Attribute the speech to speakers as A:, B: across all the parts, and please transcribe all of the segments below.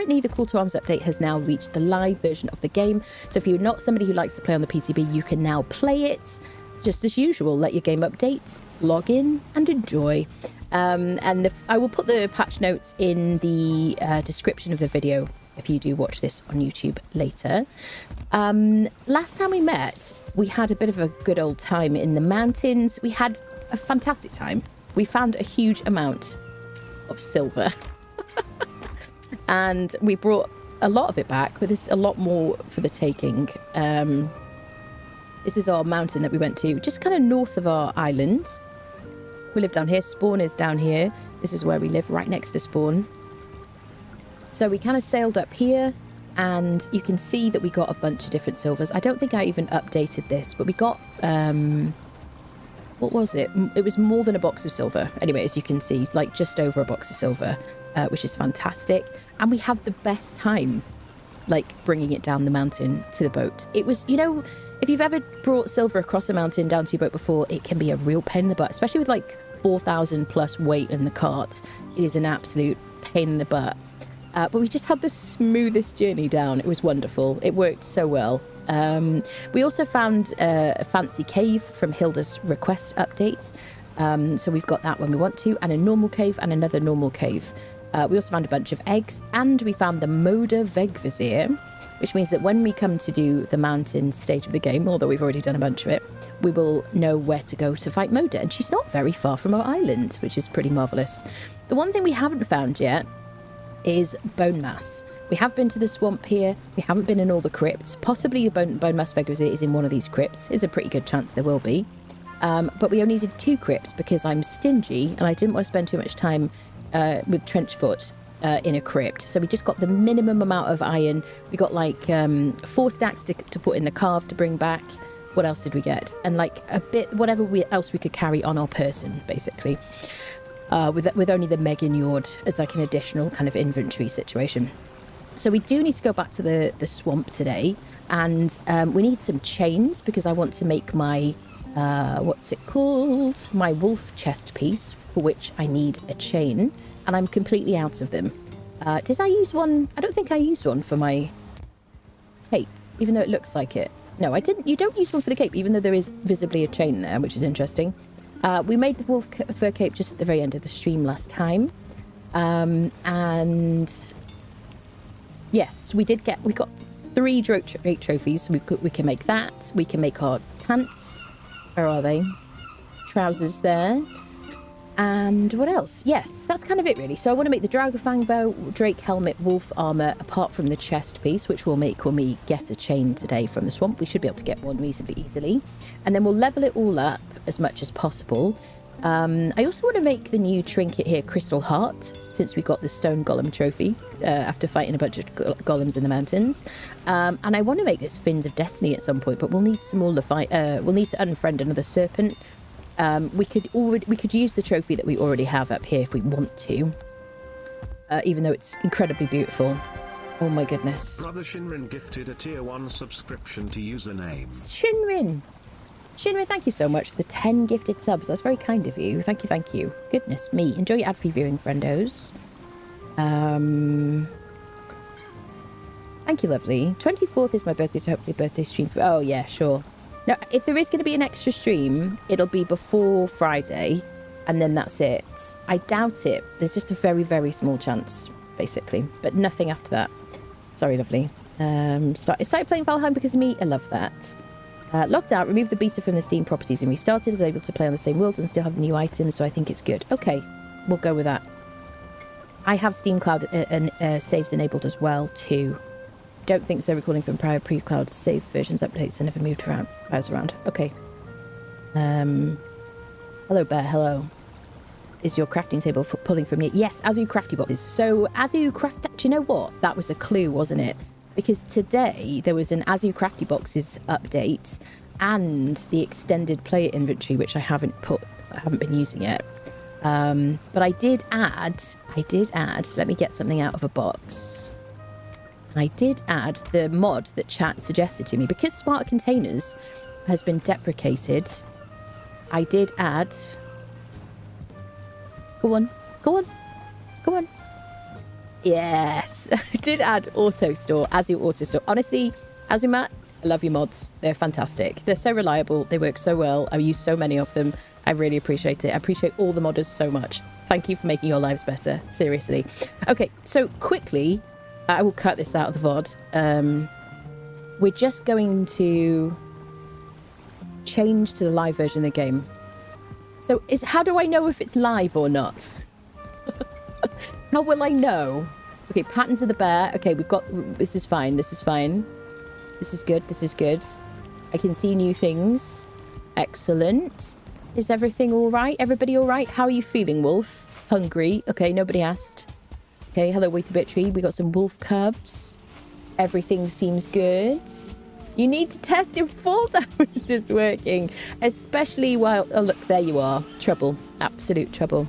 A: Currently, the Call to Arms update has now reached the live version of the game. So if you're not somebody who likes to play on the PTB, you can now play it just as usual. Let your game update, log in and enjoy. I will put the patch notes in the description of the video if you do watch this on YouTube later. Last time we met, we had a bit of a good old time in the mountains. We had a fantastic time. We found a huge amount of silver. And we brought a lot of it back, but there's a lot more for the taking. This is our mountain that we went to, just kind of north of our island. We live down here. Spawn is down here. This is where we live, right next to Spawn. So we kind of sailed up here, and you can see that we got a bunch of different silvers. I don't think I even updated this, but we got... what was it? It was more than a box of silver. Anyway, as you can see, like just over a box of silver, which is fantastic. And we had the best time, like bringing it down the mountain to the boat. It was, you know, if you've ever brought silver across the mountain down to your boat before, it can be a real pain in the butt, especially with like 4,000 plus weight in the cart. It is an absolute pain in the butt. But we just had the smoothest journey down. It was wonderful. It worked so well. We also found a fancy cave from Hilda's request updates. So we've got that when we want to, and a normal cave and another normal cave. We also found a bunch of eggs, and we found the Moda Vegvizier, which means that when we come to do the mountain stage of the game, although we've already done a bunch of it, we will know where to go to fight Moda. And she's not very far from our island, which is pretty marvellous. The one thing we haven't found yet is Bonemass. We have been to the swamp here. We haven't been in all the crypts. Possibly the Bonemass Vegvizier is in one of these crypts. There's a pretty good chance there will be. But we only did 2 crypts because I'm stingy and I didn't want to spend too much time with Trenchfoot in a crypt. So we just got the minimum amount of iron. We got like 4 stacks to put in the carve to bring back. What else did we get? And like a bit, whatever else we could carry on our person, basically. With only the Mega Njord as like an additional kind of inventory situation. So we do need to go back to the swamp today. And we need some chains because I want to make my... what's it called? My wolf chest piece, for which I need a chain, and I'm completely out of them. Did I use one? I don't think I used one for my cape, even though it looks like it. No, I didn't. You don't use one for the cape, even though there is visibly a chain there, which is interesting. We made the wolf fur cape just at the very end of the stream last time. And yes, so we got 3 great trophies. So we can make that. We can make our pants. Where are they? Trousers there. And what else? Yes, that's kind of it really. So I want to make the Dragofang bow, Drake helmet, wolf armor, apart from the chest piece, which we'll make when we get a chain today from the swamp. We should be able to get one reasonably easily. And then we'll level it all up as much as possible. I also want to make the new trinket here, Crystal Heart, since we got the Stone Golem trophy after fighting a bunch of golems in the mountains. And I want to make this Fins of Destiny at some point, but we'll need some more to fight. We'll need to unfriend another serpent. We could use the trophy that we already have up here if we want to, even though it's incredibly beautiful. Oh my goodness.
B: Brother Shinrin gifted a tier 1 subscription to username.
A: Shinrin, thank you so much for the 10 gifted subs. That's very kind of you. Thank you, thank you. Goodness me. Enjoy your ad-free viewing, friendos. Thank you, lovely. 24th is my birthday, so hopefully birthday stream. Oh, yeah, sure. Now, if there is going to be an extra stream, it'll be before Friday, and then that's it. I doubt it. There's just a very, very small chance, basically. But nothing after that. Sorry, lovely. Started playing Valheim because of me. I love that. Logged out, removed the beta from the Steam properties and restarted. I was able to play on the same world and still have new items, so I think it's good. Okay, we'll go with that. I have Steam Cloud and saves enabled as well, too. Don't think so, recording from prior pre-cloud save versions updates and never moved around. Okay. Hello, Bear, hello. Is your crafting table pulling from you? Yes, Azu crafty boxes. So, Azu craft... Do you know what? That was a clue, wasn't it? Because today there was an Azu Crafty Boxes update and the extended player inventory, which I haven't been using yet. But I did add, let me get something out of a box. I did add the mod that chat suggested to me. Because Smarter Containers has been deprecated, I did add... Go on. Yes. I did add auto store, Azu auto store. Honestly, Azumat, I love your mods. They're fantastic. They're so reliable. They work so well. I use so many of them. I really appreciate it. I appreciate all the modders so much. Thank you for making your lives better. Seriously. Okay, so quickly, I will cut this out of the VOD. We're just going to change to the live version of the game. So how do I know if it's live or not? How will I know? Okay, patterns of the bear. Okay, we've got... This is fine. This is fine. This is good. This is good. I can see new things. Excellent. Is everything all right? Everybody all right? How are you feeling, Wolf? Hungry. Okay, nobody asked. Okay, hello, wait a bit, tree. We got some wolf cubs. Everything seems good. You need to test if full damage is working. Especially while... Oh, look, there you are. Trouble. Absolute trouble.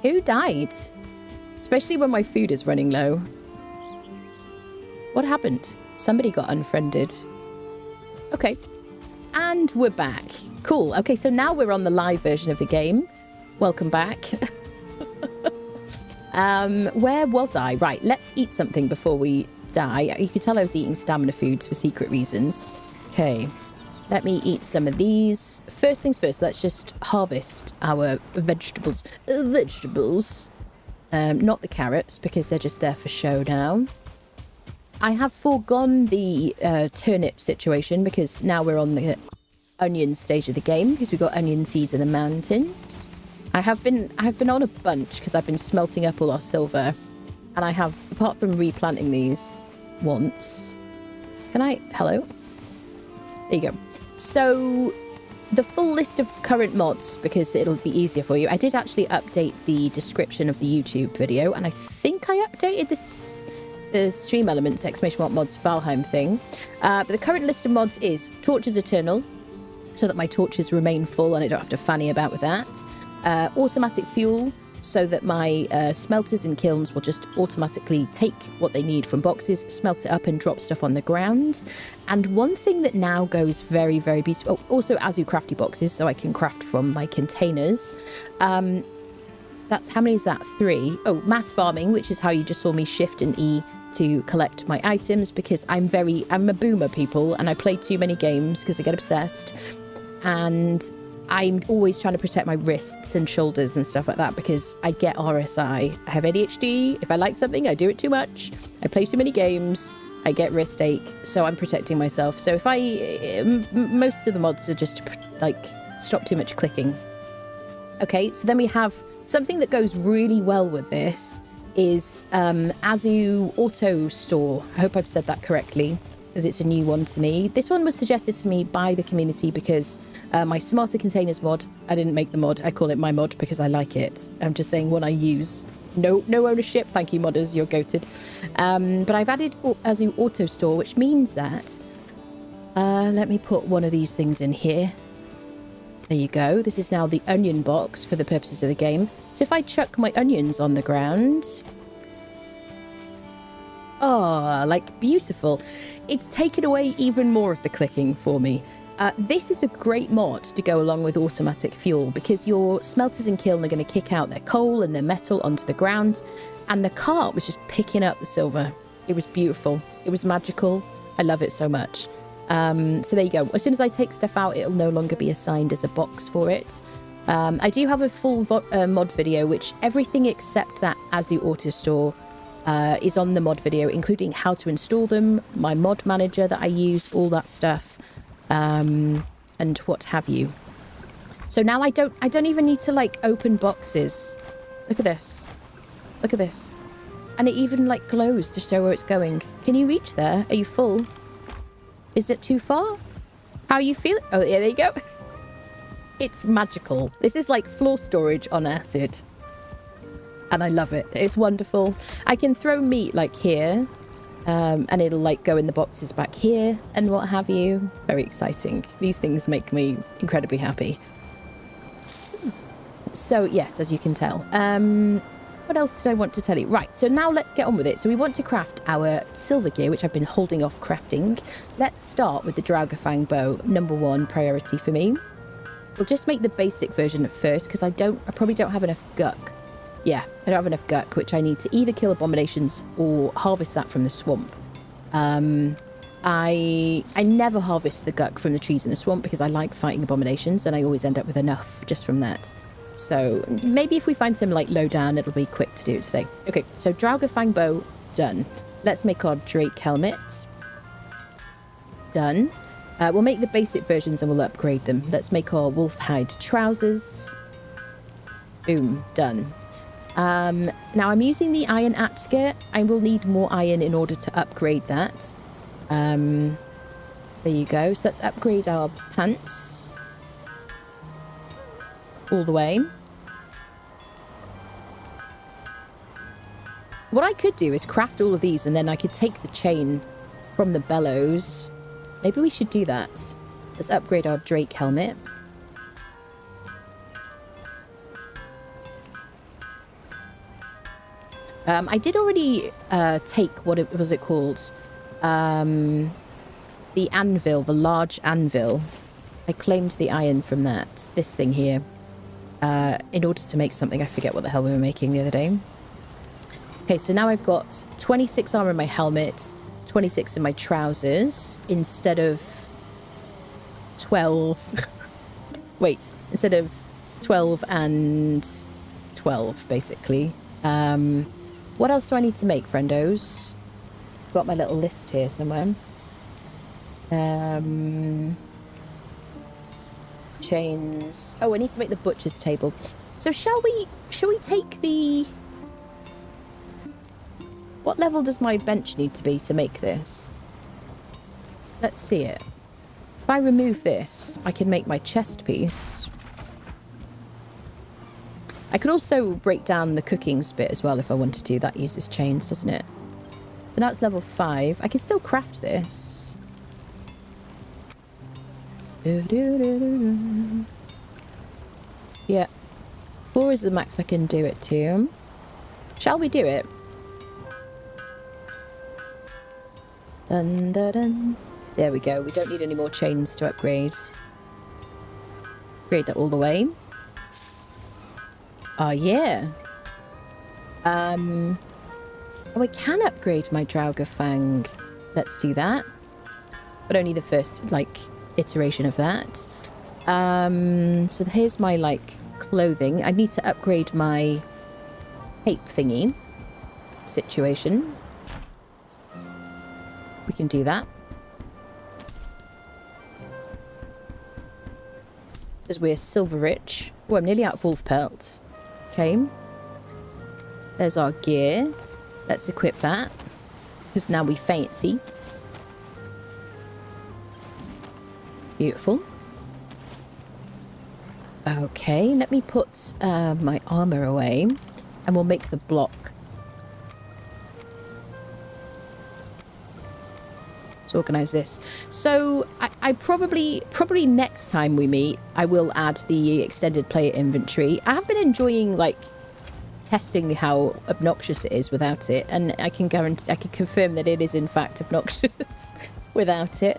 A: Who died? Especially when my food is running low. What happened? Somebody got unfriended. Okay. And we're back. Cool. Okay, so now we're on the live version of the game. Welcome back. Where was I? Right, let's eat something before we die. You could tell I was eating stamina foods for secret reasons. Okay. Let me eat some of these. First things first, let's just harvest our vegetables. Not the carrots, because they're just there for show now. I have foregone the turnip situation, because now we're on the onion stage of the game, because we've got onion seeds in the mountains. I have been on a bunch, because I've been smelting up all our silver. And I have, apart from replanting these once... Can I... Hello? There you go. So, the full list of current mods, because it'll be easier for you. I did actually update the description of the YouTube video, and I think I updated the stream elements, !mods Valheim thing. But the current list of mods is Torches Eternal, so that my torches remain full and I don't have to fanny about with that. Automatic fuel, so that my smelters and kilns will just automatically take what they need from boxes, smelt it up and drop stuff on the ground. And one thing that now goes very, very beautiful... Oh, also Azu crafty boxes, so I can craft from my containers. That's... How many is that? 3. Oh, mass farming, which is how you just saw me shift and E to collect my items, because I'm a boomer, people, and I play too many games because I get obsessed. And... I'm always trying to protect my wrists and shoulders and stuff like that because I get RSI. I have ADHD. If I like something, I do it too much. I play too many games. I get wrist ache. So I'm protecting myself. So if most of the mods are just like stop too much clicking. Okay, so then we have something that goes really well with this is Azu Auto Store. I hope I've said that correctly, because it's a new one to me. This one was suggested to me by the community because my Smarter Containers mod, I didn't make the mod, I call it my mod because I like it. I'm just saying what I use. No ownership, thank you modders, you're goated. But I've added Azu Auto Store, which means that, let me put one of these things in here. There you go. This is now the onion box for the purposes of the game. So if I chuck my onions on the ground... Oh, like beautiful. It's taken away even more of the clicking for me. This is a great mod to go along with automatic fuel because your smelters and kiln are going to kick out their coal and their metal onto the ground, and the cart was just picking up the silver. It was beautiful. It was magical. I love it so much. So there you go. As soon as I take stuff out, it'll no longer be assigned as a box for it. I do have a full mod video, which everything except that Azu Auto Store is on the mod video, including how to install them, my mod manager that I use, all that stuff. And what have you. So now I don't even need to like open boxes. Look at this. Look at this. And it even like glows to show where it's going. Can you reach there? Are you full? Is it too far? How are you feeling? Oh yeah, there you go. It's magical. This is like floor storage on acid. And I love it. It's wonderful. I can throw meat like here. And it'll like go in the boxes back here and what have you. Very exciting. These things make me incredibly happy. So yes, as you can tell. What else did I want to tell you? Right, so now let's get on with it. So we want to craft our silver gear, which I've been holding off crafting. Let's start with the Draugr bow, #1 priority for me. We'll just make the basic version at first because I probably don't have enough guck Yeah, I don't have enough gurk, which I need to either kill abominations or harvest that from the swamp. I never harvest the gurk from the trees in the swamp because I like fighting abominations, and I always end up with enough just from that. So maybe if we find some like low down, it'll be quick to do it today. Okay, so Draugr bow, done. Let's make our Drake helmet. Done. We'll make the basic versions and we'll upgrade them. Let's make our wolf hide trousers. Boom, done. Now I'm using the iron atsker. I will need more iron in order to upgrade that. There you go. So let's upgrade our pants. All the way. What I could do is craft all of these and then I could take the chain from the bellows. Maybe we should do that. Let's upgrade our Drake helmet. I did already take what was it called? The anvil, the large anvil. I claimed the iron from that. This thing here. In order to make something. I forget what the hell we were making the other day. Okay, so now I've got 26 armor in my helmet, 26 in my trousers, instead of 12. Wait, instead of 12 and 12, basically. What else do I need to make, friendos? Got my little list here somewhere. Chains. Oh, I need to make the butcher's table. So shall we take the... What level does my bench need to be to make this? Let's see it. If I remove this, I can make my chest piece. I could also break down the cooking bit as well if I wanted to. That uses chains, doesn't it? So now it's level 5. I can still craft this. Yeah. 4 is the max I can do it to. Shall we do it? Dun, dun, dun. There we go. We don't need any more chains to upgrade. Upgrade that all the way. Oh, yeah. Oh, I can upgrade my Draugr. Let's do that. But only the first, like, iteration of that. So here's my, like, clothing. I need to upgrade my cape thingy situation. We can do that. Because we're silver rich. Oh, I'm nearly out of wolf pelt. Okay. There's our gear. Let's equip that. Because now we fancy. Beautiful. Okay, let me put my armor away. And we'll make the block. Organize this. So I probably next time we meet I will add the extended player inventory. I have been enjoying like testing how obnoxious it is without it, and I can confirm that it is in fact obnoxious without it.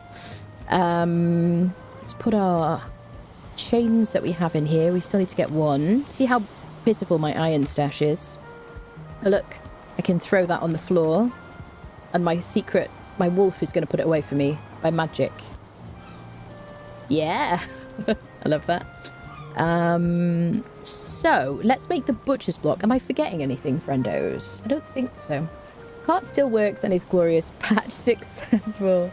A: Let's put our chains that we have in here. We still need to get one. See how pitiful my iron stash is. Oh, look, I can throw that on the floor, and my wolf is going to put it away for me by magic. Yeah. I love that. So, let's make the butcher's block. Am I forgetting anything, friendos? I don't think so. Cart still works and is glorious. Patch successful.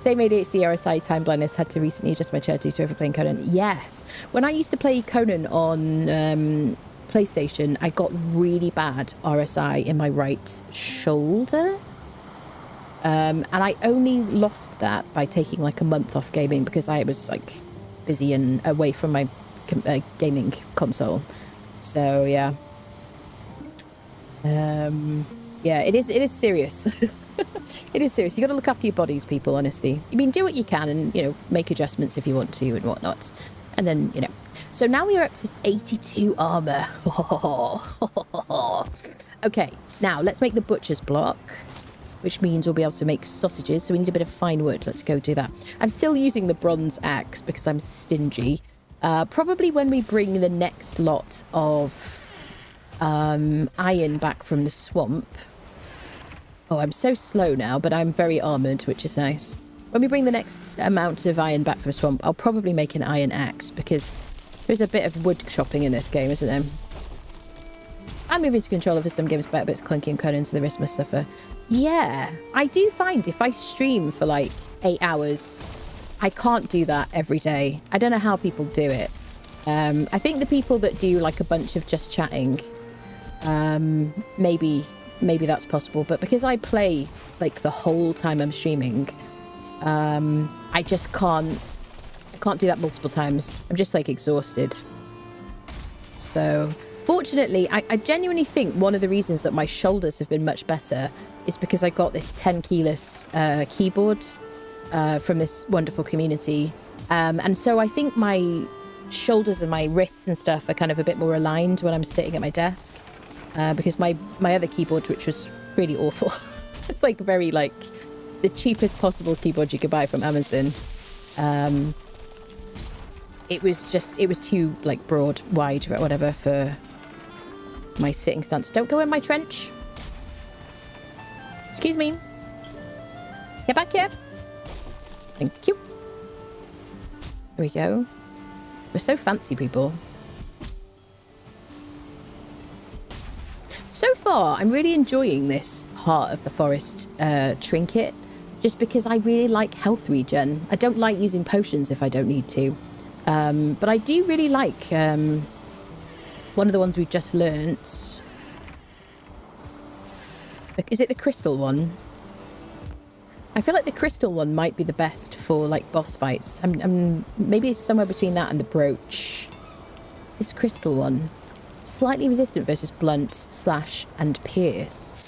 A: Same ADHD, RSI, time blindness. Had to recently adjust my chair to overplaying Conan. Yes. When I used to play Conan on PlayStation, I got really bad RSI in my right shoulder. And I only lost that by taking like a month off gaming because I was like busy and away from my gaming console. So yeah. Yeah, it is serious. It is serious. You got to look after your bodies, people, honestly. I mean, do what you can and, you know, make adjustments if you want to and whatnot. And then, you know. So now we are up to 82 armor. Okay, now let's make the butcher's block, which means we'll be able to make sausages. So we need a bit of fine wood. Let's go do that. I'm still using the bronze axe because I'm stingy. Probably when we bring the next lot of iron back from the swamp. Oh, I'm so slow now, but I'm very armoured, which is nice. When we bring the next amount of iron back from the swamp, I'll probably make an iron axe, because there's a bit of wood chopping in this game, isn't there? I'm moving to controller for some games, but a bit's clunky and Conan, so the wrist must suffer. Yeah, I do find if I stream for like 8 hours, I can't do that every day. I don't know how people do it. I think the people that do like a bunch of just chatting, maybe that's possible. But because I play like the whole time I'm streaming, I just can't do that multiple times. I'm just like exhausted. So fortunately, I genuinely think one of the reasons that my shoulders have been much better is because I got this 10 keyless keyboard from this wonderful community. And so I think my shoulders and my wrists and stuff are kind of a bit more aligned when I'm sitting at my desk. Because my other keyboard, which was really awful, it's like very like the cheapest possible keyboard you could buy from Amazon. It was too like broad, wide, whatever for my sitting stance. Don't go in my trench. Excuse me. Get back here. Thank you. There we go. We're so fancy, people. So far, I'm really enjoying this Heart of the Forest trinket, just because I really like health regen. I don't like using potions if I don't need to. But I do really like one of the ones we've just learnt. Is it the crystal one? I feel like the crystal one might be the best for like boss fights. Maybe it's somewhere between that and the brooch. This crystal one. Slightly resistant versus blunt, slash, and pierce.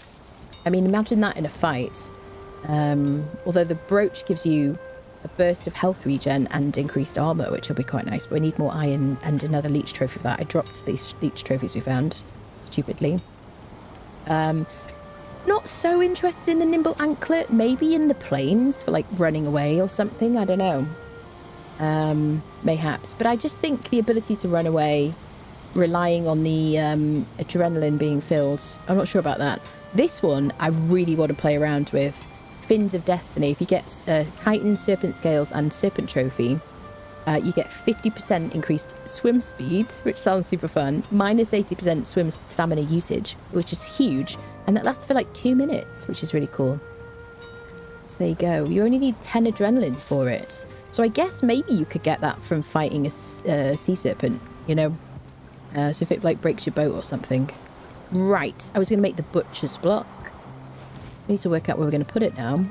A: I mean, imagine that in a fight. Although the brooch gives you a burst of health regen and increased armor, which will be quite nice. But we need more iron and another leech trophy for that. I dropped these leech trophies we found, stupidly. Not so interested in the nimble anklet. Maybe in the plains for like running away or something. I don't know. Mayhaps. But I just think the ability to run away, relying on the adrenaline being filled. I'm not sure about that. This one I really want to play around with. Fins of Destiny. If you get heightened serpent scales and serpent trophy, you get 50% increased swim speed, which sounds super fun, minus 80% swim stamina usage, which is huge, and that lasts for like 2 minutes, which is really cool. So there you go. You only need 10 adrenaline for it. So I guess maybe you could get that from fighting a sea serpent, you know? So if it like breaks your boat or something. Right, I was going to make the butcher's block. We need to work out where we're going to put it now.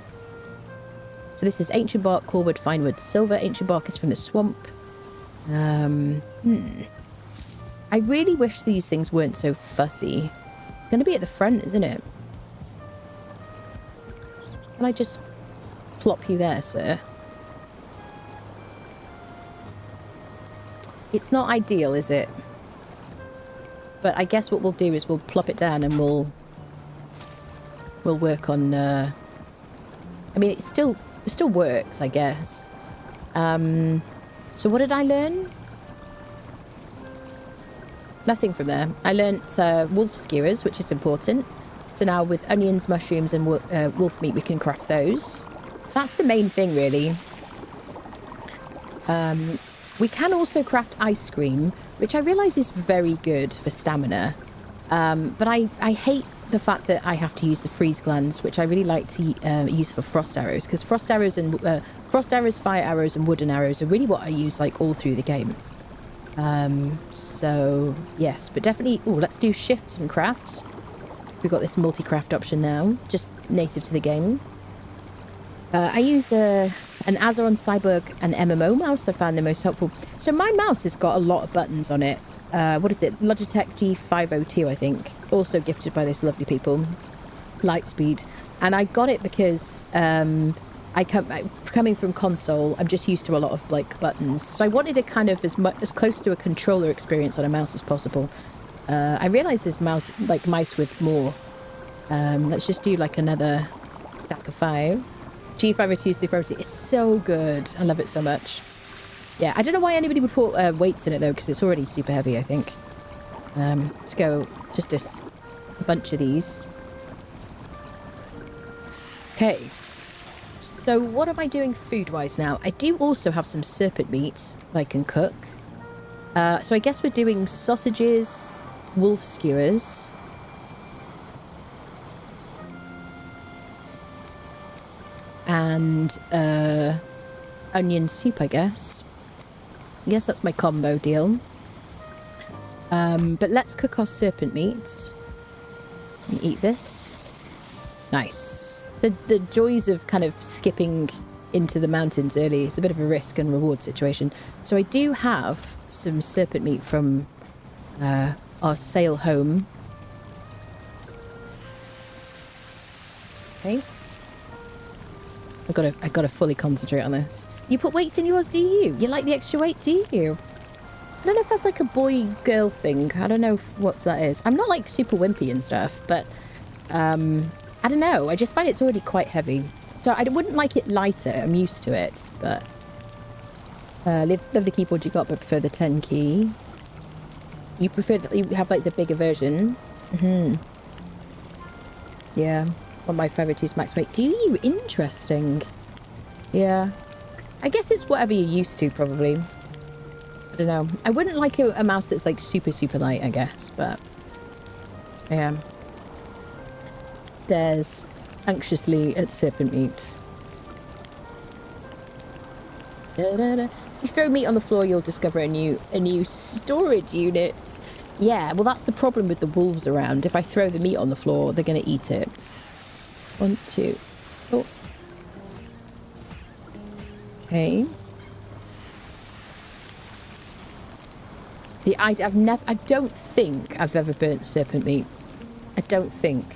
A: So this is ancient bark, corewood, finewood, silver. Ancient bark is from the swamp. I really wish these things weren't so fussy. It's going to be at the front, isn't it? Can I just plop you there, sir? It's not ideal, is it? But I guess what we'll do is we'll plop it down and we'll work on... I mean, it still works, I guess. So what did I learn? Nothing from there. I learnt wolf skewers, which is important. So now with onions, mushrooms, and wolf meat, we can craft those. That's the main thing, really. We can also craft ice cream, which I realise is very good for stamina. But I hate the fact that I have to use the freeze glands, which I really like to use for frost arrows, because frost arrows, fire arrows, and wooden arrows are really what I use like all through the game. So yes, but definitely. Oh, let's do shift and craft. We've got this multi-craft option now, just native to the game. I use an Azeron Cyborg and MMO mouse. I found the most helpful. So my mouse has got a lot of buttons on it. What is it? Logitech G502, I think. Also gifted by those lovely people. Lightspeed. And I got it because coming from console, I'm just used to a lot of like buttons. So I wanted it kind of as close to a controller experience on a mouse as possible. I realised there's mice with more. Let's just do like another stack of 5. G502 Supremacy. It's so good. I love it so much. Yeah, I don't know why anybody would put weights in it though, because it's already super heavy, I think. Let's go just a bunch of these. Okay. So what am I doing food-wise now? I do also have some serpent meat that I can cook. So I guess we're doing sausages, wolf skewers. And onion soup, I guess. I guess that's my combo deal. But let's cook our serpent meat. And eat this. Nice. The joys of kind of skipping into the mountains early is a bit of a risk and reward situation. So I do have some serpent meat from our sail home. Okay. I gotta fully concentrate on this. You put weights in yours, do you? You like the extra weight, do you? I don't know if that's like a boy-girl thing. I don't know what that is. I'm not like super wimpy and stuff, but I don't know. I just find it's already quite heavy. So I wouldn't like it lighter. I'm used to it, but love the keyboard you got, but prefer the 10 key. You prefer that you have like the bigger version. Yeah. One of my favourite is max weight. Do you? Interesting. Yeah. I guess it's whatever you're used to, probably. I don't know. I wouldn't like a mouse that's like super, super light, I guess, but yeah. Stares anxiously at serpent meat. You throw meat on the floor, you'll discover a new storage unit. Yeah, well, that's the problem with the wolves around. If I throw the meat on the floor, they're going to eat it. 1, 2. Oh. Okay. I don't think I've ever burnt serpent meat. I don't think.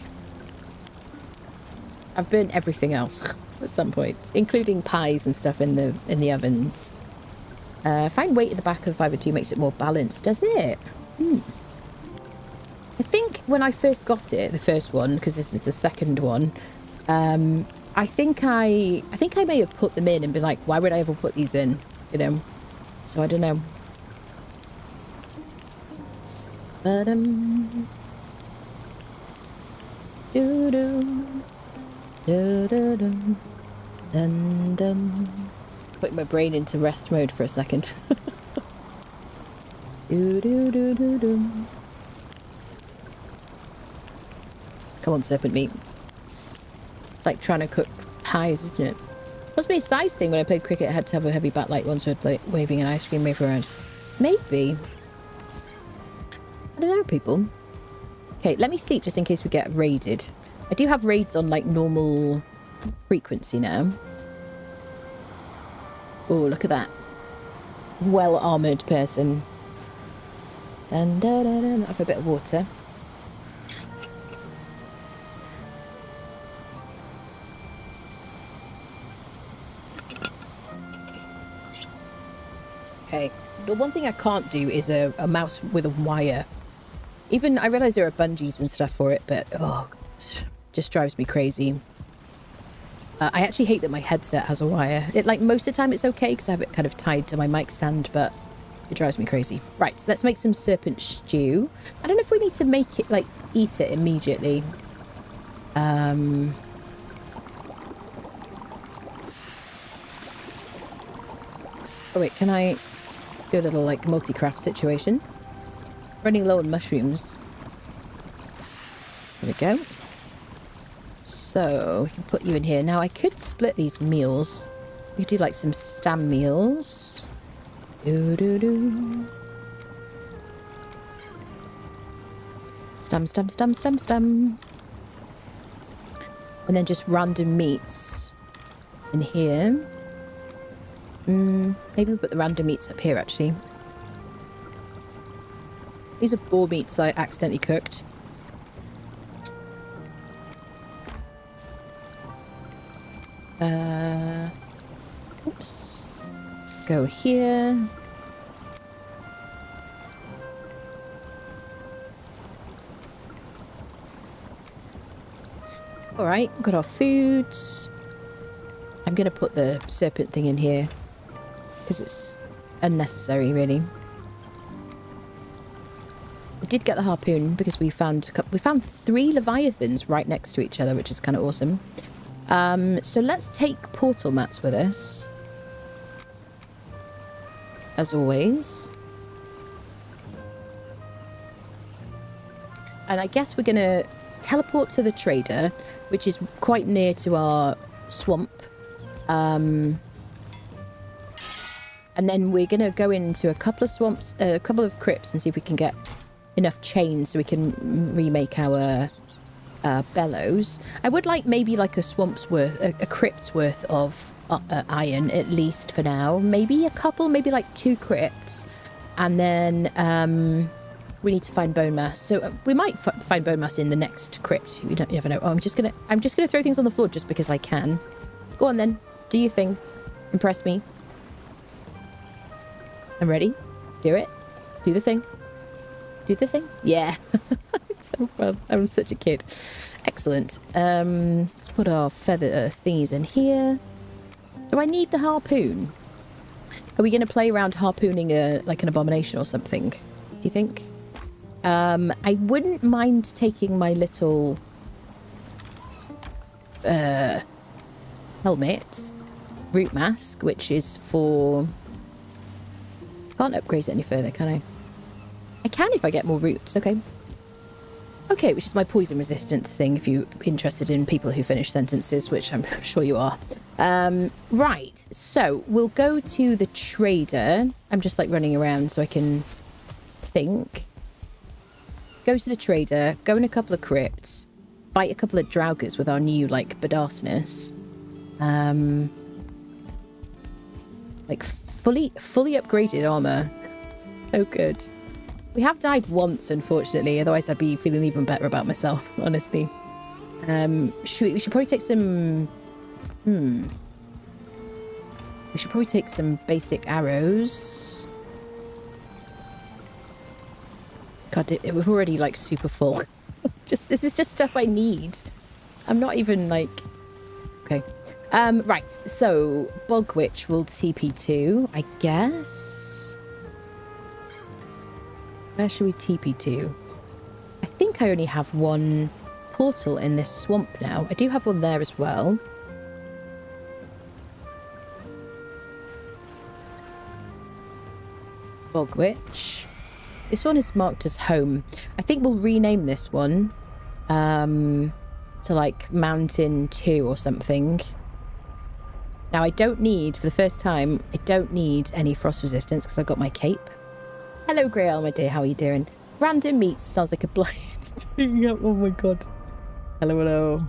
A: I've burnt everything else at some point, including pies and stuff in the ovens. Find weight at the back of Fiber 2 makes it more balanced, does it? I think when I first got it, the first one, because this is the second one, I think I may have put them in and been like, why would I ever put these in? You know? So I don't know. Putting my brain into rest mode for a second. Come on, serpent meat. It's like trying to cook pies, isn't it? Must be a size thing. When I played cricket, I had to have a heavy bat like one, so I'd like waving an ice cream maker around. Maybe. I don't know, people. Okay, let me sleep just in case we get raided. I do have raids on like normal frequency now. Oh, look at that. Well-armoured person. And have a bit of water. Okay. The one thing I can't do is a mouse with a wire. Even, I realise there are bungees and stuff for it, but, oh, God, just drives me crazy. I actually hate that my headset has a wire. It, like, most of the time it's okay because I have it kind of tied to my mic stand, but it drives me crazy. Right, so let's make some serpent stew. I don't know if we need to make it, like, eat it immediately. Oh, wait, can I do a little, like, multi-craft situation? Running low on mushrooms. There we go. So, we can put you in here. Now, I could split these meals. We could do, like, some stam meals. Stam, stam, stam, stam, stam. And then just random meats in here. Maybe we'll put the random meats up here, actually. These are boar meats that I accidentally cooked. Oops. Let's go here. Alright, got our foods. I'm going to put the serpent thing in here because it's unnecessary, really. did get the harpoon because we found 3 leviathans right next to each other, which is kind of awesome. So let's take portal mats with us, as always. And I guess we're going to teleport to the trader, which is quite near to our swamp. And then we're going to go into a couple of swamps, a couple of crypts, and see if we can get enough chains so we can remake our bellows. I would like maybe like a swamp's worth, a crypt's worth of iron, at least for now. Maybe a couple, maybe like 2 crypts. And then we need to find Bonemass. So we might find Bonemass in the next crypt. You never know. Oh, I'm just gonna throw things on the floor just because I can. Go on then. Do your thing. Impress me. I'm ready. Do it. Do the thing. Do the thing. Yeah. It's so fun. I'm such a kid. Excellent. Let's put our feather thingies in here. Do I need the harpoon? Are we going to play around harpooning like an abomination or something? Do you think? I wouldn't mind taking my little helmet, root mask, which is for... Can't upgrade it any further, can I? I can if I get more roots. Okay. Okay, which is my poison resistant thing, if you're interested in people who finish sentences, which I'm sure you are. Right, so we'll go to the trader. I'm just like running around so I can think. Go to the trader, go in a couple of crypts, fight a couple of draugrs with our new, like, badassness. Like, fully upgraded armor. So good. We have died once, unfortunately, otherwise I'd be feeling even better about myself, honestly. We should probably take some... We should probably take some basic arrows. God, we're already, like, super full. This is just stuff I need. I'm not even, like... Okay. Right, so Bog Witch will TP to, I guess... Where should we TP to? I think I only have one portal in this swamp now. I do have one there as well. Bog Witch. This one is marked as home. I think we'll rename this one to like Mountain 2 or something. Now I don't need, for the first time, I don't need any frost resistance because I've got my cape. Hello, Grail, my dear. How are you doing? Random meats sounds like a blind. Oh my god. Hello, hello.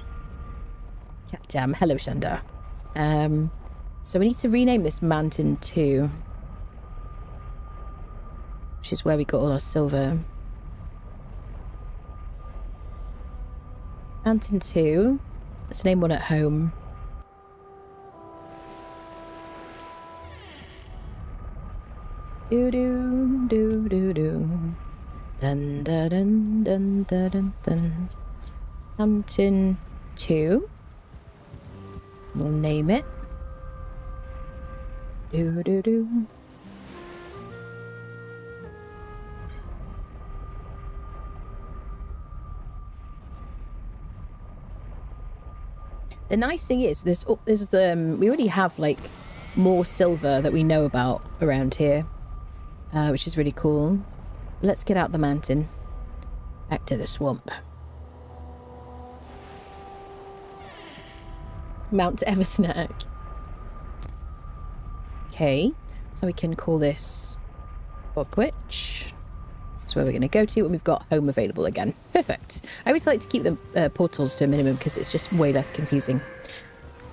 A: Cat Jam. Hello, Shanda. So we need to rename this Mountain 2, which is where we got all our silver. Mountain 2. Let's name one at home. Do do do do do. Dun dun dun dun dun dun. Mountain 2. We'll name it. Do do do. The nice thing is, we already have like more silver that we know about around here. Which is really cool. Let's get out the mountain. Back to the swamp. Mount Eversnack. Okay, so we can call this Bog Witch. That's where we're going to go to, and we've got home available again. Perfect. I always like to keep the portals to a minimum because it's just way less confusing.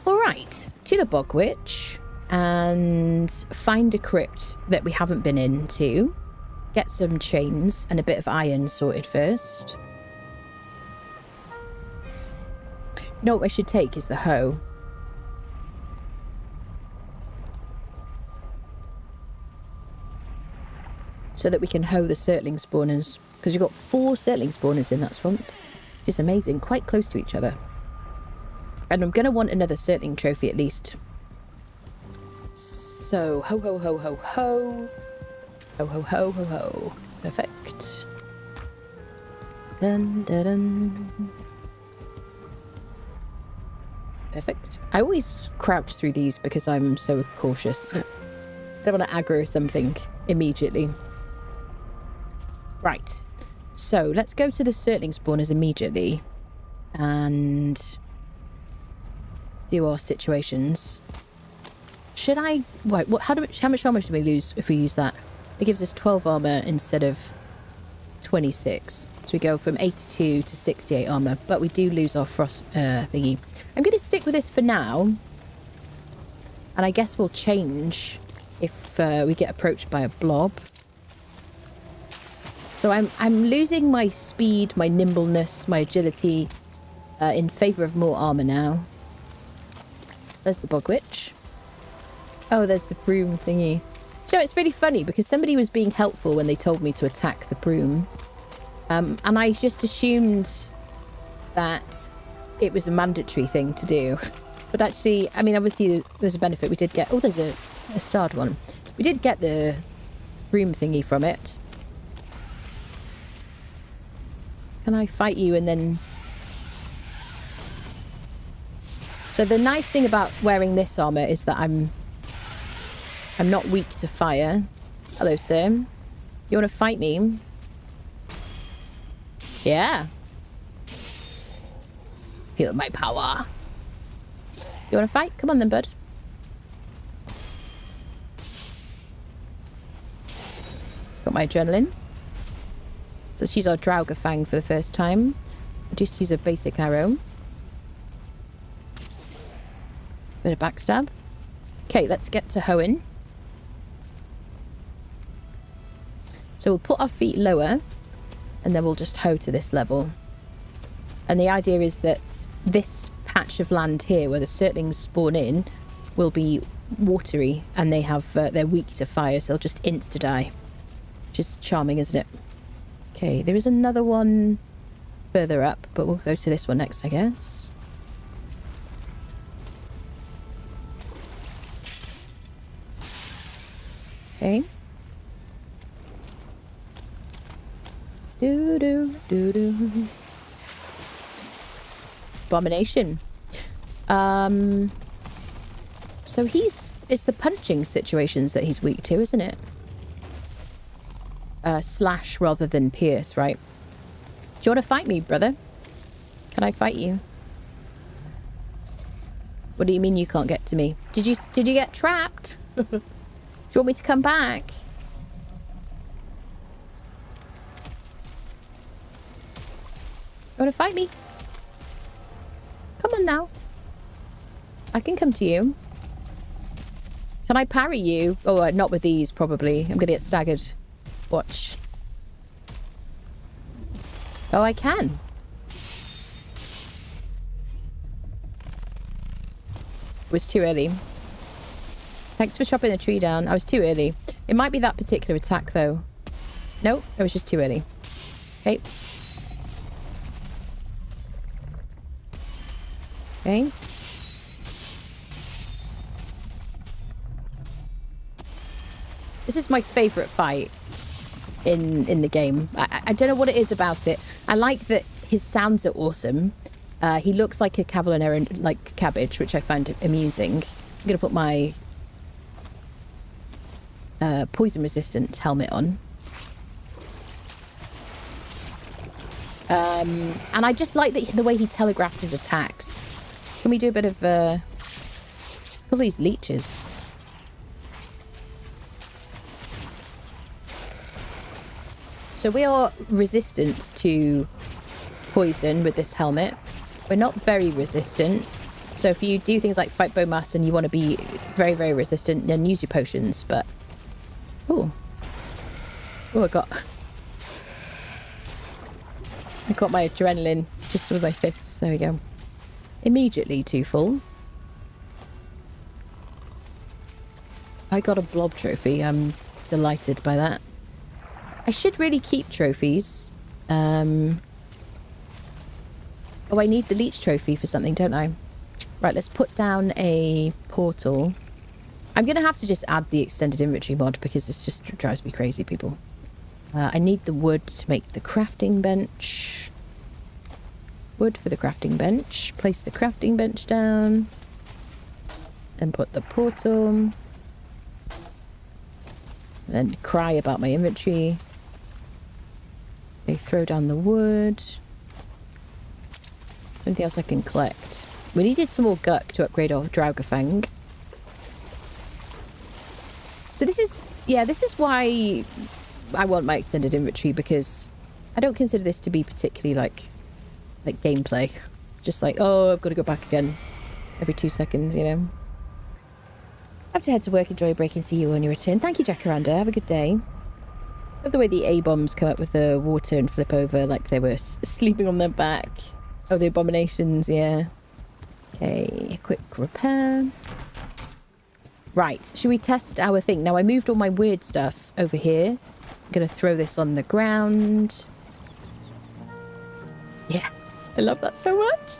A: All right, to the Bog Witch. And find a crypt that we haven't been into. Get some chains and a bit of iron sorted first. You know what I should take is the hoe. So that we can hoe the Surtling spawners. Because you've got 4 Surtling spawners in that swamp. Which is amazing. Quite close to each other. And I'm going to want another Surtling trophy at least. So, ho, ho, ho, ho, ho. Ho, ho, ho, ho, ho. Perfect. Dun, dun, dun. Perfect. I always crouch through these because I'm so cautious. I don't want to aggro something immediately. Right. So let's go to the Surtling spawners immediately and do our situations. Should I... Wait, how much armor do we lose if we use that? It gives us 12 armor instead of 26. So we go from 82 to 68 armor, but we do lose our frost thingy. I'm going to stick with this for now. And I guess we'll change if we get approached by a blob. So I'm losing my speed, my nimbleness, my agility in favour of more armour now. There's the bog witch. Oh, there's the broom thingy. You know, it's really funny because somebody was being helpful when they told me to attack the broom. And I just assumed that it was a mandatory thing to do. But actually, I mean, obviously there's a benefit. We did get... Oh, there's a starred one. We did get the broom thingy from it. Can I fight you and then... So the nice thing about wearing this armor is that I'm not weak to fire. Hello, sir. You want to fight me? Yeah. Feel my power. You want to fight? Come on then, bud. Got my adrenaline. So let's use our Draugr for the first time. Just use a basic arrow. Bit of backstab. Okay, let's get to hoeing. So we'll put our feet lower and then we'll just hoe to this level. And the idea is that this patch of land here where the Surtlings spawn in will be watery and they have they're weak to fire, so they'll just insta-die. Which is charming, isn't it? Okay, there is another one further up, but we'll go to this one next, I guess. Okay. Do-do-do-do. Abomination. So it's the punching situations that he's weak to, isn't it? Slash rather than pierce, right? Do you want to fight me, brother? Can I fight you? What do you mean you can't get to me? Did you get trapped? Do you want me to come back? You want to fight me? Come on now. I can come to you. Can I parry you? Oh, not with these, probably. I'm going to get staggered. Watch. Oh, I can. It was too early. Thanks for chopping the tree down. I was too early. It might be that particular attack, though. Nope, it was just too early. Okay. Okay. This is my favourite fight in the game. I don't know what it is about it. I like that his sounds are awesome. He looks like a cavalier, like cabbage, which I find amusing. I'm going to put my poison resistant helmet on. And I just like the way he telegraphs his attacks. Can we do a bit of all these leeches? So we are resistant to poison with this helmet. We're not very resistant. So if you do things like fight Bonemass and you want to be very, very resistant, then use your potions. But oh, I got my adrenaline just with my fists. There we go. Immediately too full. I got a blob trophy. I'm delighted by that. I should really keep trophies. Oh, I need the leech trophy for something, don't I? Right, let's put down a portal. I'm going to have to just add the extended inventory mod because this just drives me crazy, people. I need the wood to make the crafting bench. Wood for the crafting bench. Place the crafting bench down. And put the portal. And cry about my inventory. They throw down the wood. Anything else I can collect? We needed some more Guk to upgrade our Draugafang. So this is, yeah, this is why I want my extended inventory, because I don't consider this to be particularly like gameplay. Just like, oh, I've got to go back again every 2 seconds, you know. I have to head to work. Enjoy a break and see you on your return. Thank you, Jacaranda. Have a good day. Love the way the A-bombs come up with the water and flip over like they were sleeping on their back. Oh, the abominations, yeah. Okay, quick repair. Right, should we test our thing? Now, I moved all my weird stuff over here. I'm going to throw this on the ground. Yeah, I love that so much.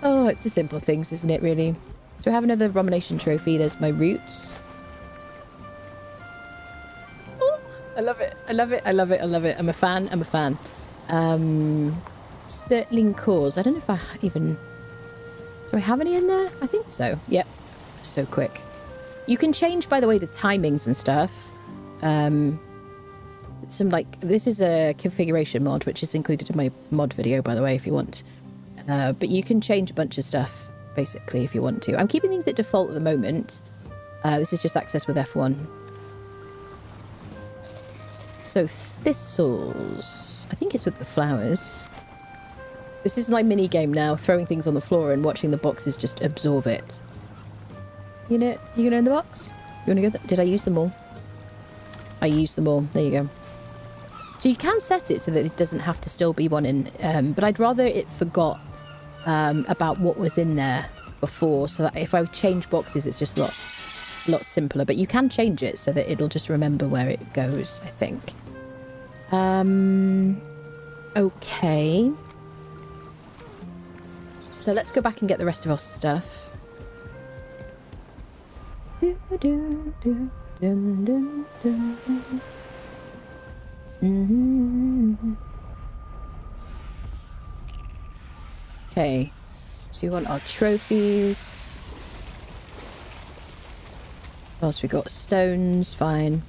A: Oh, it's the simple things, isn't it, really? Do I have another Abomination trophy? There's my roots. Oh, I love it. I love it. I love it. I love it. I'm a fan. I'm a fan. Surtling cores. I don't know if I even... Do I have any in there? I think so. Yep. So quick. You can change, by the way, the timings and stuff. Some like... This is a configuration mod, which is included in my mod video, by the way, if you want. But you can change a bunch of stuff, basically, if you want to. I'm keeping things at default at the moment. This is just access with F1. So, thistles. I think it's with the flowers. This is my mini game now, throwing things on the floor and watching the boxes just absorb it. You gonna in the box? You wanna go? Did I use them all? I used them all. There you go. So you can set it so that it doesn't have to still be one in, but I'd rather it forgot about what was in there before, so that if I change boxes, it's just a lot simpler. But you can change it so that it'll just remember where it goes, I think. Okay. So let's go back and get the rest of our stuff. Okay, so we want our trophies. What else we got? Stones, fine.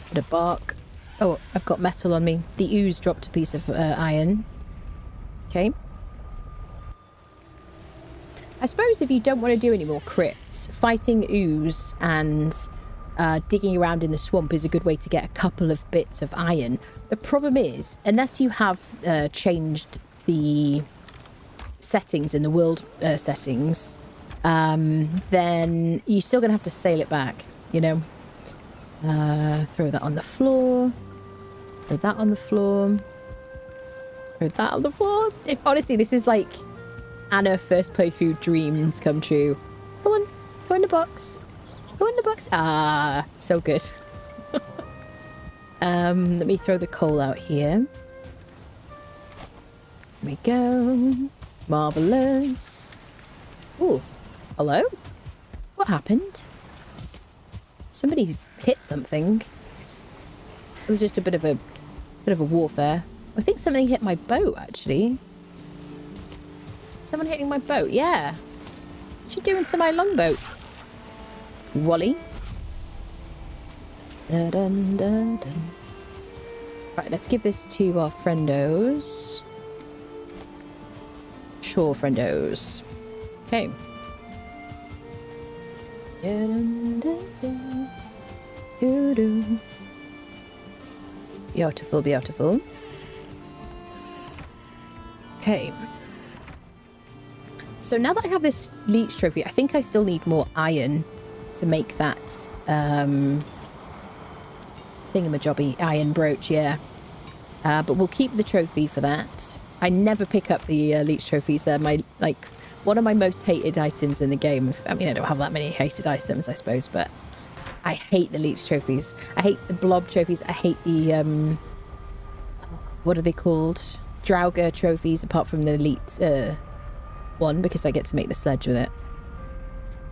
A: Bit of bark. Oh, I've got metal on me. The ooze dropped a piece of iron. Okay. I suppose if you don't want to do any more crits, fighting ooze and digging around in the swamp is a good way to get a couple of bits of iron. The problem is, unless you have changed the settings in the world settings, then you're still going to have to sail it back, you know. Throw that on the floor. Throw that on the floor. Throw that on the floor. Honestly, this is like Anna first playthrough dreams come true. Come on, go in the box. Go in the box. Ah, so good. Let me throw the coal out here. There we go. Marvelous. Oh, hello? What happened? Somebody hit something. It was just a bit of a warfare. I think something hit my boat, actually. Someone hitting my boat? Yeah. What's she doing to my longboat? Wally. Dun, dun, dun, dun. Right, let's give this to our friendos. Sure, friendos. Okay. Dun, dun, dun. Doo-doo. Beautiful, beautiful. Okay. So now that I have this leech trophy, I think I still need more iron to make that thingamajobby iron brooch, yeah. But we'll keep the trophy for that. I never pick up the leech trophies. They're one of my most hated items in the game. I mean, I don't have that many hated items, I suppose, but I hate the leech trophies. I hate the blob trophies. I hate the what are they called? Draugr trophies, apart from the elite one, because I get to make the sledge with it.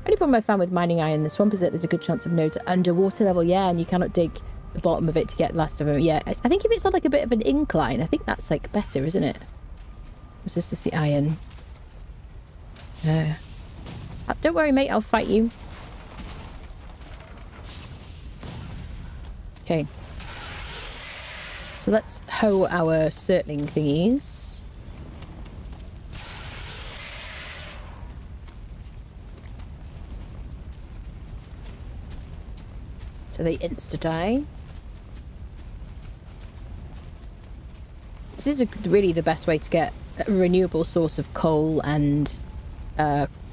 A: Only problem I found with mining iron in the swamp is that there's a good chance of nodes at underwater level, yeah, and you cannot dig the bottom of it to get the last of them. Yeah, I think if it's on like a bit of an incline, I think that's like better, isn't it? Is this the iron? Don't worry, mate, I'll fight you. Okay. So let's hoe our Surtling thingies. So they insta-die. This is really the best way to get a renewable source of coal and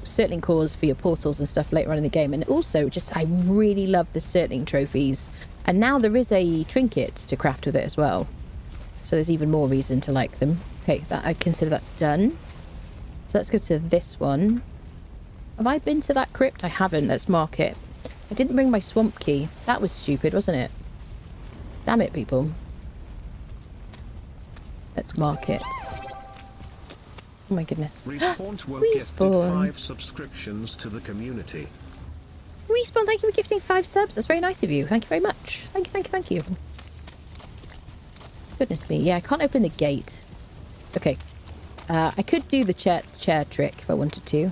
A: Surtling cores for your portals and stuff later on in the game. And also, just I really love the Surtling trophies. And now there is a trinket to craft with it as well. So there's even more reason to like them. Okay, that I consider that done. So let's go to this one. Have I been to that crypt? I haven't. Let's mark it. I didn't bring my swamp key. That was stupid, wasn't it? Damn it, people. Let's mark it. Oh my goodness.
B: Respawn were gifted 5 subscriptions to the community.
A: Respawn, thank you for gifting 5 subs. That's very nice of you. Thank you very much. Thank you, thank you, thank you. Goodness me. Yeah, I can't open the gate. Okay. I could do the chair trick if I wanted to.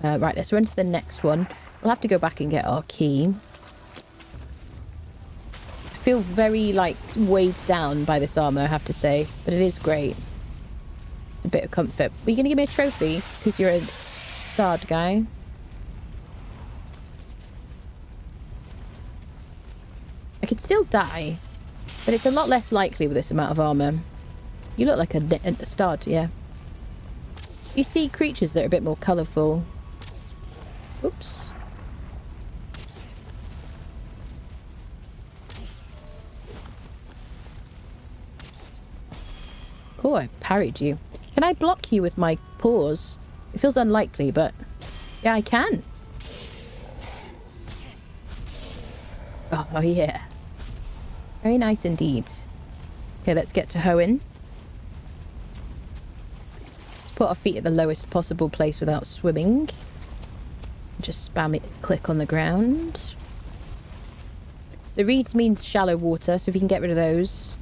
A: Right, let's run to the next one. We'll have to go back and get our key. I feel very, like, weighed down by this armor, I have to say. But it is great. It's a bit of comfort. Are you going to give me a trophy? Because you're a starred guy. I could still die. But it's a lot less likely with this amount of armor. You look like a stud, yeah. You see creatures that are a bit more colourful. Oops. Oh, I parried you. Can I block you with my paws? It feels unlikely, but yeah, I can. Oh, yeah. Very nice indeed. Okay, let's get to hoeing. Let's put our feet at the lowest possible place without swimming. Just spam it, click on the ground. The reeds means shallow water, so if you can get rid of those.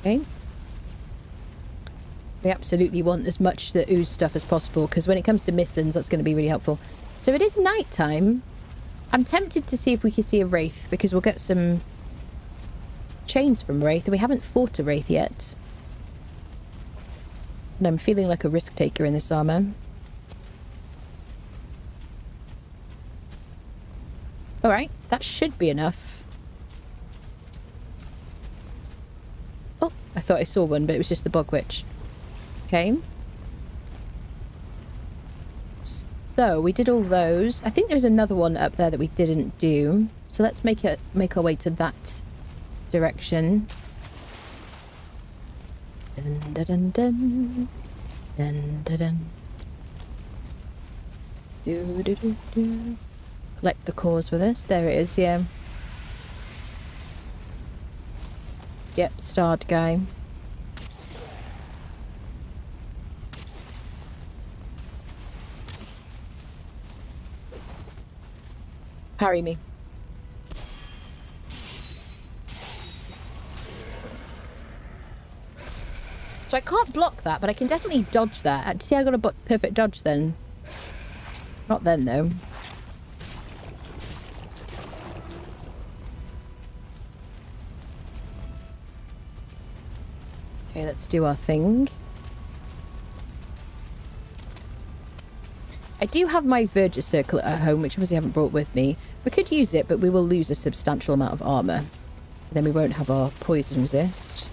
A: Okay. We absolutely want as much the ooze stuff as possible, because when it comes to mistlands, that's going to be really helpful. So it is night time. I'm tempted to see if we can see a wraith, because we'll get some chains from wraith, and we haven't fought a wraith yet. And I'm feeling like a risk taker in this armor. Alright, that should be enough. Oh, I thought I saw one, but it was just the bog witch. Okay. So, we did all those. I think there's another one up there that we didn't do. So let's make our way to that direction. Dun, dun, dun, dun. Dun, dun, dun. Do, do, do, do. Collect the cores with us. There it is, yeah. Yep, starred guy. Parry me. So I can't block that, but I can definitely dodge that. See, I got a perfect dodge then. Not then, though. Okay, let's do our thing. I do have my Verger Circle at home, which obviously I haven't brought with me. We could use it, but we will lose a substantial amount of armour. And then we won't have our poison resist.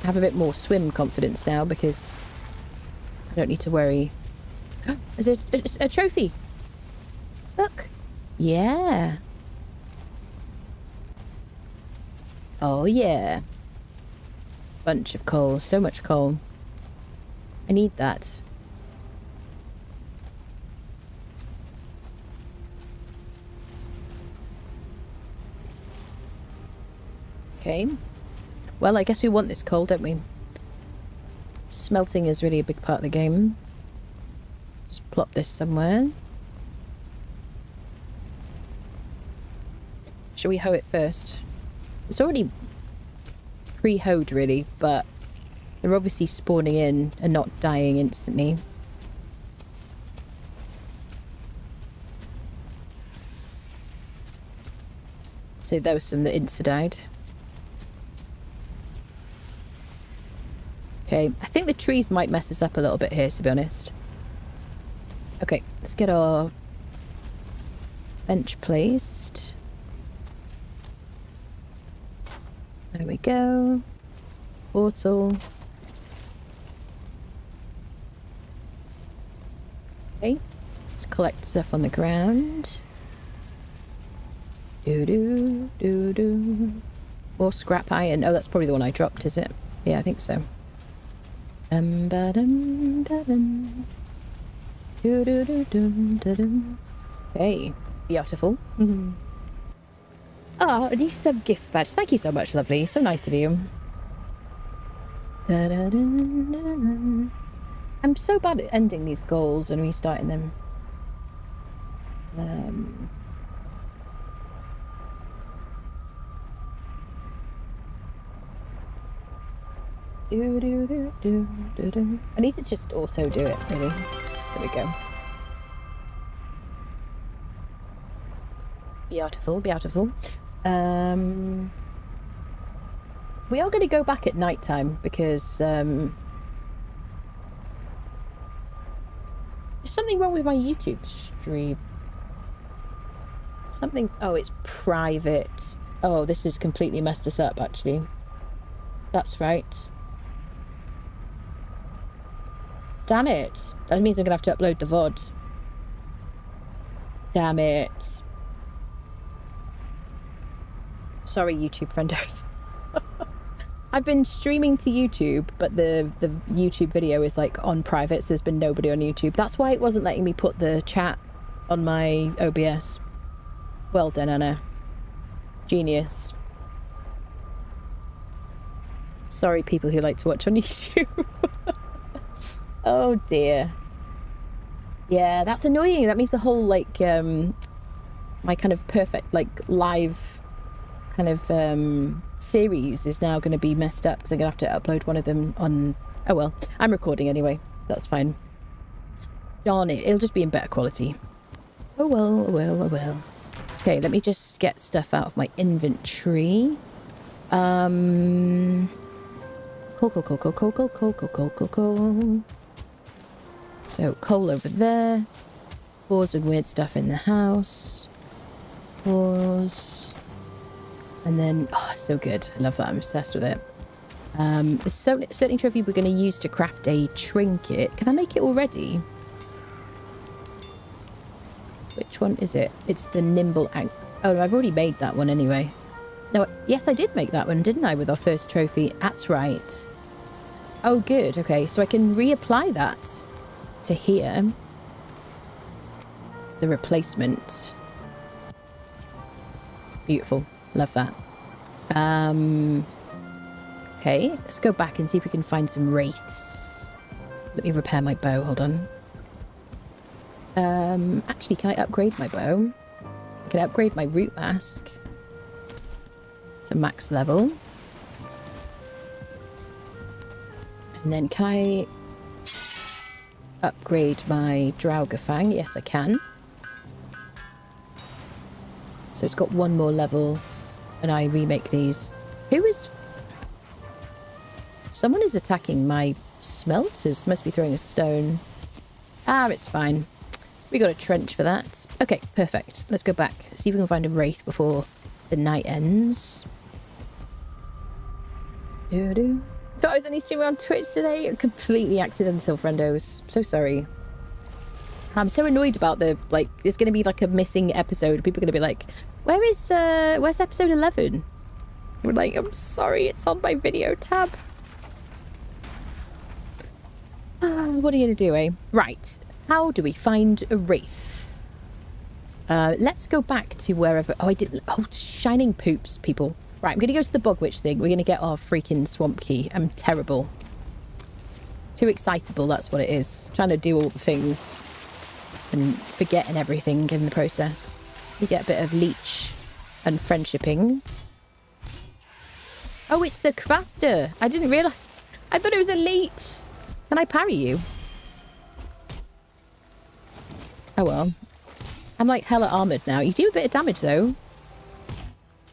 A: I have a bit more swim confidence now because I don't need to worry. There's a trophy. Look. Yeah. Oh, yeah. Bunch of coal. So much coal. I need that. Okay. Well, I guess we want this coal, don't we? Smelting is really a big part of the game. Just plop this somewhere. Shall we hoe it first? It's already pre-hoed really, but they're obviously spawning in and not dying instantly. So there was some that insta-died. Okay, I think the trees might mess us up a little bit here, to be honest. Okay, let's get our bench placed. There we go. Portal. Okay, let's collect stuff on the ground. Do-do, do-do. More scrap iron. Oh, that's probably the one I dropped, is it? Yeah, I think so. Ba-dum, ba-dum. Do-do-do-dum-da-dum. Okay, beautiful. Oh, a new sub gift badge. Thank you so much, lovely. So nice of you. Da-da-dum-da-dum. I'm so bad at ending these goals and restarting them. I need to just also do it, really. There we go. Beautiful, beautiful. We are going to go back at night time because there's something wrong with my YouTube stream. Something. Oh, it's private. Oh, this has completely messed us up, actually. That's right. Damn it. That means I'm going to have to upload the VOD. Damn it. Sorry, YouTube friendos. I've been streaming to YouTube, but the YouTube video is like on private, so there's been nobody on YouTube. That's why it wasn't letting me put the chat on my OBS. Well done, Anna. Genius. Sorry, people who like to watch on YouTube. Oh dear. Yeah, that's annoying. That means the whole like my kind of perfect like live kind of series is now going to be messed up because I'm going to have to upload one of them on... Oh well, I'm recording anyway. That's fine. Darn it, it'll just be in better quality. Oh well, oh well, oh well. Okay, let me just get stuff out of my inventory. Coal. So, coal over there. Ores and weird stuff in the house. Ores. And then, oh, so good. I love that. I'm obsessed with it. The Surtling trophy we're going to use to craft a trinket. Can I make it already? Which one is it? It's the nimble... Oh, I've already made that one anyway. No, yes, I did make that one, didn't I, with our first trophy? That's right. Oh, good. Okay, so I can reapply that to here. The replacement. Beautiful. Love that. Okay, let's go back and see if we can find some wraiths. Let me repair my bow. Hold on. Actually, can I upgrade my bow? I can upgrade my root mask to max level. And then can I upgrade my Draugr-Fang? Yes, I can. So it's got one more level and I remake these. Who is... Someone is attacking my smelters. They must be throwing a stone. Ah, it's fine. We got a trench for that. Okay, perfect. Let's go back. See if we can find a wraith before the night ends. Doo-doo. Thought I was only streaming on Twitch today. Completely accidental, friendos. So sorry. I'm so annoyed about the, like, there's going to be like a missing episode. People are going to be like, where's episode 11? We're like, I'm sorry, it's on my video tab. What are you going to do, eh? Right. How do we find a wraith? Let's go back to wherever... Oh, I didn't... Oh, shining poops, people. Right, I'm going to go to the bog witch thing. We're going to get our freaking swamp key. I'm terrible. Too excitable, that's what it is. Trying to do all the things. and forgetting everything in the process. You get a bit of leech and friendshipping. Oh, it's the Craster. I didn't realise. I thought it was a leech. Can I parry you? Oh, well. I'm like hella armoured now. You do a bit of damage, though.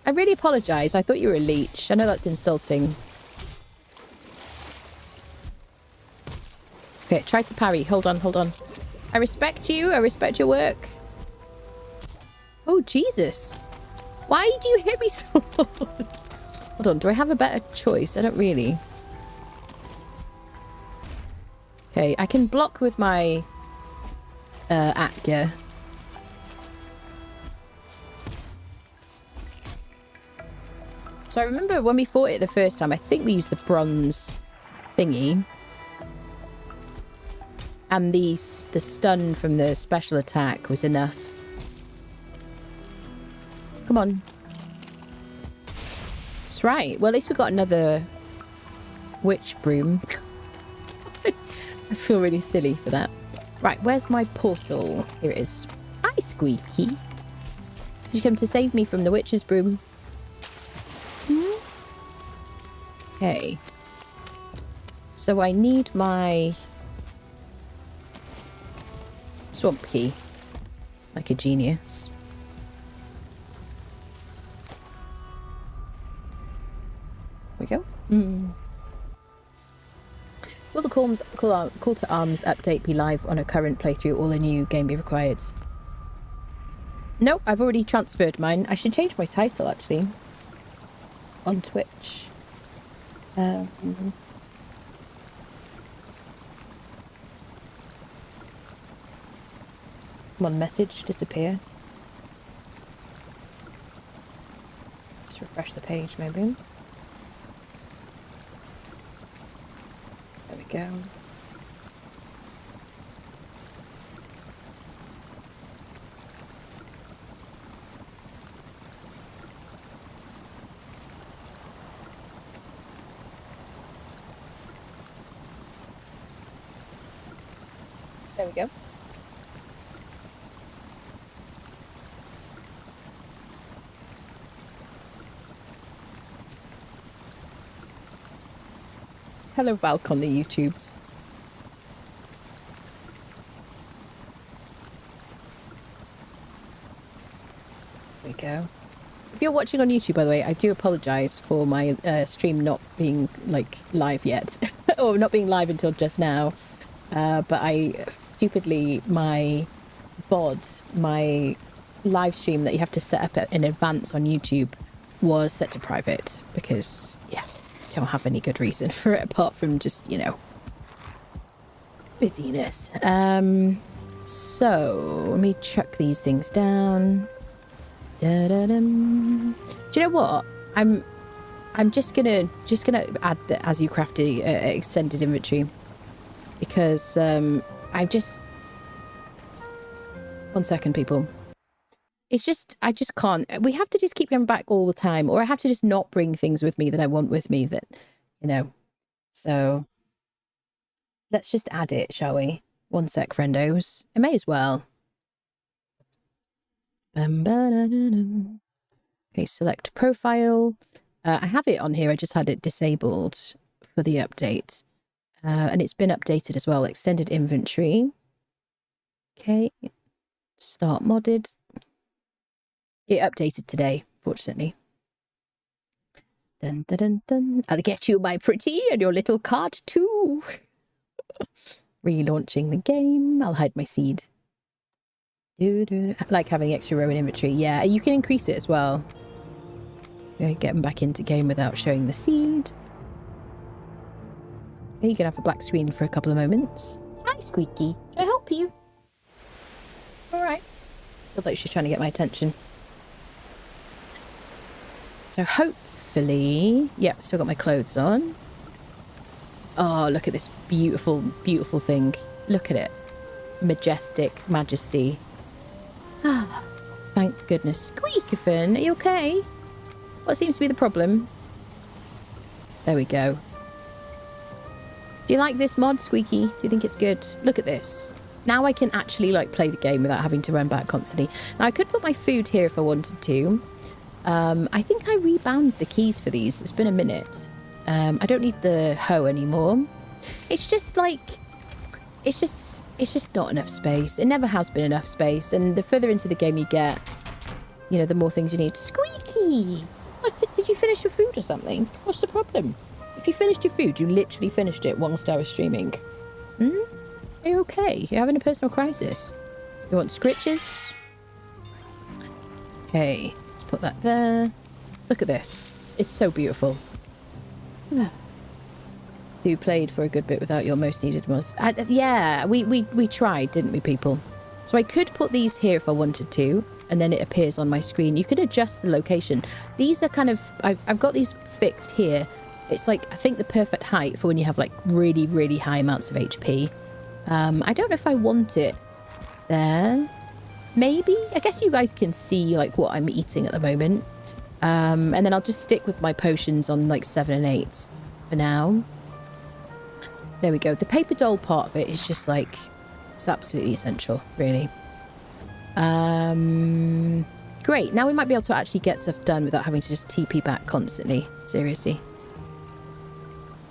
A: I really apologise. I thought you were a leech. I know that's insulting. Okay, try to parry. Hold on, hold on. I respect you. I respect your work. Oh, Jesus. Why do you hit me so hard? Hold on. Do I have a better choice? I don't really. Okay, I can block with my Atga. So I remember when we fought it the first time, I think we used the bronze thingy. And the stun from the special attack was enough. Come on. That's right. Well, at least we got another witch broom. I feel really silly for that. Right, where's my portal? Here it is. Hi, Squeaky. Did you come to save me from the witch's broom? Okay. So I need my swamp key. Like a genius. There we go. Will the call to arms update be live on a current playthrough or a new game be required? No, I've already transferred mine. I should change my title, actually. On Twitch. Come on, message disappear. Just refresh the page, maybe. There we go. There we go. Hello, Valk on the YouTubes. There we go. If you're watching on YouTube, by the way, I do apologise for my stream not being like live yet, or not being live until just now. But I stupidly, my VOD, my live stream that you have to set up in advance on YouTube was set to private because, yeah, I don't have any good reason for it apart from just, you know, busyness. So let me chuck these things down. Da-da-dum. Do you know what? I'm just gonna add the as you crafty extended inventory because I just 1 second, people. It's just I just can't. We have to just keep going back all the time, or I have to just not bring things with me that I want with me that, you know. So let's just add it, shall we? 1 sec, friendos. I may as well. Okay, select profile. I have it on here. I just had it disabled for the update. And it's been updated as well. Extended inventory. Okay. Start modded. It updated today, fortunately. Dun, dun, dun, dun. I'll get you, my pretty, and your little cart too. Relaunching the game. I'll hide my seed. I like having extra row in inventory. Yeah, you can increase it as well. Okay, get them back into game without showing the seed. Okay, you can have a black screen for a couple of moments. Hi, Squeaky. Can I help you? Alright. Feels like she's trying to get my attention. So hopefully... yeah, still got my clothes on. Oh, look at this beautiful, beautiful thing. Look at it. Majestic majesty. Ah, thank goodness. Squeakathon, are you okay? What seems to be the problem? There we go. Do you like this mod, Squeaky? Do you think it's good? Look at this. Now I can actually like play the game without having to run back constantly. Now I could put my food here if I wanted to. I think I rebound the keys for these. It's been a minute. I don't need the hoe anymore. It's just like, it's just not enough space. It never has been enough space. And the further into the game you get, you know, the more things you need. Squeaky! Did you finish your food or something? What's the problem? If you finished your food, you literally finished it whilst I was streaming. Are you okay? You're having a personal crisis. You want scritches? Okay, let's put that there. Look at this. It's so beautiful. So you played for a good bit without your most needed was. Yeah, we tried, didn't we, people? So I could put these here if I wanted to, and then it appears on my screen. You could adjust the location. These are kind of, I've got these fixed here. It's like, I think the perfect height for when you have like really, really high amounts of HP. I don't know if I want it there. Maybe? I guess you guys can see like what I'm eating at the moment. And then I'll just stick with my potions on like 7 and 8 for now. There we go. The paper doll part of it is just like, it's absolutely essential, really. Great. Now we might be able to actually get stuff done without having to just TP back constantly. Seriously.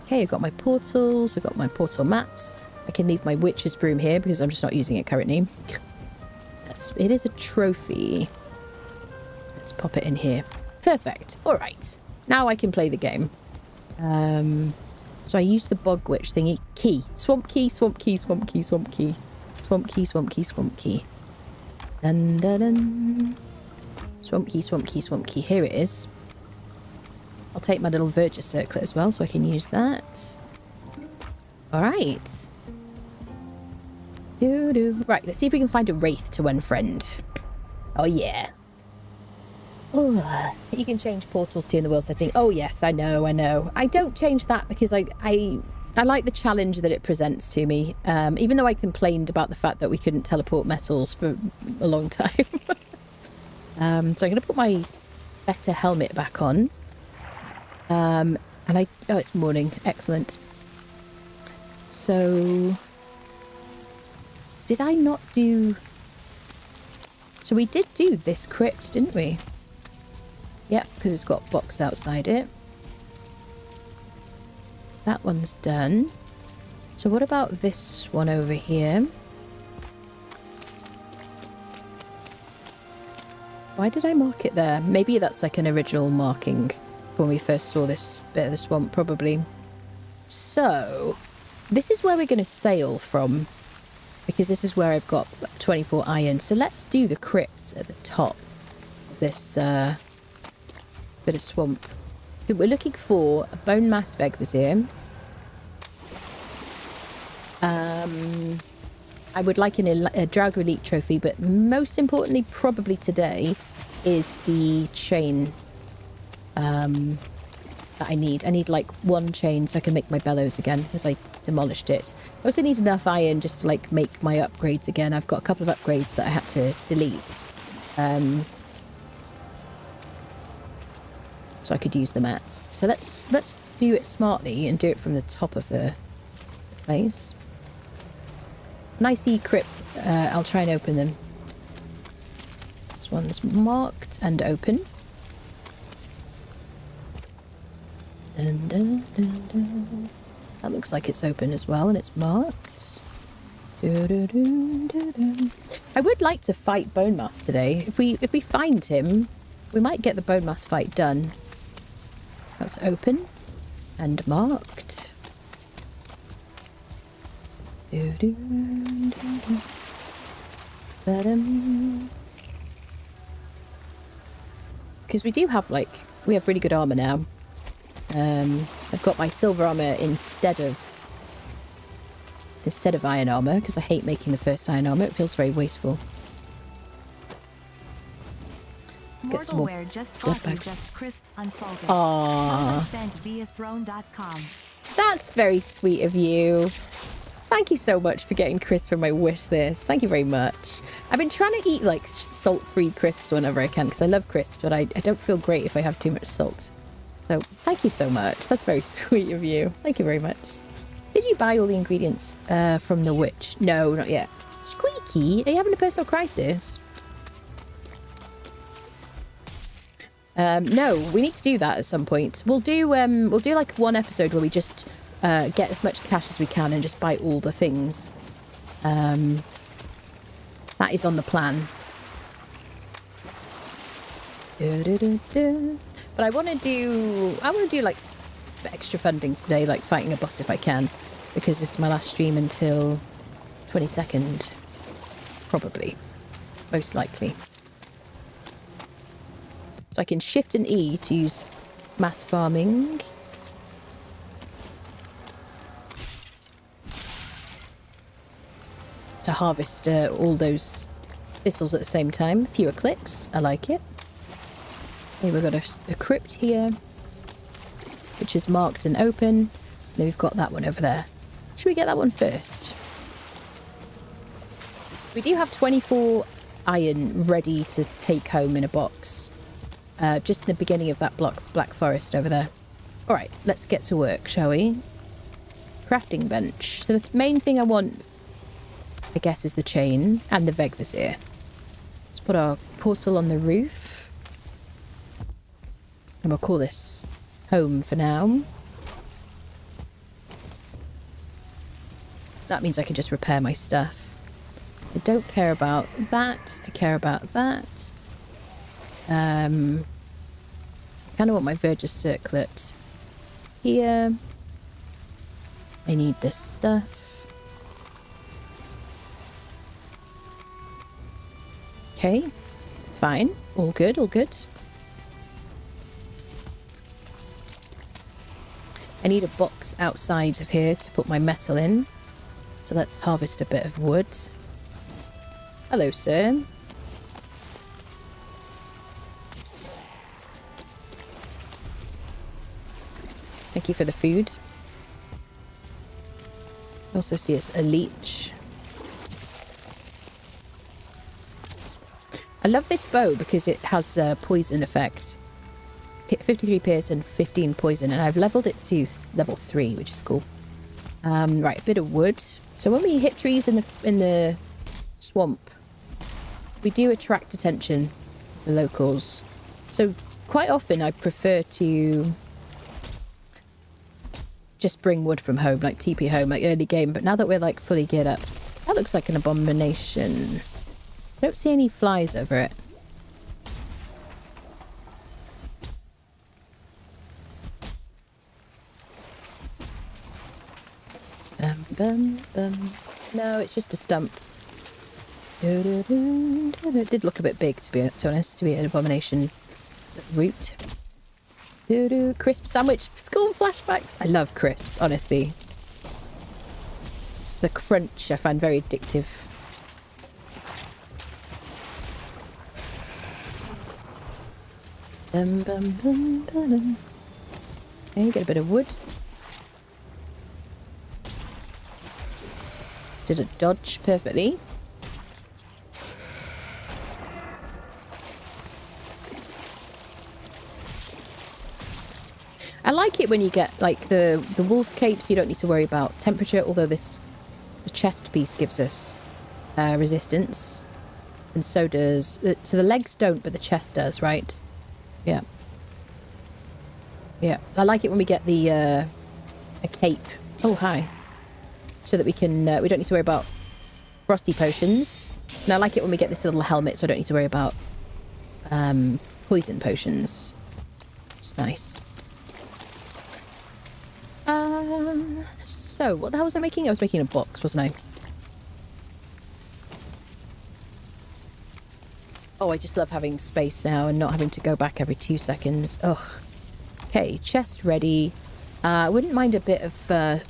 A: Okay, I've got my portals. I've got my portal mats. I can leave my witch's broom here because I'm just not using it currently. It is a trophy. Let's pop it in here. Perfect. All right. Now I can play the game. So I use the bog witch thingy. Key. Swamp key, swamp key, swamp key, swamp key. Swamp key, swamp key, swamp key. Dun, dun, dun. Swamp key, swamp key, swamp key. Here it is. I'll take my little Verger circlet as well so I can use that. All right. Right, let's see if we can find a wraith to unfriend. Oh, yeah. Oh, you can change portals to in the world setting. Oh, yes, I know. I don't change that because I like the challenge that it presents to me. Even though I complained about the fact that we couldn't teleport metals for a long time. So I'm going to put my better helmet back on. And oh, it's morning. Excellent. So... did I not do... so we did do this crypt, didn't we? Yep, because it's got a box outside it. That one's done. So what about this one over here? Why did I mark it there? Maybe that's like an original marking when we first saw this bit of the swamp, probably. So, this is where we're going to sail from. Because this is where I've got 24 iron. So let's do the crypt at the top of this bit of swamp. We're looking for a Bonemass Vegvizir. I would like a Draug Elite trophy, but most importantly, probably today, is the chain that I need. I need like 1 chain so I can make my bellows again because I demolished it. I also need enough iron just to like make my upgrades again. I've got a couple of upgrades that I had to delete. So I could use the mats. So let's do it smartly and do it from the top of the place. When I see crypt, I'll try and open them. This one's marked and open. Dun, dun, dun, dun. That looks like it's open as well, and it's marked. Dun, dun, dun, dun, dun. I would like to fight Bonemass today. If we find him, we might get the Bonemass fight done. That's open and marked. Dun, dun, dun, dun. Ba-dum. Because we do have we have really good armor now. I've got my silver armor instead of iron armor because I hate making the first iron armor. It feels very wasteful. Let's get some more blood bags. Aww. That's very sweet of you. Thank you so much for getting crisps from my wish list. Thank you very much. I've been trying to eat like salt-free crisps whenever I can because I love crisps, but I don't feel great if I have too much salt. So thank you so much. That's very sweet of you. Thank you very much. Did you buy all the ingredients from the witch? No, not yet. Vicky. Are you having a personal crisis? No, we need to do that at some point. We'll do like one episode where we just get as much cash as we can and just buy all the things. That is on the plan. But I want to do like extra fun things today, like fighting a boss if I can, because this is my last stream until 22nd, probably, most likely. So I can shift an E to use mass farming. To harvest all those thistles at the same time. Fewer clicks. I like it. Okay, we've got a crypt here, which is marked and open. Then we've got that one over there. Should we get that one first? We do have 24 iron ready to take home in a box. Just in the beginning of that black forest over there. All right, let's get to work, shall we? Crafting bench. So the main thing I want, I guess, is the chain and the Vegvisir. Let's put our portal on the roof. And we'll call this home for now. That means I can just repair my stuff. I don't care about that. I care about that. I kind of want my Verger's circlet here. I need this stuff. Okay, fine. All good, all good. I need a box outside of here to put my metal in. So let's harvest a bit of wood. Hello, sir. Thank you for the food. Also see a leech. I love this bow because it has a poison effect. 53 pierce and 15 poison, and I've leveled it to level 3, which is cool. Right, a bit of wood. So when we hit trees in the swamp, we do attract attention, the locals. So quite often I prefer to just bring wood from home, like TP home, like early game. But now that we're like fully geared up, that looks like an abomination. I don't see any flies over it. No, it's just a stump. It did look a bit big, to be honest, to be an abomination root. Crisp sandwich, school flashbacks. I love crisps, honestly. The crunch I find very addictive. Okay, get a bit of wood. Did it dodge perfectly. I like it when you get like the wolf capes. You don't need to worry about temperature, although the chest piece gives us resistance, and so does so the legs don't, but the chest does, right? Yeah. I like it when we get the a cape. Oh, hi. So that we can we don't need to worry about frosty potions. And I like it when we get this little helmet, so I don't need to worry about poison potions. It's nice. So what the hell was I making? I was making a box, wasn't I? Oh, I just love having space now and not having to go back every 2 seconds. Ugh. Okay, chest ready. I wouldn't mind a bit of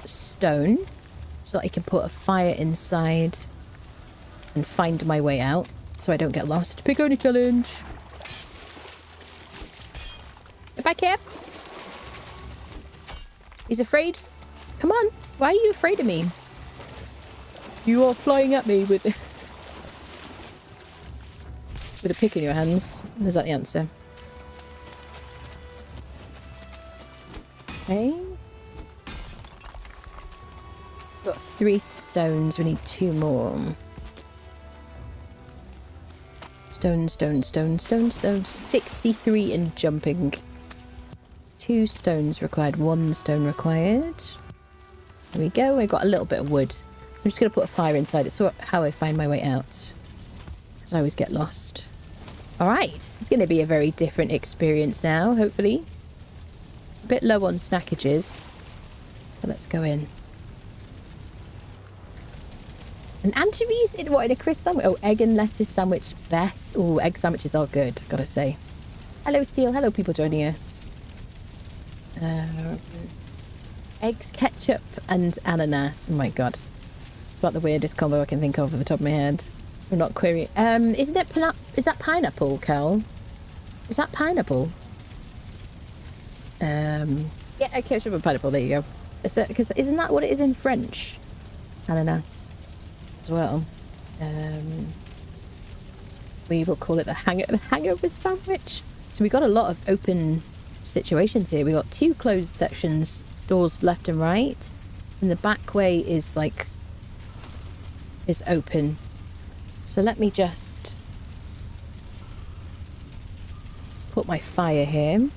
A: stone so that I can put a fire inside and find my way out so I don't get lost. Pick only challenge. Get back here. He's afraid. Come on. Why are you afraid of me? You are flying at me with a pick in your hands. Is that the answer? Okay. Got 3 stones. We need 2 more. Stone, stone, stone, stone, stone. 63 in jumping. 2 stones required, 1 stone required. There we go. I got a little bit of wood. So I'm just going to put a fire inside. It's how I find my way out. Because I always get lost. Alright. It's going to be a very different experience now, hopefully. A bit low on snackages. But let's go in. And anchovies in what? In a crisp sandwich? Oh, egg and lettuce sandwich. Best. Oh, egg sandwiches are good, gotta say. Hello, Steel. Hello, people joining us. Eggs, ketchup, and ananas. Oh my god. It's about the weirdest combo I can think of at the top of my head. I'm not querying. Isn't it is that pineapple, Cal? Is that pineapple? Yeah, ketchup and pineapple. There you go. Because isn't that what it is in French? Ananas. As well. We will call it the hangover sandwich. So we got a lot of open situations here. We got 2 closed sections, doors left and right, and the back way is open. So let me just put my fire here. There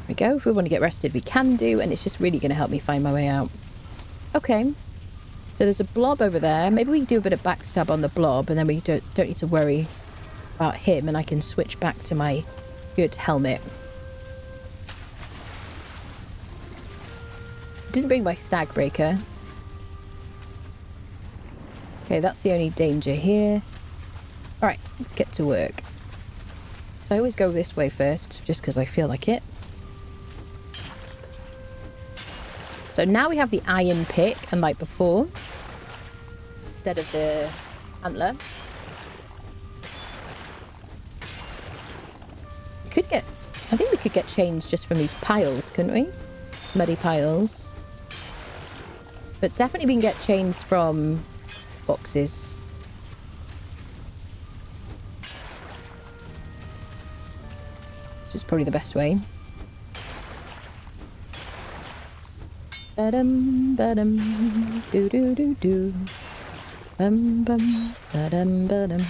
A: we go. If we want to get rested, we can do, and it's just really going to help me find my way out. Okay. So there's a blob over there. Maybe we can do a bit of backstab on the blob, and then we don't need to worry about him, and I can switch back to my good helmet. Didn't bring my stag breaker. Okay, that's the only danger here. Alright, let's get to work. So I always go this way first, just because I feel like it. So now we have the iron pick, unlike before, instead of the antler. We could get, I think we could get chains just from these piles, couldn't we? Smutty piles. But definitely we can get chains from boxes. Which is probably the best way. Ba-dum, ba-dum, do-do-do-do. Bum-bum, ba-dum, ba-dum.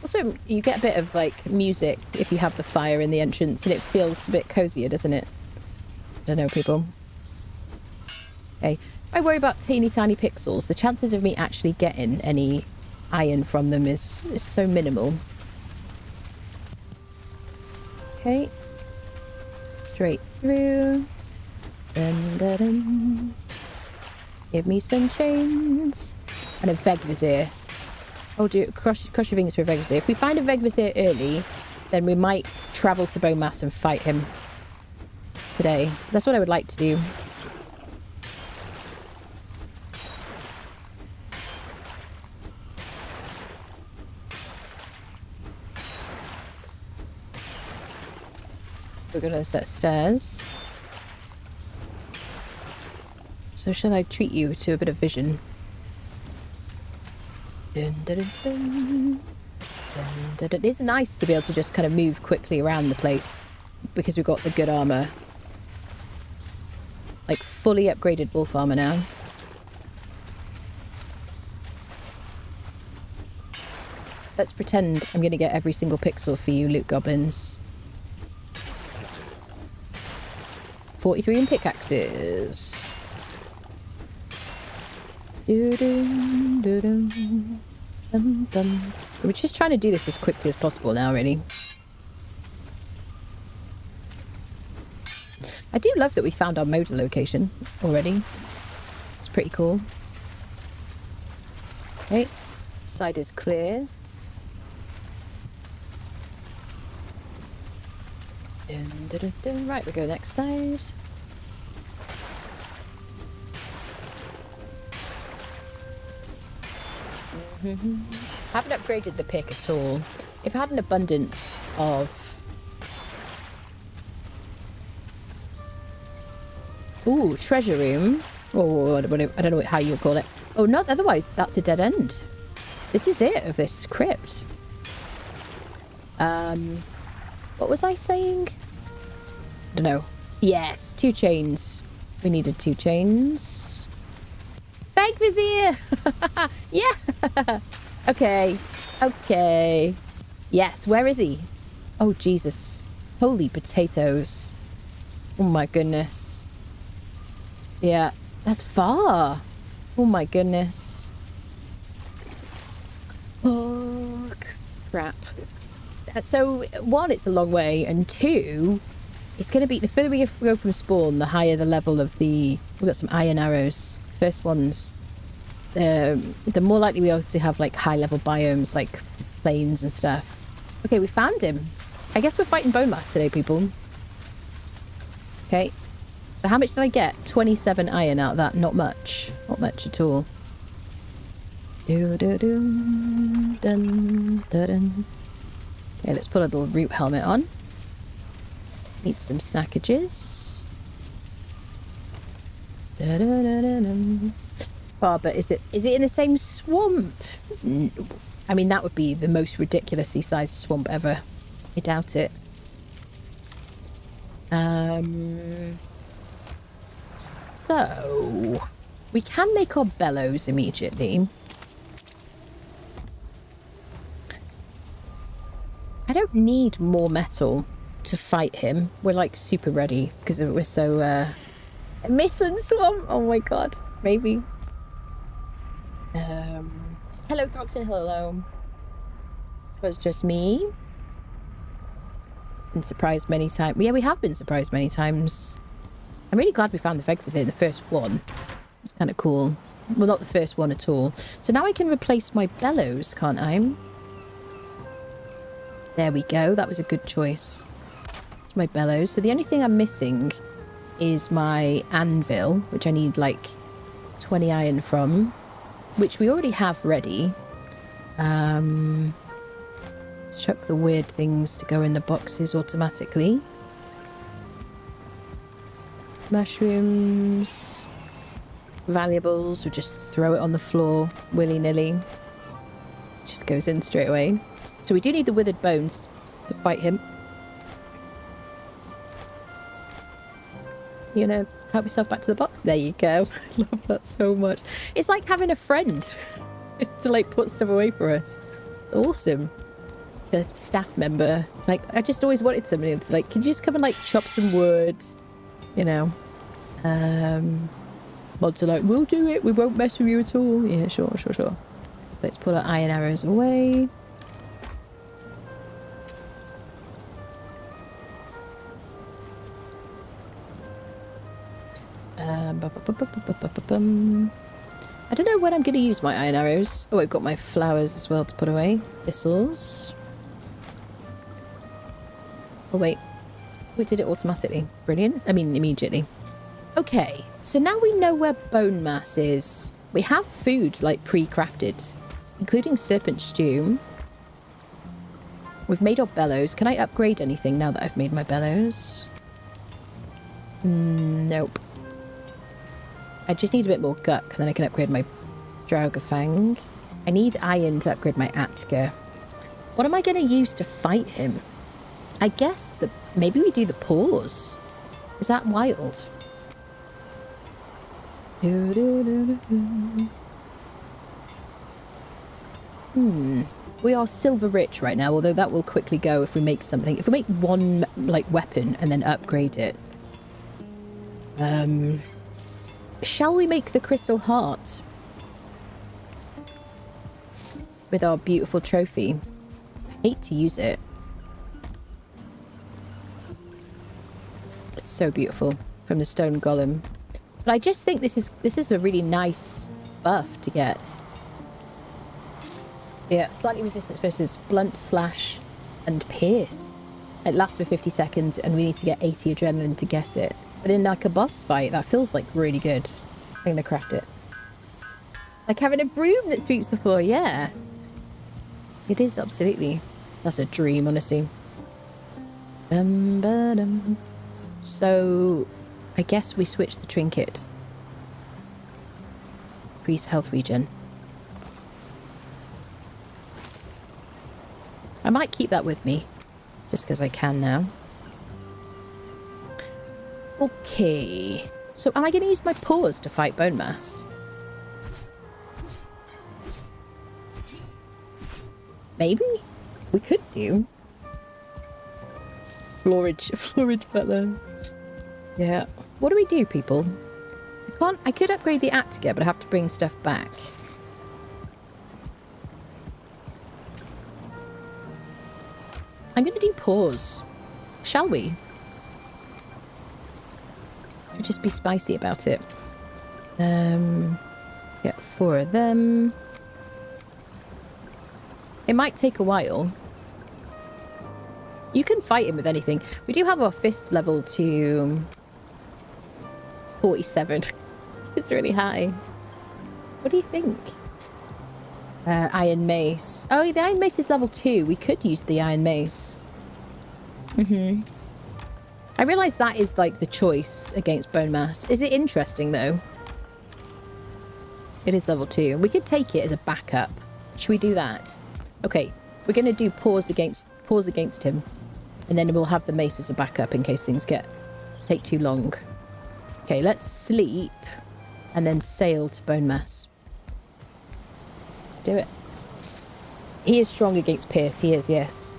A: Also, you get a bit of, like, music if you have the fire in the entrance, and it feels a bit cozier, doesn't it? I don't know, people. Okay. I worry about teeny tiny pixels. The chances of me actually getting any iron from them is so minimal. Okay. Straight through. Dun, dun, dun. Give me some chains. And a Vegvisir. Oh, crush your fingers for a Vegvisir. If we find a Vegvisir early, then we might travel to Bonemass and fight him today. That's what I would like to do. We're going to set stairs. So shall I treat you to a bit of vision? Dun, dun, dun, dun. Dun, dun, dun. It's nice to be able to just kind of move quickly around the place because we've got the good armor. Like fully upgraded wolf armor now. Let's pretend I'm going to get every single pixel for you, loot goblins. 43 in pickaxes. We're just trying to do this as quickly as possible now, really. I do love that we found our motor location already. It's pretty cool. Okay, side is clear. Right, we go next side. Haven't upgraded the pick at all. If I had an abundance of... Ooh, treasure room. Oh, I don't know how you would call it. Oh, not otherwise. That's a dead end. This is it of this crypt. What was I saying? I don't know. Yes, 2 chains. We needed 2 chains. Fake Vizier! Yeah! Okay. Okay. Yes, where is he? Oh, Jesus. Holy potatoes. Oh, my goodness. Yeah, that's far. Oh, my goodness. Oh, crap. So, one, it's a long way, and two, it's going to be, the further we go from spawn, the higher the level of the, we've got some iron arrows. First ones, the more likely we are to have, like, high-level biomes, like plains and stuff. Okay, we found him. I guess we're fighting Bonemass today, people. Okay. So how much did I get? 27 iron out of that. Not much. Not much at all. Do, do, do, dun, dun, dun. Okay, let's put a little root helmet on. Need some snackages. Da, da, da, da, da. Oh, but is it in the same swamp? I mean, that would be the most ridiculously sized swamp ever. I doubt it. So we can make our bellows immediately. I don't need more metal to fight him. We're like super ready because we're so Mistland Swamp. Oh my god. Maybe. Hello Throxton, hello. It was just me. Been surprised many times. Yeah, we have been surprised many times. I'm really glad we found the Feg Vizier in the first one. It's kind of cool. Well, not the first one at all. So now I can replace my bellows, can't I? There we go. That was a good choice. It's my bellows. So the only thing I'm missing is my anvil, which I need like 20 iron from, which we already have ready. Let's chuck the weird things to go in the boxes automatically. Mushrooms, valuables, we just throw it on the floor willy-nilly. Just goes in straight away. So we do need the withered bones to fight him. You know, help yourself back to the box. There you go. I love that so much. It's like having a friend to like put stuff away for us. It's awesome. A staff member. It's like, I just always wanted somebody to like, can you just come and like chop some wood? You know. Mods are like, we'll do it. We won't mess with you at all. Yeah, sure. Let's pull our iron arrows away. I don't know when I'm going to use my iron arrows. Oh, I've got my flowers as well to put away. Thistles. Oh, wait. We did it automatically. Brilliant. I mean, immediately. Okay. So now we know where Bonemass is. We have food, like, pre-crafted, including serpent stew. We've made our bellows. Can I upgrade anything now that I've made my bellows? Nope. I just need a bit more guck, and then I can upgrade my Draugafang. I need iron to upgrade my Atka. What am I going to use to fight him? I guess that maybe we do the paws. Is that wild? We are silver rich right now, although that will quickly go if we make something. If we make one, like, weapon and then upgrade it. Shall we make the crystal heart? With our beautiful trophy. I hate to use it. It's so beautiful from the stone golem. But I just think this is a really nice buff to get. Yeah, slightly resistance versus blunt, slash, and pierce. It lasts for 50 seconds and we need to get 80 adrenaline to get it. But in like a boss fight, that feels like really good. I'm going to craft it. Like having a broom that sweeps the floor, yeah. It is, absolutely. That's a dream, honestly. So, I guess we switch the trinket. Increase health regen. I might keep that with me. Just because I can now. Okay. So am I going to use my paws to fight Bonemass? Maybe? We could do. Florid butler. Yeah. What do we do, people? I could upgrade the Attica, but I have to bring stuff back. I'm going to do pause. Shall we? Should just be spicy about it. Get 4 of them. It might take a while. You can fight him with anything. We do have our fists level to 47. It's really high. What do you think? Iron Mace. Oh, the Iron Mace is level 2. We could use the Iron Mace. I realise that is like the choice against Bonemass. Is it interesting though? It is level 2. We could take it as a backup. Should we do that? Okay, we're going to do pause against him. And then we'll have the mace as a backup in case things take too long. Okay, let's sleep and then sail to Bonemass. Let's do it. He is strong against Pierce. He is, yes.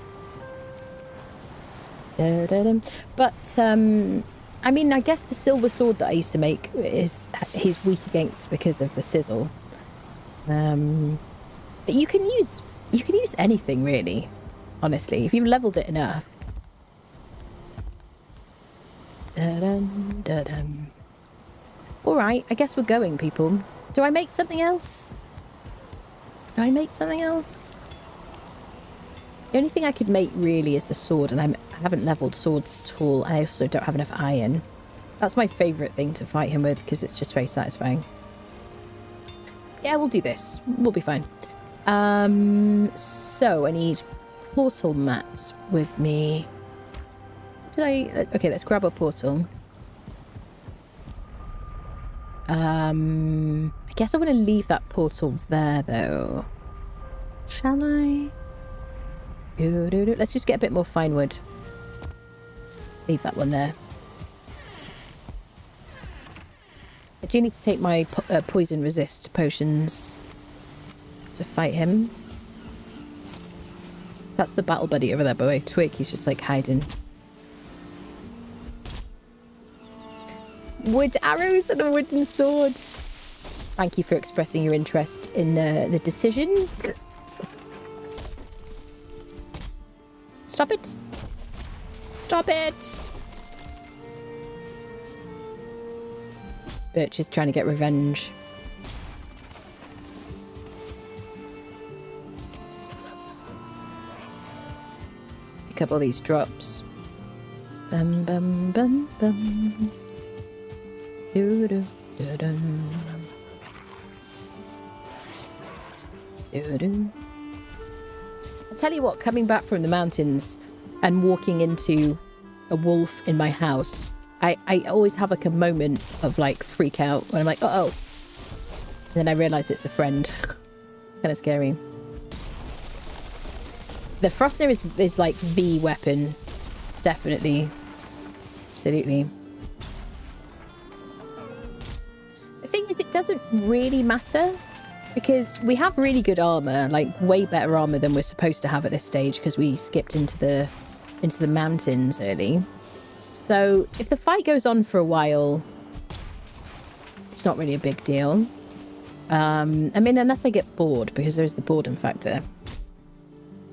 A: But, I mean, I guess the silver sword that I used to make he's weak against because of the sizzle. But you can use anything, really, honestly, if you've leveled it enough. All right, I guess we're going, people. Do I make something else? The only thing I could make really is the sword, and I haven't leveled swords at all. I also don't have enough iron. That's my favourite thing to fight him with because it's just very satisfying. Yeah, we'll do this. We'll be fine. So I need portal mats with me. Okay, let's grab a portal. I guess I want to leave that portal there, though. Shall I? Let's just get a bit more fine wood. Leave that one there. I do need to take my poison resist potions to fight him. That's the battle buddy over there, by the way. Twig, he's just like hiding. Wood arrows and a wooden sword. Thank you for expressing your interest in the decision. Stop it. Stop it. Birch is trying to get revenge. Pick up all these drops. Bum bum bum bum. Do do do do. Do do. I'll tell you what, coming back from the mountains and walking into a wolf in my house, I always have like a moment of like freak out when I'm like, uh-oh. And then I realise it's a friend. Kind of scary. The Frostner is like the weapon. Definitely. Absolutely. The thing is, it doesn't really matter because we have really good armor, like way better armor than we're supposed to have at this stage because we skipped into the mountains early. So if the fight goes on for a while, it's not really a big deal. I mean, unless I get bored, because there's the boredom factor.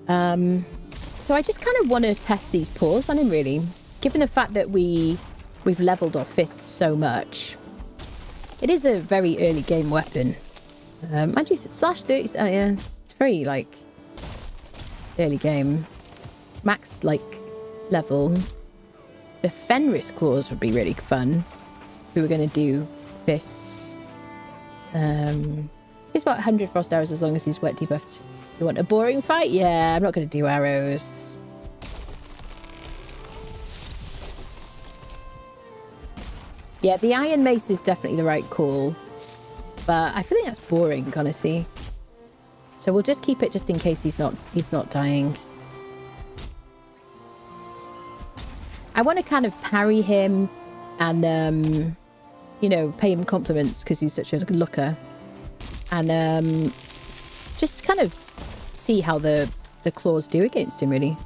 A: So I just kind of want to test these paws on him, really. Given the fact that we've leveled our fists so much. It is a very early game weapon. Mind you, /30, yeah, it's very, like, early game. Max, like, level. The Fenris claws would be really fun. We were going to do fists. He's about 100 frost arrows as long as he's wet debuffed. You want a boring fight? Yeah, I'm not going to do arrows. Yeah, the Iron Mace is definitely the right call. But I think that's boring, honestly. So we'll just keep it just in case he's not dying. I want to kind of parry him and, you know, pay him compliments because he's such a looker. And just kind of see how the the claws do against him, really.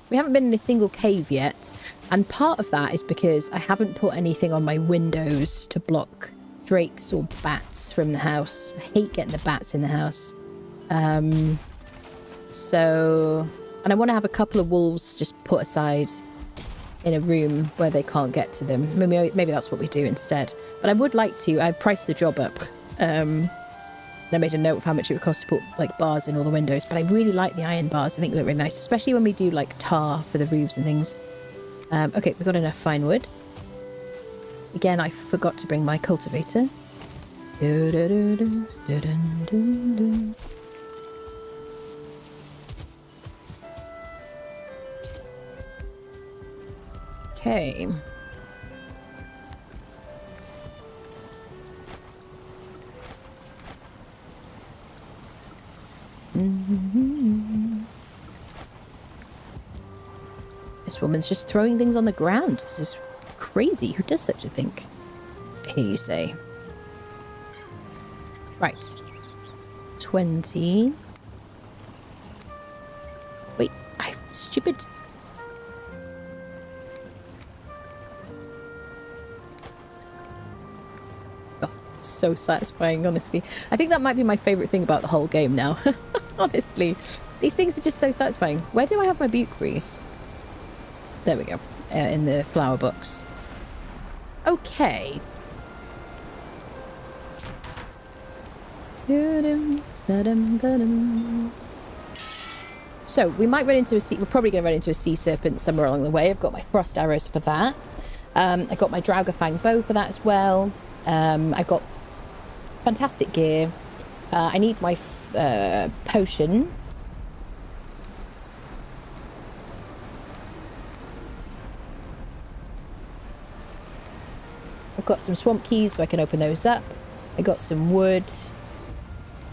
A: We haven't been in a single cave yet, and part of that is because I haven't put anything on my windows to block drakes or bats from the house. I hate getting the bats in the house. So, and I want to have a couple of wolves just put aside in a room where they can't get to them. Maybe that's what we do instead. But I would like to. I priced the job up. And I made a note of how much it would cost to put like bars in all the windows. But I really like the iron bars. I think they look really nice, especially when we do like tar for the roofs and things. Okay, we've got enough fine wood. Again, I forgot to bring my cultivator. Okay. This woman's just throwing things on the ground. This is crazy. Who does such a thing? Here you say. Right. 20. Wait, I'm stupid. Oh, so satisfying, honestly. I think that might be my favourite thing about the whole game now. Honestly. These things are just so satisfying. Where do I have my buchberries? There we go. In the flower box. Okay. So we might run into a sea. We're probably going to run into a sea serpent somewhere along the way. I've got my frost arrows for that. I got my Draugr bow for that as well. I got fantastic gear. I need my potion. I've got some swamp keys so I can open those up. I got some wood.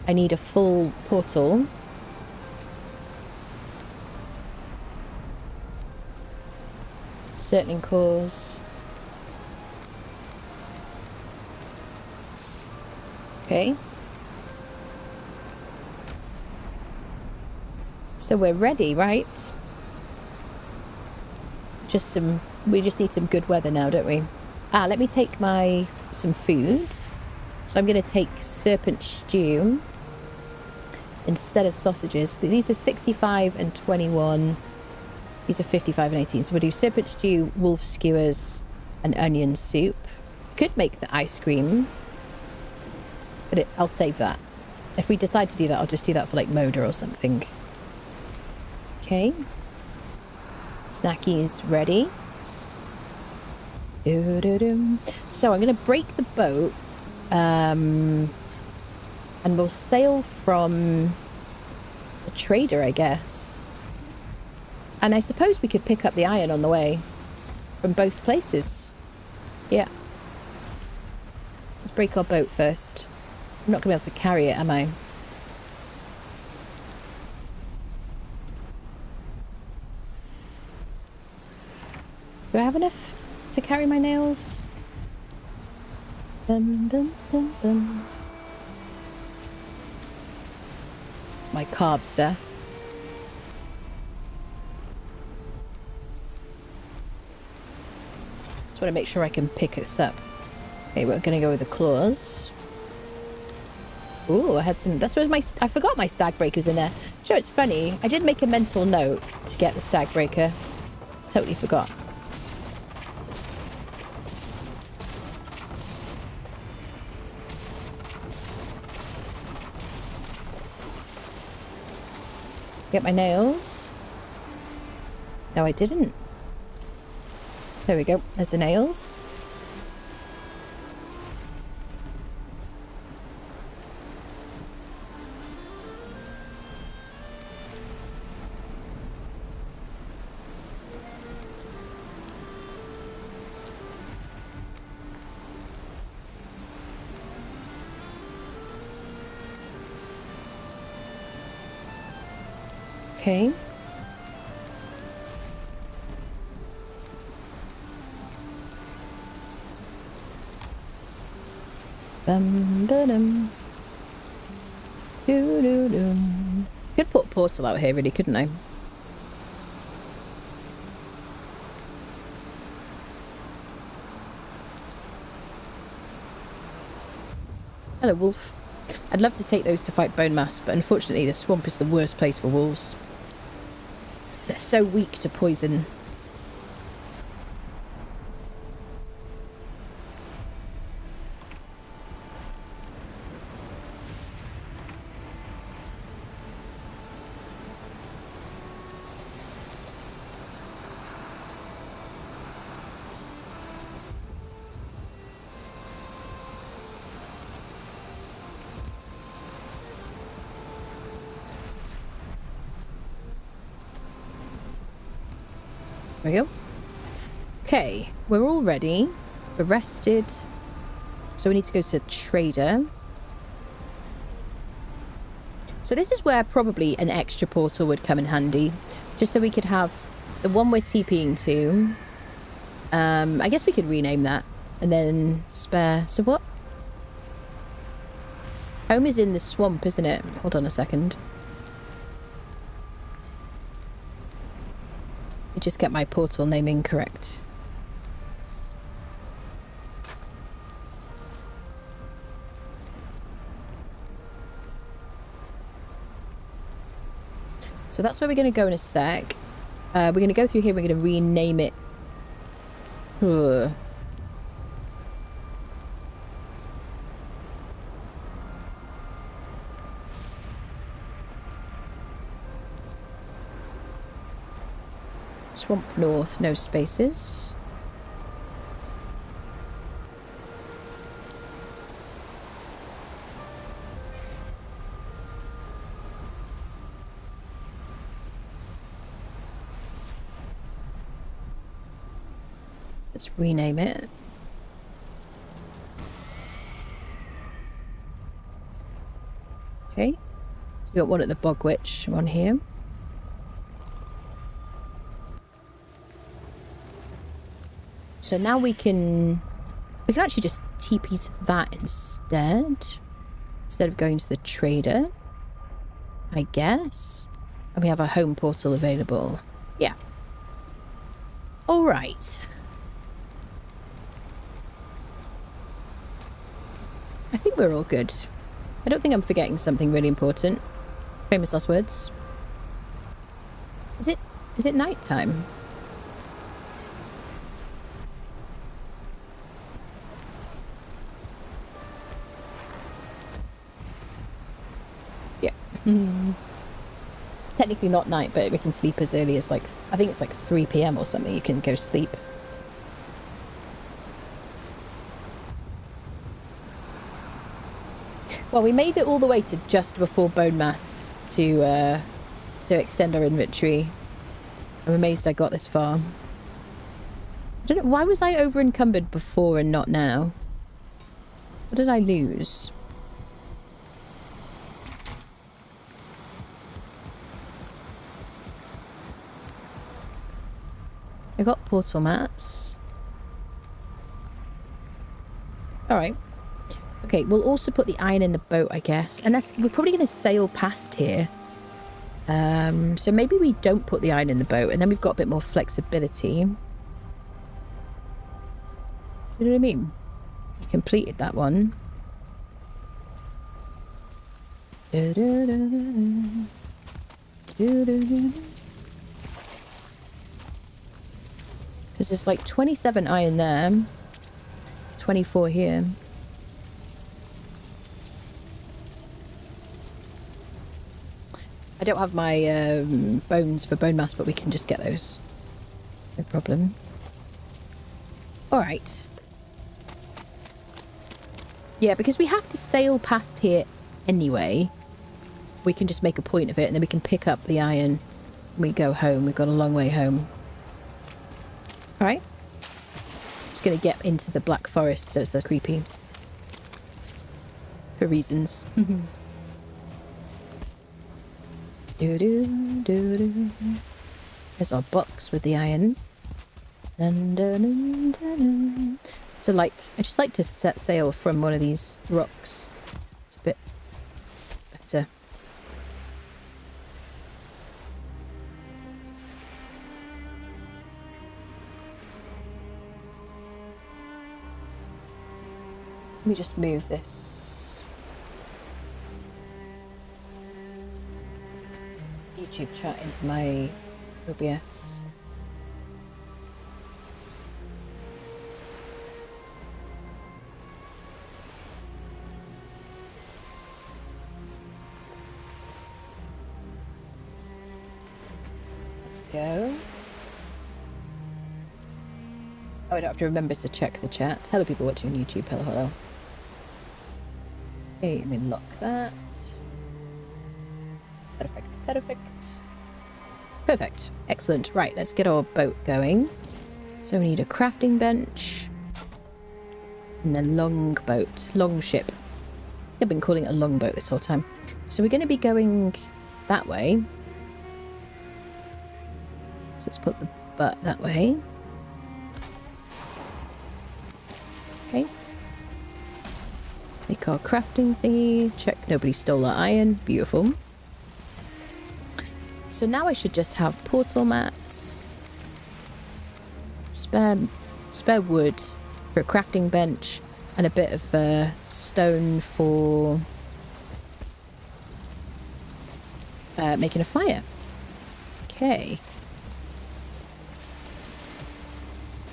A: I need a full portal. Surtling cores. Okay. So we're ready, right? We just need some good weather now, don't we? Let me take some food. So I'm going to take serpent stew instead of sausages. These are 65 and 21. These are 55 and 18. So we'll do serpent stew, wolf skewers, and onion soup. Could make the ice cream, but I'll save that. If we decide to do that, I'll just do that for like Moda or something. Okay. Snackies ready. So I'm going to break the boat, and we'll sail from a trader, I guess. And I suppose we could pick up the iron on the way from both places. Yeah. Let's break our boat first. I'm not going to be able to carry it, am I? Do I have enough to carry my nails? Bum, bum, bum, bum. This is my carved stuff. Just want to make sure I can pick this up. Okay, we're going to go with the claws. Ooh, I had some... That's where I forgot my stag breaker's in there. Sure, it's funny. I did make a mental note to get the stag breaker. Totally forgot. Get my nails. No, I didn't. There we go. There's the nails. Okay. Bum ba dum. Doo doo doo. Could put portal out here, really, couldn't I? Hello, wolf. I'd love to take those to fight Bonemass, but unfortunately the swamp is the worst place for wolves. They're so weak to poison. There we go. Okay, we're all ready. We're rested. So we need to go to trader. So this is where probably an extra portal would come in handy. Just so we could have the one we're TPing to. I guess we could rename that. And then spare. So what? Home is in the swamp, isn't it? Hold on a second. I just get my portal name incorrect. So that's where we're going to go in a sec. We're going to go through here. We're going to rename it. Swamp North, no spaces. Let's rename it. Okay. We got one at the Bog Witch, one here. So now we can actually just TP to that instead of going to the trader, I guess. And we have a home portal available. Yeah. All right. I think we're all good. I don't think I'm forgetting something really important. Famous last words. Is it night time? Technically not night, but we can sleep as early as, like, I think it's like 3 PM or something. You can go sleep. Well, we made it all the way to just before Bonemass to extend our inventory. I'm amazed I got this far. I don't know, why was I over encumbered before and not now? What did I lose? I got portal mats. Alright. Okay, we'll also put the iron in the boat, I guess. And we're probably going to sail past here. So maybe we don't put the iron in the boat, and then we've got a bit more flexibility. You know what I mean? We completed that one. Because there's like 27 iron there. 24 here. I don't have my bones for Bonemass, but we can just get those. No problem. Alright. Yeah, because we have to sail past here anyway. We can just make a point of it, and then we can pick up the iron when we go home. We've got a long way home. Alright. Just gonna get into the Black Forest so it's so creepy. For reasons. There's our box with the iron. So, like, I just like to set sail from one of these rocks. It's a bit better. Let me just move this YouTube chat into my OBS. Go. Oh, I don't have to remember to check the chat. Hello, people watching on YouTube. Hello, hello. Okay, let me lock that. Perfect, perfect. Perfect. Excellent. Right, let's get our boat going. So we need a crafting bench. And a long boat. Long ship. I've been calling it a long boat this whole time. So we're going to be going that way. So let's put the butt that way. Okay. Take our crafting thingy. Check nobody stole our iron. Beautiful. So now I should just have portal mats. Spare wood for a crafting bench. And a bit of stone for making a fire. Okay.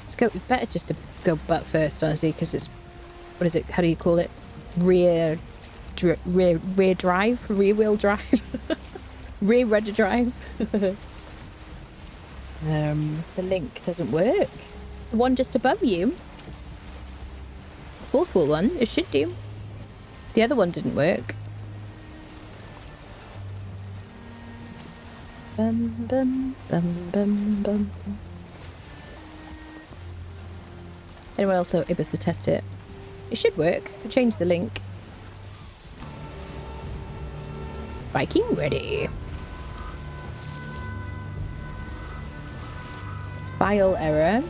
A: Let's go. Better just to go butt first, honestly, because it's... What is it? How do you call it? Rear drive? Rear wheel drive? Rear rudder drive? The link doesn't work. The one just above you. Fourth wall one, it should do. The other one didn't work. Bum, bum, bum, bum, bum. Anyone else able to test it? It should work. I changed the link. Viking ready. File error.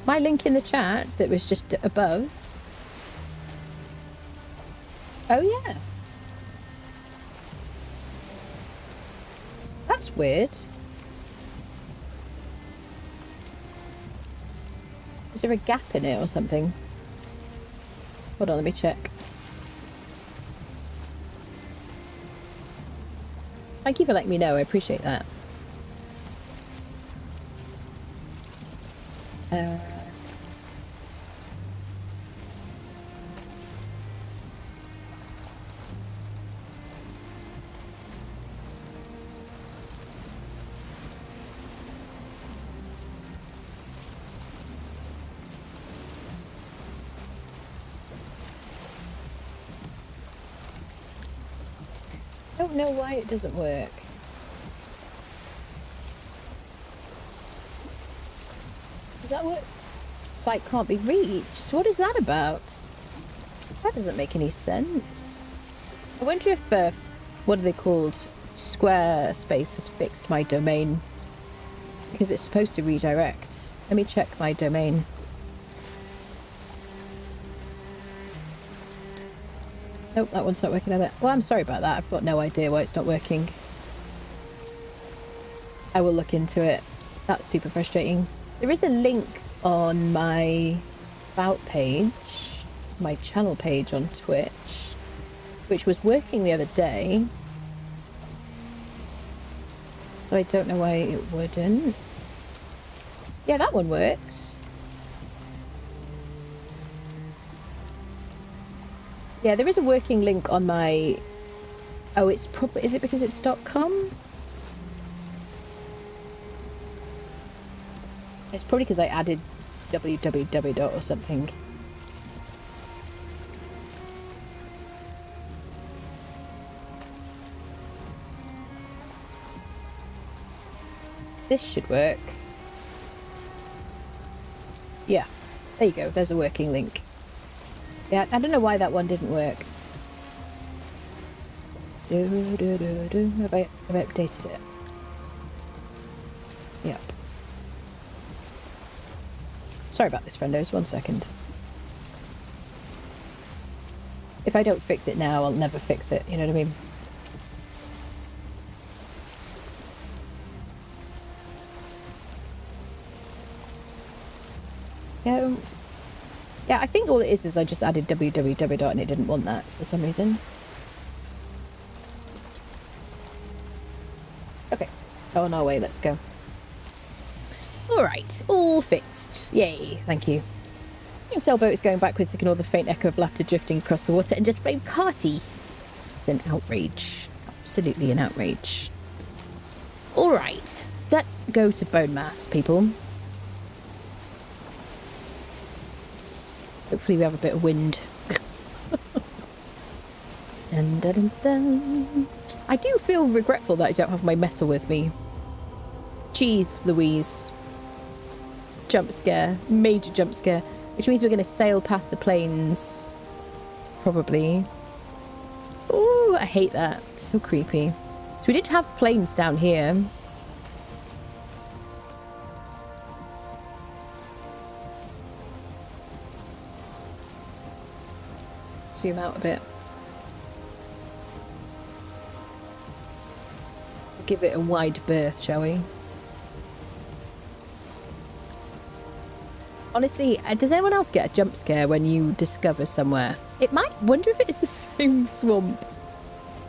A: My link in the chat that was just above. Oh yeah. That's weird. Is there a gap in it or something? Hold on, let me check. Thank you for letting me know, I appreciate that. I don't know why it doesn't work. Is that what? Site can't be reached? What is that about? That doesn't make any sense. I wonder if, what are they called? Squarespace has fixed my domain. Because it's supposed to redirect. Let me check my domain. Nope, that one's not working either. Well, I'm sorry about that. I've got no idea why it's not working. I will look into it. That's super frustrating. There is a link on my about page, my channel page on Twitch, which was working the other day. So I don't know why it wouldn't. Yeah, that one works. Yeah, there is a working link on my... Oh, it's probably... Is it because it's .com? It's probably because I added www. or something. This should work. Yeah, there you go. There's a working link. Yeah, I don't know why that one didn't work. Have I updated it? Yep. Sorry about this, friendos. 1 second. If I don't fix it now, I'll never fix it. You know what I mean? Go. Yeah, I think all it is I just added www and it didn't want that for some reason. Okay, on our way, let's go. All right, all fixed. Yay, thank you. Sailboat is going backwards. Ignore the faint echo of laughter drifting across the water and just blame Carty. An outrage. Absolutely an outrage. All right, let's go to Bonemass, people. Hopefully we have a bit of wind. Dun, dun, dun, dun. I do feel regretful that I don't have my metal with me. Jeez Louise. Jump scare. Major jump scare. Which means we're going to sail past the plains. Probably. Oh, I hate that. It's so creepy. So we did have plains down here. Zoom out a bit. Give it a wide berth, shall we? Honestly, does anyone else get a jump scare when you discover somewhere? It might. Wonder if it is the same swamp.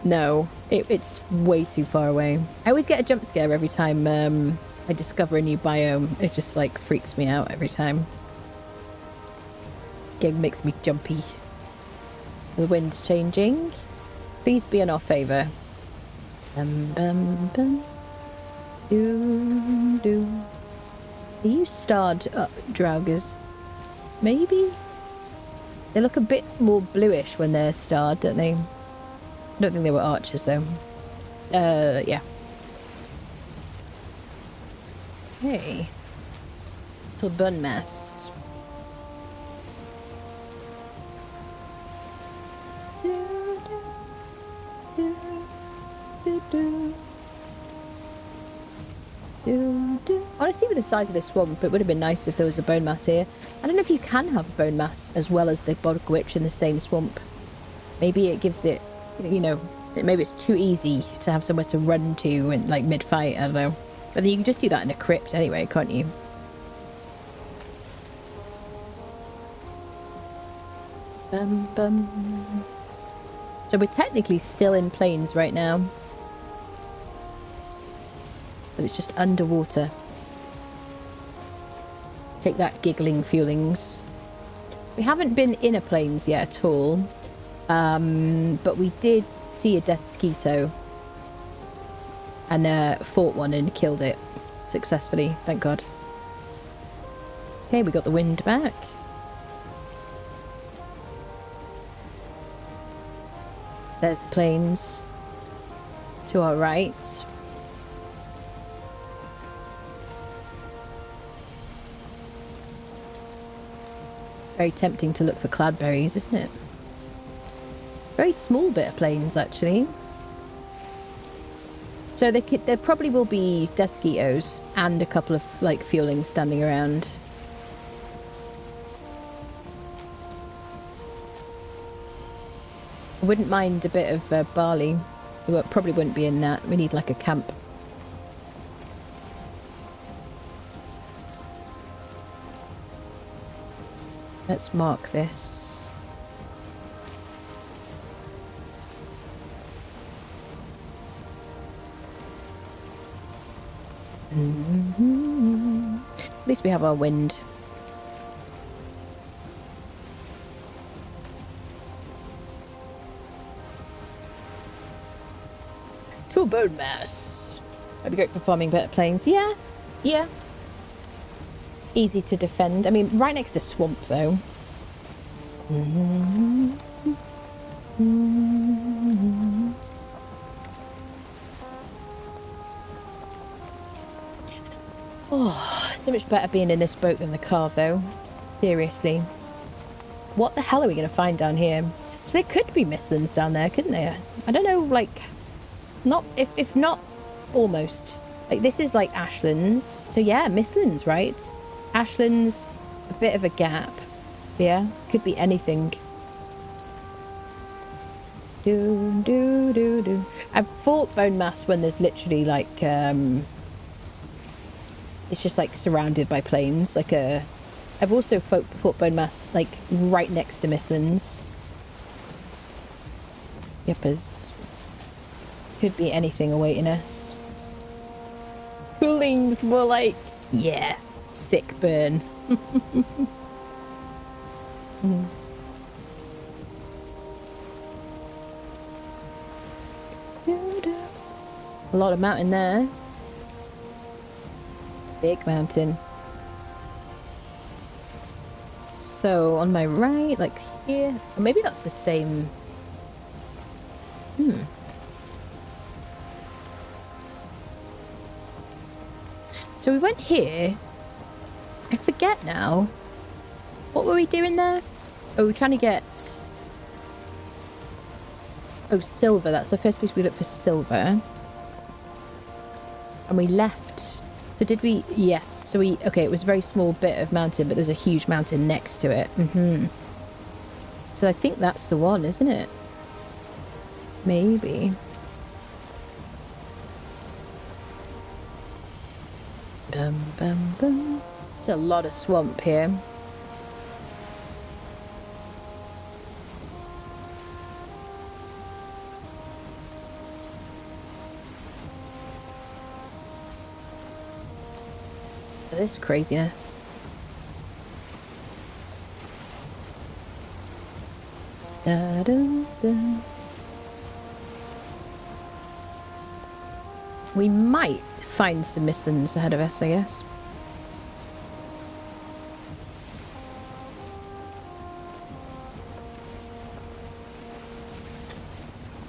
A: No, it's way too far away. I always get a jump scare every time I discover a new biome. It just like freaks me out every time. This game makes me jumpy. The wind's changing. Please be in our favour. Bum, bum, bum. Do, do. Are you starred draugrs? Maybe? They look a bit more bluish when they're starred, don't they? I don't think they were archers, though. Yeah. Okay. To Bonemass. Honestly, with the size of this swamp, it would have been nice if there was a Bonemass here. I don't know if you can have Bonemass as well as the Bog Witch in the same swamp. Maybe it gives it, you know, maybe it's too easy to have somewhere to run to and like mid-fight, I don't know. But then you can just do that in a crypt anyway, can't you? Bum, bum. So we're technically still in plains right now. But it's just underwater. Take that, giggling feelings. We haven't been in a plains yet at all. But we did see a death skeeto. And fought one and killed it successfully, thank God. Okay, we got the wind back. There's the plains. To our right. Very tempting to look for cladberries, isn't it? Very small bit of plains, actually. So there probably will be death skeetos and a couple of like fueling standing around. I wouldn't mind a bit of barley. We probably wouldn't be in that. We need like a camp. Let's mark this. At least we have our wind. True Bonemass. That'd be great for farming better plains. Yeah, yeah. Easy to defend. I mean, right next to swamp, though. Oh, so much better being in this boat than the car, though. Seriously. What the hell are we going to find down here? So there could be Mistlands down there, couldn't there? I don't know, like... Not... If not, almost. Like, this is like Ashlands. So yeah, Mistlands, right? Ashlands, a bit of a gap. Yeah, could be anything. I've fought Bonemass when there's literally like it's just like surrounded by plains, like a I've also fought Bonemass, like, right next to Mistlands. Yuppers. Could be anything awaiting us. Cooling's more like, yeah, sick burn. A lot of mountain there. Big mountain. So on my right, like here, or maybe that's the same. So we went here. I forget now. What were we doing there? Oh, we're trying to get... Oh, silver. That's the first place we looked for silver. And we left... So did we... Yes. So we... Okay, it was a very small bit of mountain, but there's a huge mountain next to it. So I think that's the one, isn't it? Maybe. Bum, bum, bum. There's a lot of swamp here. This craziness. Da, da, da. We might find some Mistlands ahead of us, I guess.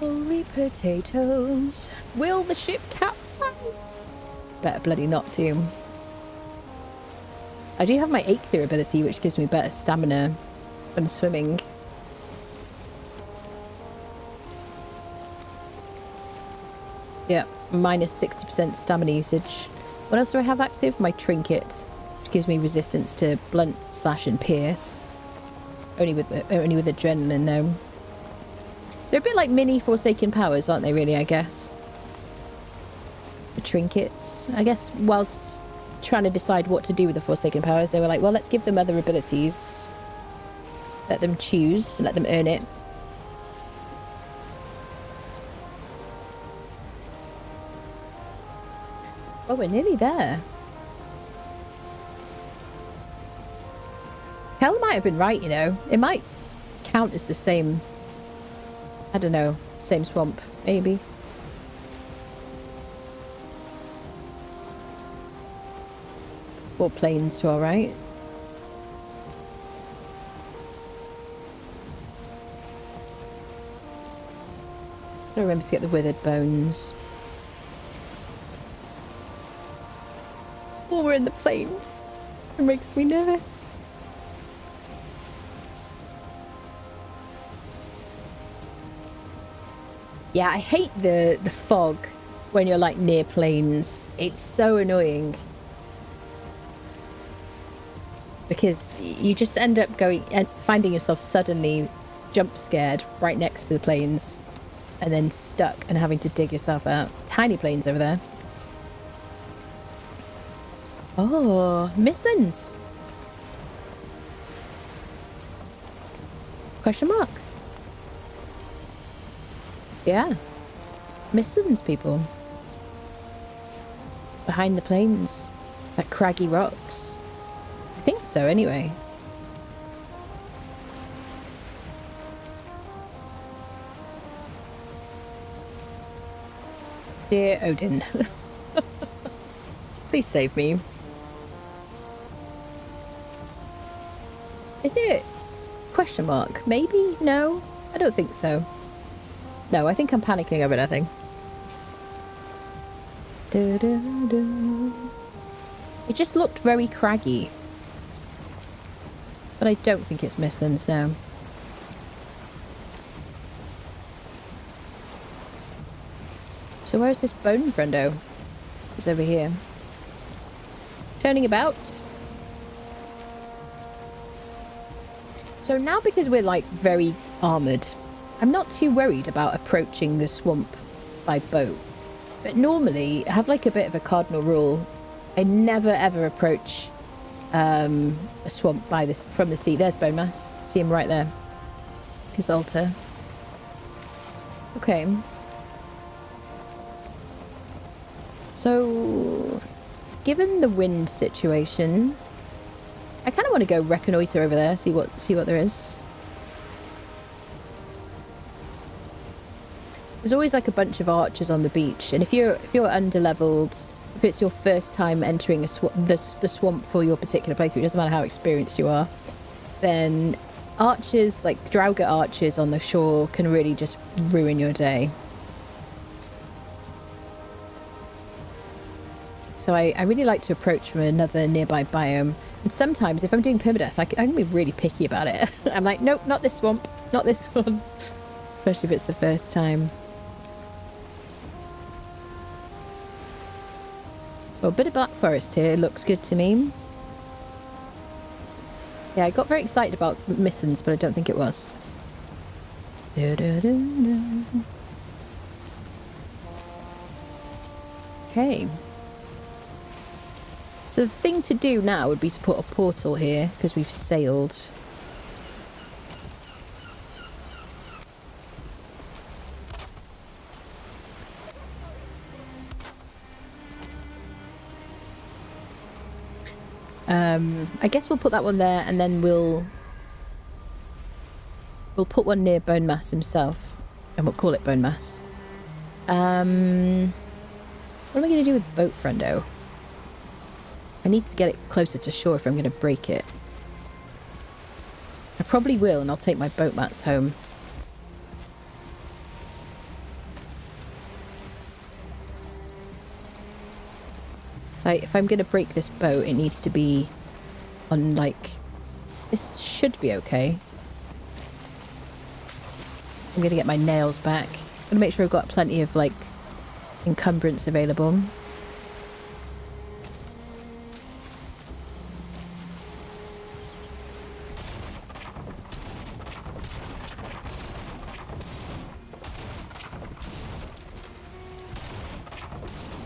A: Holy potatoes. Will the ship capsize? Better bloody not to. I do have my Aether ability, which gives me better stamina when swimming. Yeah, minus 60% stamina usage. What else do I have active? My trinket, which gives me resistance to blunt, slash, and pierce. Only with adrenaline, though. They're a bit like mini Forsaken powers, aren't they, really, I guess? The trinkets. I guess whilst trying to decide what to do with the Forsaken powers, they were like, well, let's give them other abilities. Let them choose, let them earn it. Oh, we're nearly there. Kel might have been right, you know. It might count as the same... I don't know. Same swamp, maybe. Or plains to our right. I don't remember to get the withered bones. Oh, we're in the plains. It makes me nervous. Yeah, I hate the fog when you're like near plains. It's so annoying. Because you just end up going and finding yourself suddenly jump scared right next to the plains and then stuck and having to dig yourself out. Tiny plains over there. Oh, Mistlands. Question mark. Yeah. Mistlands, people. Behind the plains. Like craggy rocks. I think so, anyway. Dear Odin. Please save me. Is it? Question mark. Maybe? No? I don't think so. No, I think I'm panicking over nothing. It just looked very craggy. But I don't think it's Mistlands now. So where's this bone friendo? It's over here. Turning about. So now because we're like very armoured, I'm not too worried about approaching the swamp by boat. But normally I have like a bit of a cardinal rule. I never ever approach a swamp by this from the sea. There's Bonemass. See him right there. His altar. Okay. So, given the wind situation, I kind of want to go reconnoiter over there, see what there is. There's always like a bunch of archers on the beach, and if you're underleveled, if it's your first time entering the swamp for your particular playthrough, it doesn't matter how experienced you are, then archers, like Draugr archers on the shore, can really just ruin your day. So I really like to approach from another nearby biome. And sometimes if I'm doing permadeath, I can be really picky about it. I'm like, nope, not this swamp, not this one. Especially if it's the first time. Well, a bit of Black Forest here looks good to me. Yeah, I got very excited about Missons, but I don't think it was. Okay. So the thing to do now would be to put a portal here, because we've sailed. I guess we'll put that one there, and then we'll put one near Bonemass himself, and we'll call it Bonemass. What am I going to do with Boat Friendo? I need to get it closer to shore if I'm going to break it. I probably will, and I'll take my boat mats home. So if I'm going to break this boat, it needs to be on, like... This should be okay. I'm going to get my nails back. I'm going to make sure I've got plenty of, like, encumbrance available.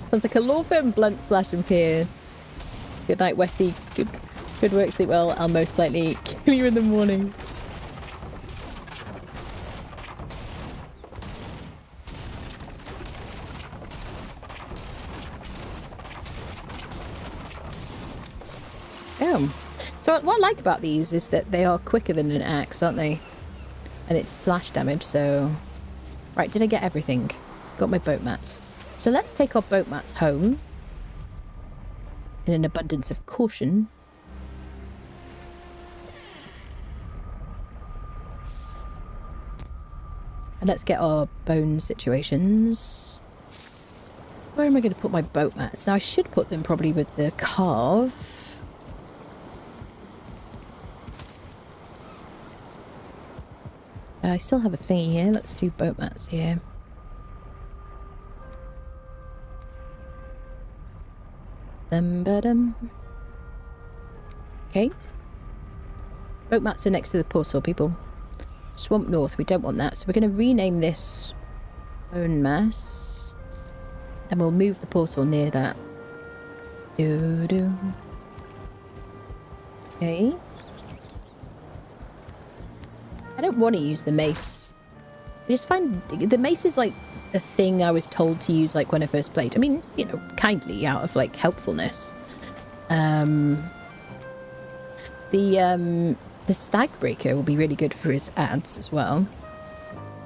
A: Sounds like a law firm, blunt, slash and pierce. Good night, Westy. Good work, sleep well. I'll most likely kill you in the morning. Oh. So what I like about these is that they are quicker than an axe, aren't they? And it's slash damage, so... Right, did I get everything? Got my boat mats. So let's take our boat mats home. In an abundance of caution. And let's get our bone situations. Where am I going to put my boat mats? Now I should put them probably with the carve. I still have a thingy here. Let's do boat mats here. Okay. Boat mats are next to the portal, people. Swamp North, we don't want that. So we're going to rename this Bonemass. And we'll move the portal near that. Okay. I don't want to use the mace. I just find the mace is like a thing I was told to use like when I first played. I mean, you know, kindly out of like helpfulness. The stag breaker will be really good for his ads as well.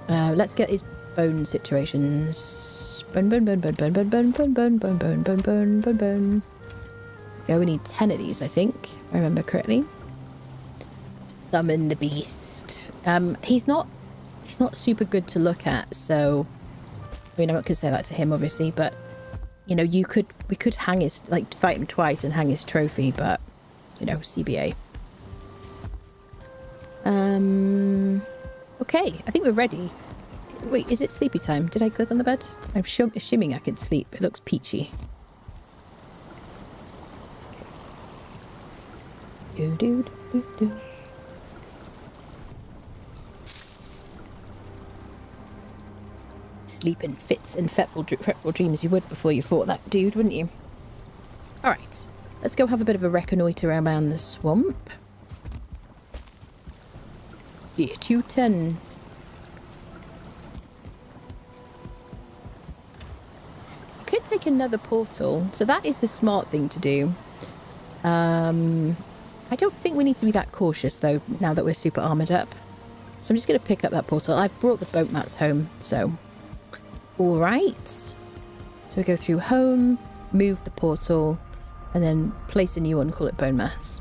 A: Let's get his bone situations. Bone. Go, we need 10 of these, I think, if I remember correctly. Summon the beast. He's not super good to look at, so I mean, I'm not gonna say that to him, obviously, but you know, we could hang his, like, fight him twice and hang his trophy, but you know, CBA. Okay, I think we're ready. Wait, is it sleepy time? Did I click on the bed? I'm assuming I can sleep. It looks peachy. Okay. Sleep in fits and fretful dreams you would before you fought that dude, wouldn't you? Alright. Let's go have a bit of a reconnoitre around the swamp. Dear 210. Could take another portal, so that is the smart thing to do. I don't think we need to be that cautious though, now that we're super armoured up. So I'm just going to pick up that portal. I've brought the boat mats home, so... Alright. So we go through home, move the portal, and then place a new one, call it Bonemass.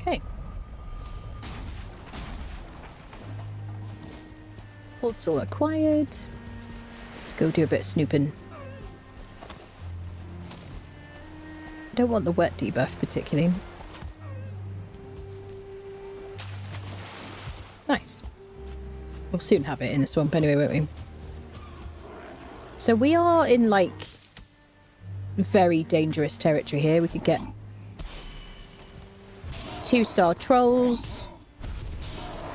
A: Okay. Portal acquired. Let's go do a bit of snooping. I don't want the wet debuff particularly. Nice. We'll soon have it in the swamp anyway, won't we? So we are in like very dangerous territory here. We could get 2-star trolls,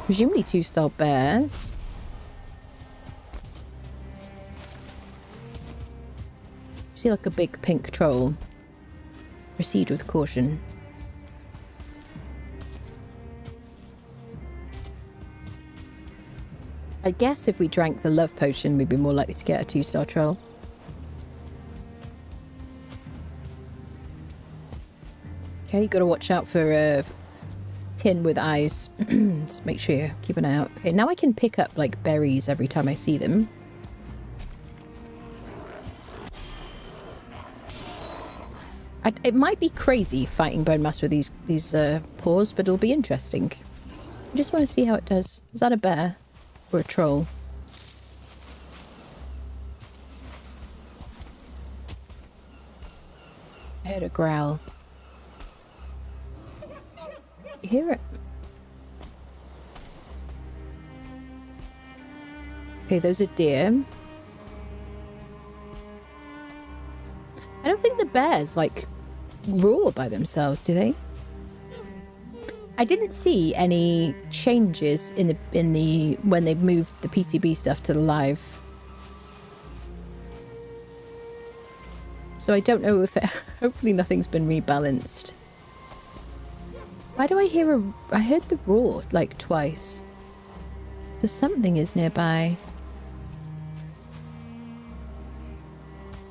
A: presumably 2-star bears. See like a big pink troll. Proceed with caution. I guess if we drank the love potion, we'd be more likely to get a 2-star troll. Okay, you gotta watch out for tin with eyes. Just make sure you keep an eye out. Okay, now I can pick up like berries every time I see them. It might be crazy fighting Bonemass with these paws, but it'll be interesting. I just want to see how it does. Is that a bear? Or a troll? I heard a growl. You hear it? Okay, those are deer. I don't think the bears, like, roar by themselves, do they? I didn't see any changes in the when they moved the PTB stuff to the live. So I don't know if it, hopefully nothing's been rebalanced. Why do I hear I heard the roar like twice. So something is nearby.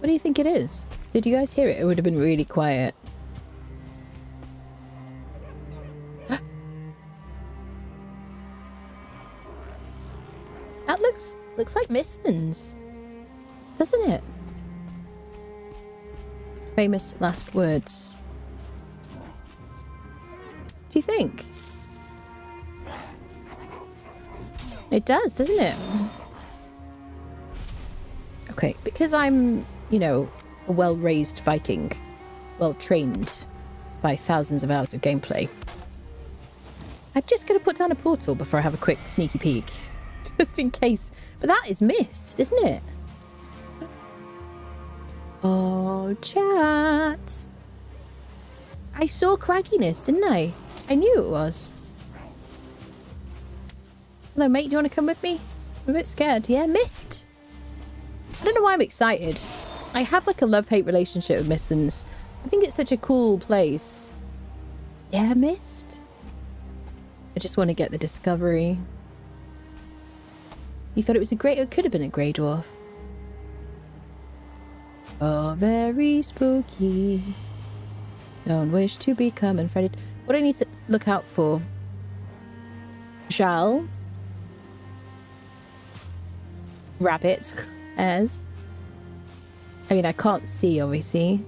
A: What do you think it is? Did you guys hear it? It would have been really quiet. That looks like Mistons, doesn't it? Famous last words. Do you think? It does, doesn't it? Okay, because I'm, you know, a well-raised Viking, well-trained by thousands of hours of gameplay, I'm just going to put down a portal before I have a quick sneaky peek. Just in case. But that is mist, isn't it? Oh, chat. I saw cragginess, didn't I? I knew it was. Hello, mate. Do you want to come with me? I'm a bit scared. Yeah, mist. I don't know why I'm excited. I have like a love-hate relationship with Mistons. I think it's such a cool place. Yeah, mist. I just want to get the discovery. You thought it was a grey... It could have been a grey dwarf. Oh, very spooky. Don't wish to become unfriended. What do I need to look out for? Jal. Rabbit. As. I mean, I can't see, obviously.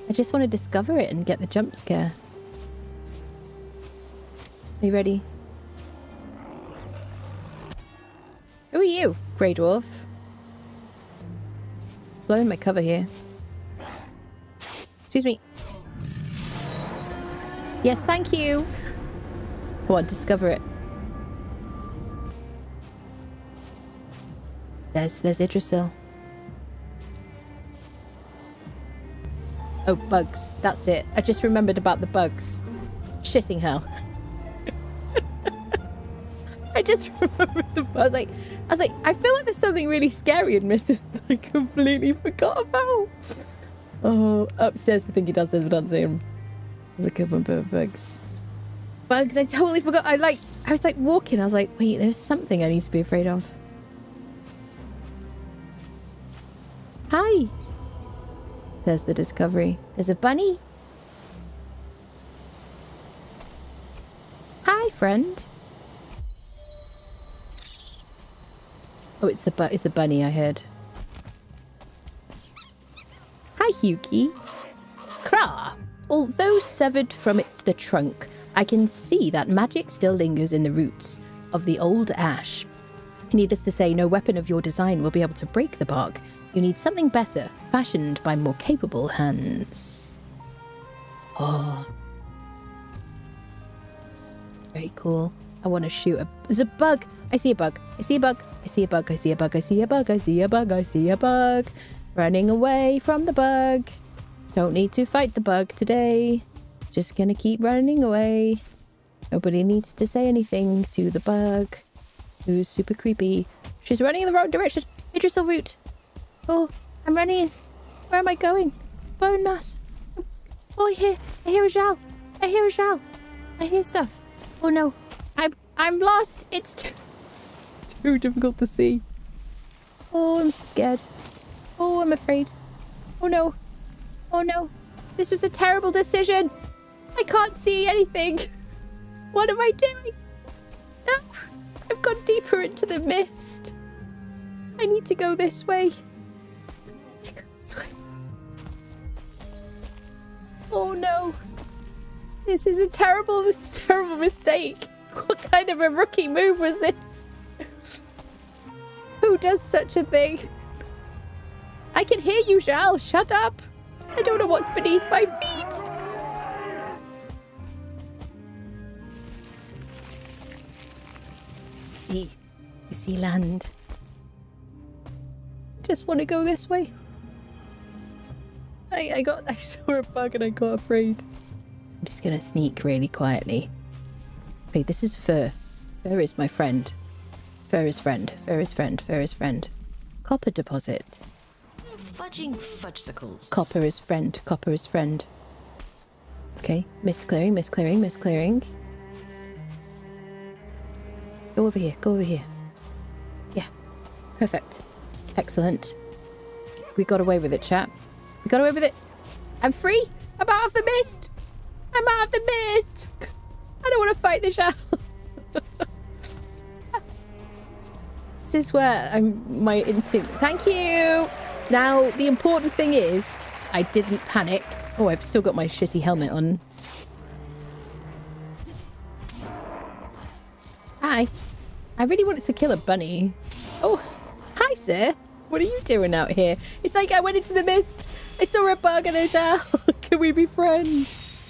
A: I just want to discover it and get the jump scare. Are you ready? Who are you, Grey Dwarf? Blowing my cover here. Excuse me. Yes, thank you. Come on, discover it. There's Idrisil. Oh, bugs. That's it. I just remembered about the bugs. Shitting hell. I just remembered the bugs. I was like, I feel like there's something really scary in Mrs. I completely forgot about. Oh, upstairs we're thinking downstairs we're dancing. There's a couple of bugs. Bugs, I totally forgot. I was like walking. I was like, wait, there's something I need to be afraid of. Hi. There's the discovery. There's a bunny. Hi, friend. Oh, it's a bunny I heard. Hi, Hughie. Kra. Although severed from the trunk, I can see that magic still lingers in the roots of the old ash. Needless to say, no weapon of your design will be able to break the bark. You need something better, fashioned by more capable hands. Oh. Very cool. I want to shoot a... There's a bug! I see a bug. I see a bug. I see a bug. I see a bug. I see a bug. I see a bug. I see a bug. Running away from the bug. Don't need to fight the bug today. Just gonna keep running away. Nobody needs to say anything to the bug, who's super creepy. She's running in the wrong direction. Idrisil route. Oh, I'm running. Where am I going? Bonemass. Oh, I hear a shell. I hear a shell. I hear stuff. Oh no, I'm lost. It's too difficult to see. Oh, I'm so scared. Oh, I'm afraid. Oh no. Oh no. This was a terrible decision. I can't see anything. What am I doing? No, I've gone deeper into the mist. I need to go this way. Oh no. This is a terrible mistake. What kind of a rookie move was this? Who does such a thing? I can hear you, Zhal. Shut up. I don't know what's beneath my feet. You see land. Just want to go this way. I saw a bug and I got afraid. I'm just gonna sneak really quietly. Okay, this is Fur. Fur is my friend. Fur is friend. Fur is friend. Fur is friend. Copper deposit.
C: Fudging fudgesicles.
A: Copper is friend. Copper is friend. Okay, mist clearing, mist clearing, mist clearing. Go over here. Go over here. Yeah. Perfect. Excellent. We got away with it, chat. We got away with it. I'm free. I'm out of the mist. I'm out of the mist. I don't want to fight the shell. This is where my instinct. Thank you. Now, the important thing is I didn't panic. Oh, I've still got my shitty helmet on. Hi. I really wanted to kill a bunny. Oh, hi, sir. What are you doing out here? It's like I went into the mist. I saw a bug and a shell. Can we be friends?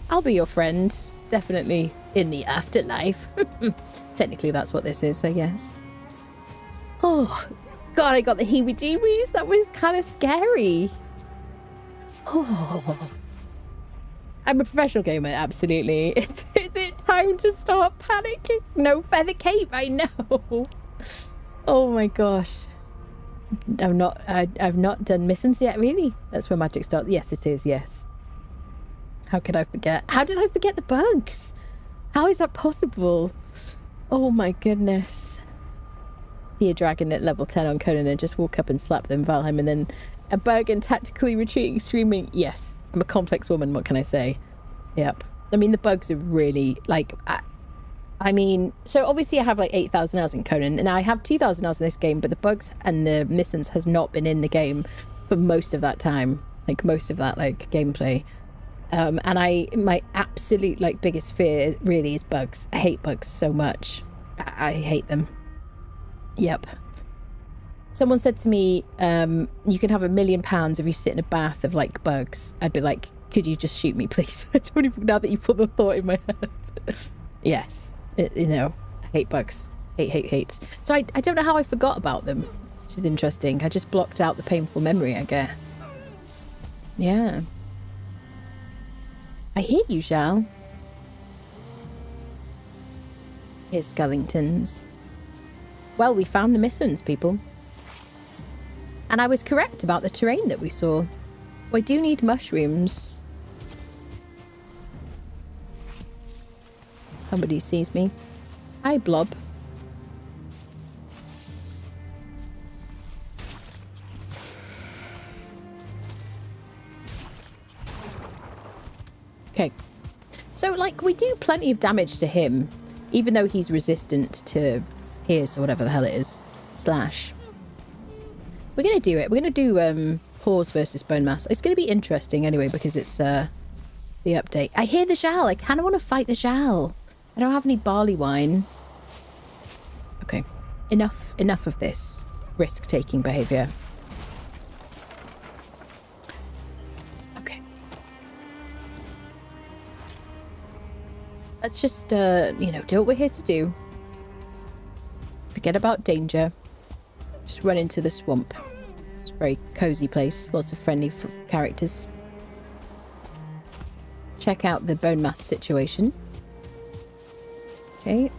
A: I'll be your friend. Definitely in the afterlife. Technically, that's what this is, I guess. Oh, God, I got the heebie-jeebies. That was kind of scary. Oh. I'm a professional gamer, absolutely. Is it time to start panicking? No feather cape, I know. Oh my gosh. I've not done missions yet, really. That's where magic starts. Yes, it is, yes. How could I forget? How did I forget the bugs? How is that possible? Oh my goodness. See a dragon at level 10 on Conan and just walk up and slap them, Valheim, and then a bug and tactically retreating, screaming. Yes, I'm a complex woman, what can I say? Yep. I mean, the bugs are really, like, I mean, so obviously I have like 8,000 hours in Conan, and I have 2,000 hours in this game, but the bugs and the missions has not been in the game for most of that time, like most of that, like, gameplay. And my absolute, like, biggest fear really is bugs. I hate bugs so much. I hate them. Yep. Someone said to me, you can have £1 million if you sit in a bath of, like, bugs. I'd be like, could you just shoot me, please? I don't even, now that you put the thought in my head. Yes. You know, I hate bugs. Hate. So I don't know how I forgot about them. Which is interesting. I just blocked out the painful memory, I guess. Yeah. I hear you, Zhao. Here's Skellingtons. Well, we found the Missons, people. And I was correct about the terrain that we saw. I do need mushrooms. Somebody sees me. Hi, Blob. Okay. So, like, we do plenty of damage to him, even though he's resistant to pierce or whatever the hell it is. Slash. We're going to do it. We're going to do Paws versus Bonemass. It's going to be interesting anyway because it's the update. I hear the Zhal. I kind of want to fight the Zhal. I don't have any barley wine. Okay. Enough of this risk-taking behavior. Okay. Let's just, you know, do what we're here to do. Forget about danger. Just run into the swamp. It's a very cozy place. Lots of friendly characters. Check out the Bonemass situation. Okay.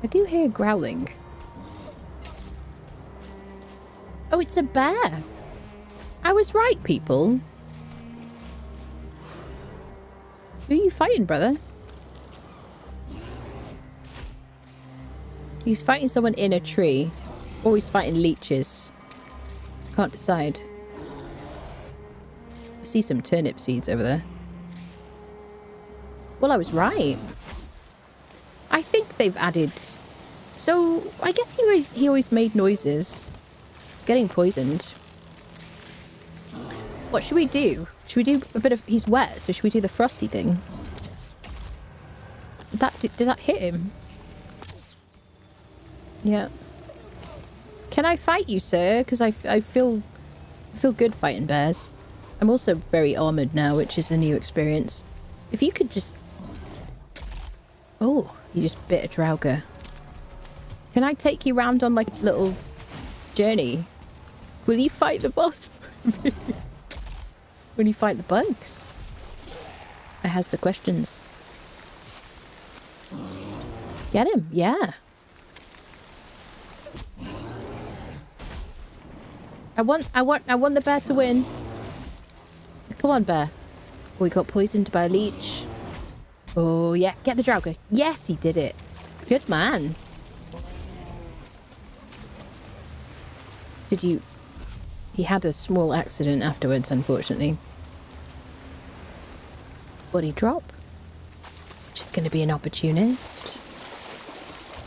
A: I do hear growling. Oh, it's a bear. I was right, people. Who are you fighting, brother? He's fighting someone in a tree. Or he's fighting leeches. Can't decide. I see some turnip seeds over there. Well, I was right. I think they've added... So, I guess he always made noises. It's getting poisoned. What should we do? Should we do a bit of... He's wet, so should we do the frosty thing? Did that hit him? Yeah. Can I fight you, sir? Because I feel good fighting bears. I'm also very armoured now, which is a new experience. If you could just... Oh, you just bit a Draugr. Can I take you round on, like, a little journey? Will you fight the boss? Will you fight the bugs? I has the questions. Get him, yeah. I want the bear to win. Come on, bear. Oh, he got poisoned by a leech. Oh, yeah. Get the Draugr. Yes, he did it. Good man. Did you... He had a small accident afterwards, unfortunately. Body drop. Just going to be an opportunist.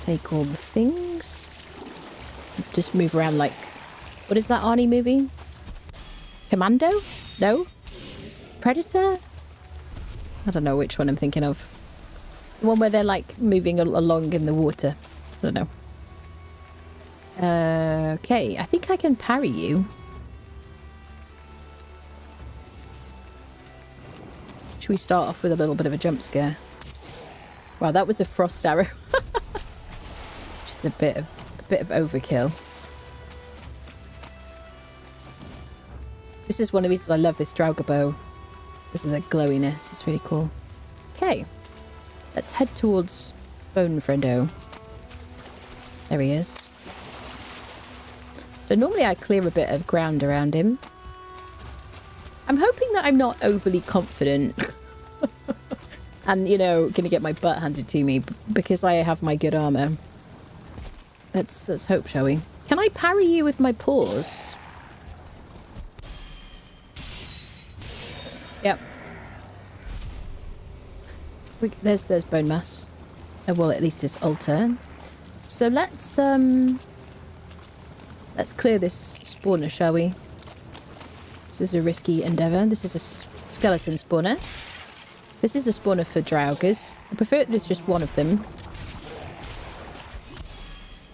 A: Take all the things. Just move around like... What is that Arnie movie? Commando? No? Predator? I don't know which one I'm thinking of. The one where they're like moving along in the water. I don't know. Okay, I think I can parry you. Should we start off with a little bit of a jump scare? Wow, that was a frost arrow. Just a bit of overkill. This is one of the reasons I love this Draugr bow. This is the glowiness. It's really cool. Okay. Let's head towards Bone Friendo. There he is. So normally I clear a bit of ground around him. I'm hoping that I'm not overly confident. And, you know, gonna get my butt handed to me because I have my good armor. Let's hope, shall we? Can I parry you with my paws? Yep. There's Bonemass. Oh, well, at least it's altar. So let's clear this spawner, shall we? This is a risky endeavour. This is a skeleton spawner. This is a spawner for Draugrs. I prefer it there's just one of them.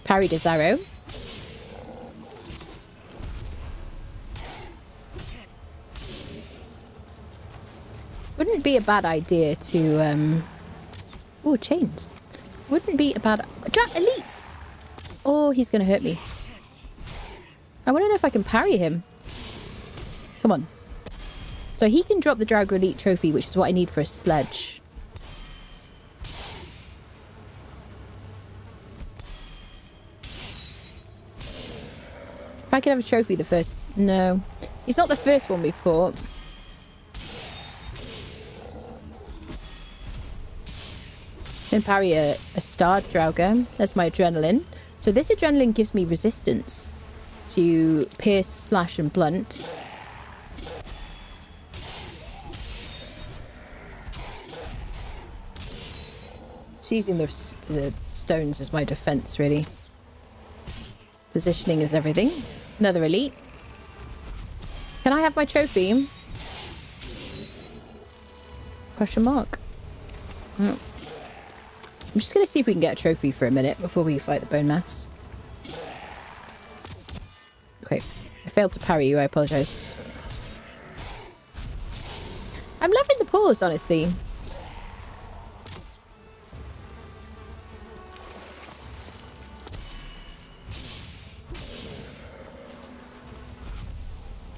A: Parried his arrow. Wouldn't be a bad idea to, oh, chains. Wouldn't be a bad... Elite! Oh, he's going to hurt me. I want to know if I can parry him. Come on. So he can drop the Draugr Elite trophy, which is what I need for a sledge. If I could have a trophy the first... No. He's not the first one we fought. Can parry a starred Draugr. That's my adrenaline. So this adrenaline gives me resistance to pierce, slash, and blunt. Just using the stones as my defense, really. Positioning is everything. Another elite. Can I have my trophy? Question mark. Oh. I'm just going to see if we can get a trophy for a minute before we fight the Bonemass. Okay. I failed to parry you. I apologise. I'm loving the pause, honestly.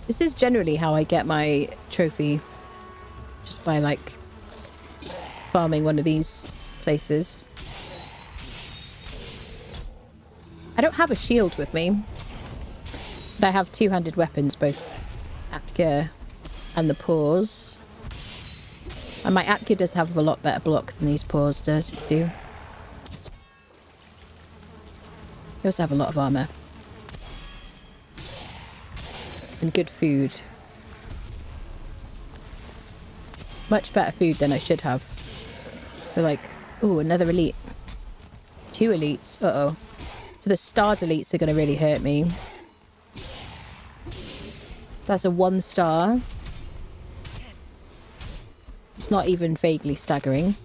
A: This is generally how I get my trophy. Just by, like, farming one of these places. I don't have a shield with me. But I have two-handed weapons, both Atka and the paws. And my Atka does have a lot better block than these paws do. They also have a lot of armor. And good food. Much better food than I should have. So like, ooh, another elite. 2 elites. Uh-oh. So the starred elites are going to really hurt me. That's a 1 star. It's not even vaguely staggering.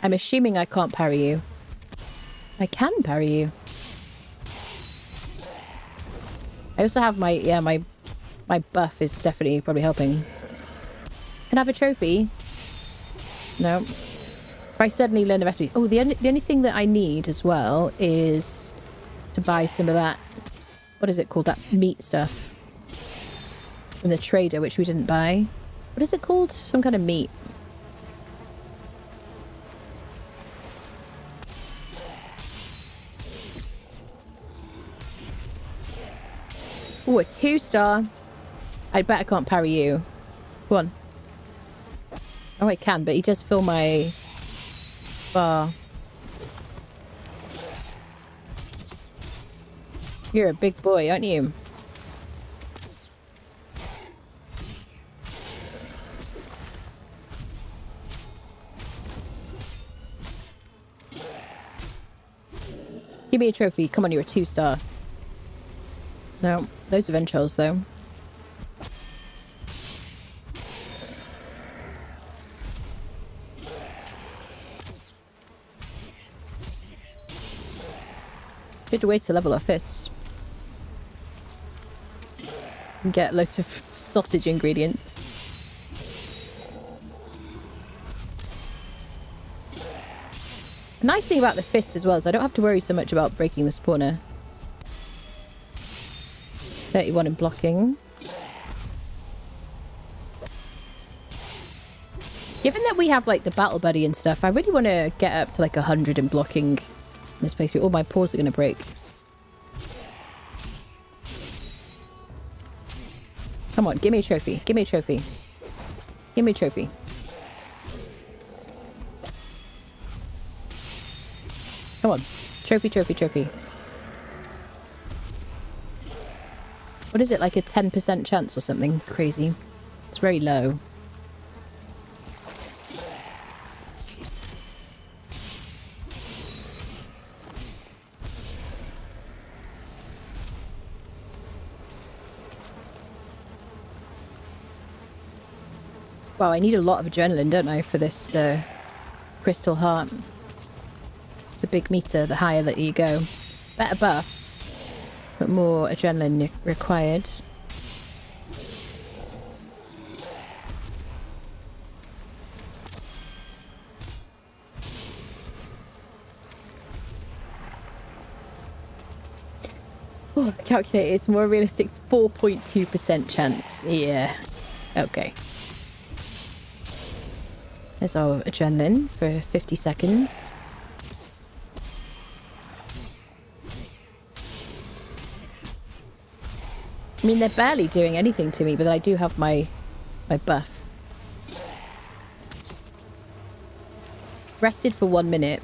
A: I'm assuming I can't parry you. I can parry you. I also have my, yeah, my buff is definitely probably helping. Can I have a trophy? No. If I suddenly learn the recipe. Oh, the only thing that I need as well is to buy some of that. What is it called? That meat stuff. From the trader, which we didn't buy. What is it called? Some kind of meat. Oh, a 2 star. I bet I can't parry you. Go on. Oh, I can, but he does fill my bar. You're a big boy, aren't you? Give me a trophy. Come on, you're a 2 star. No, loads of entrails though. Good way to level our fists. And get loads of sausage ingredients. The nice thing about the fist as well is I don't have to worry so much about breaking the spawner. 31 in blocking. Given that we have like the battle buddy and stuff, I really want to get up to like 100 in blocking in this playthrough. All my paws are going to break. Come on, give me a trophy. Give me a trophy. Give me a trophy. Come on. Trophy, trophy, trophy. What is it, like a 10% chance or something crazy? It's very low. Wow, I need a lot of adrenaline, don't I, for this crystal heart. It's a big meter the higher that you go. Better buffs, but more adrenaline required. Oh, calculate it's more realistic 4.2% chance. Yeah. Okay. There's our adrenaline for 50 seconds. I mean, they're barely doing anything to me, but I do have my buff. Rested for 1 minute.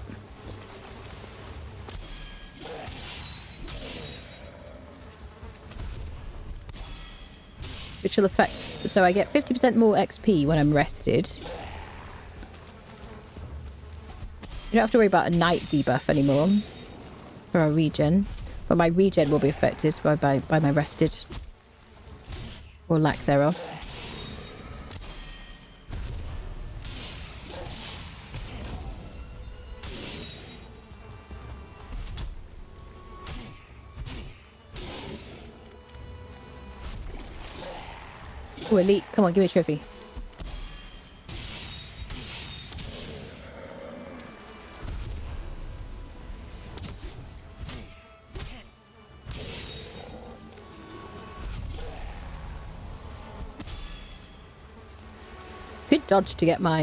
A: Which will affect... So I get 50% more XP when I'm rested. You don't have to worry about a night debuff anymore. For our regen. But my regen will be affected by my rested. Or lack thereof. Oh, elite. Come on, give me a trophy. Good dodge to get my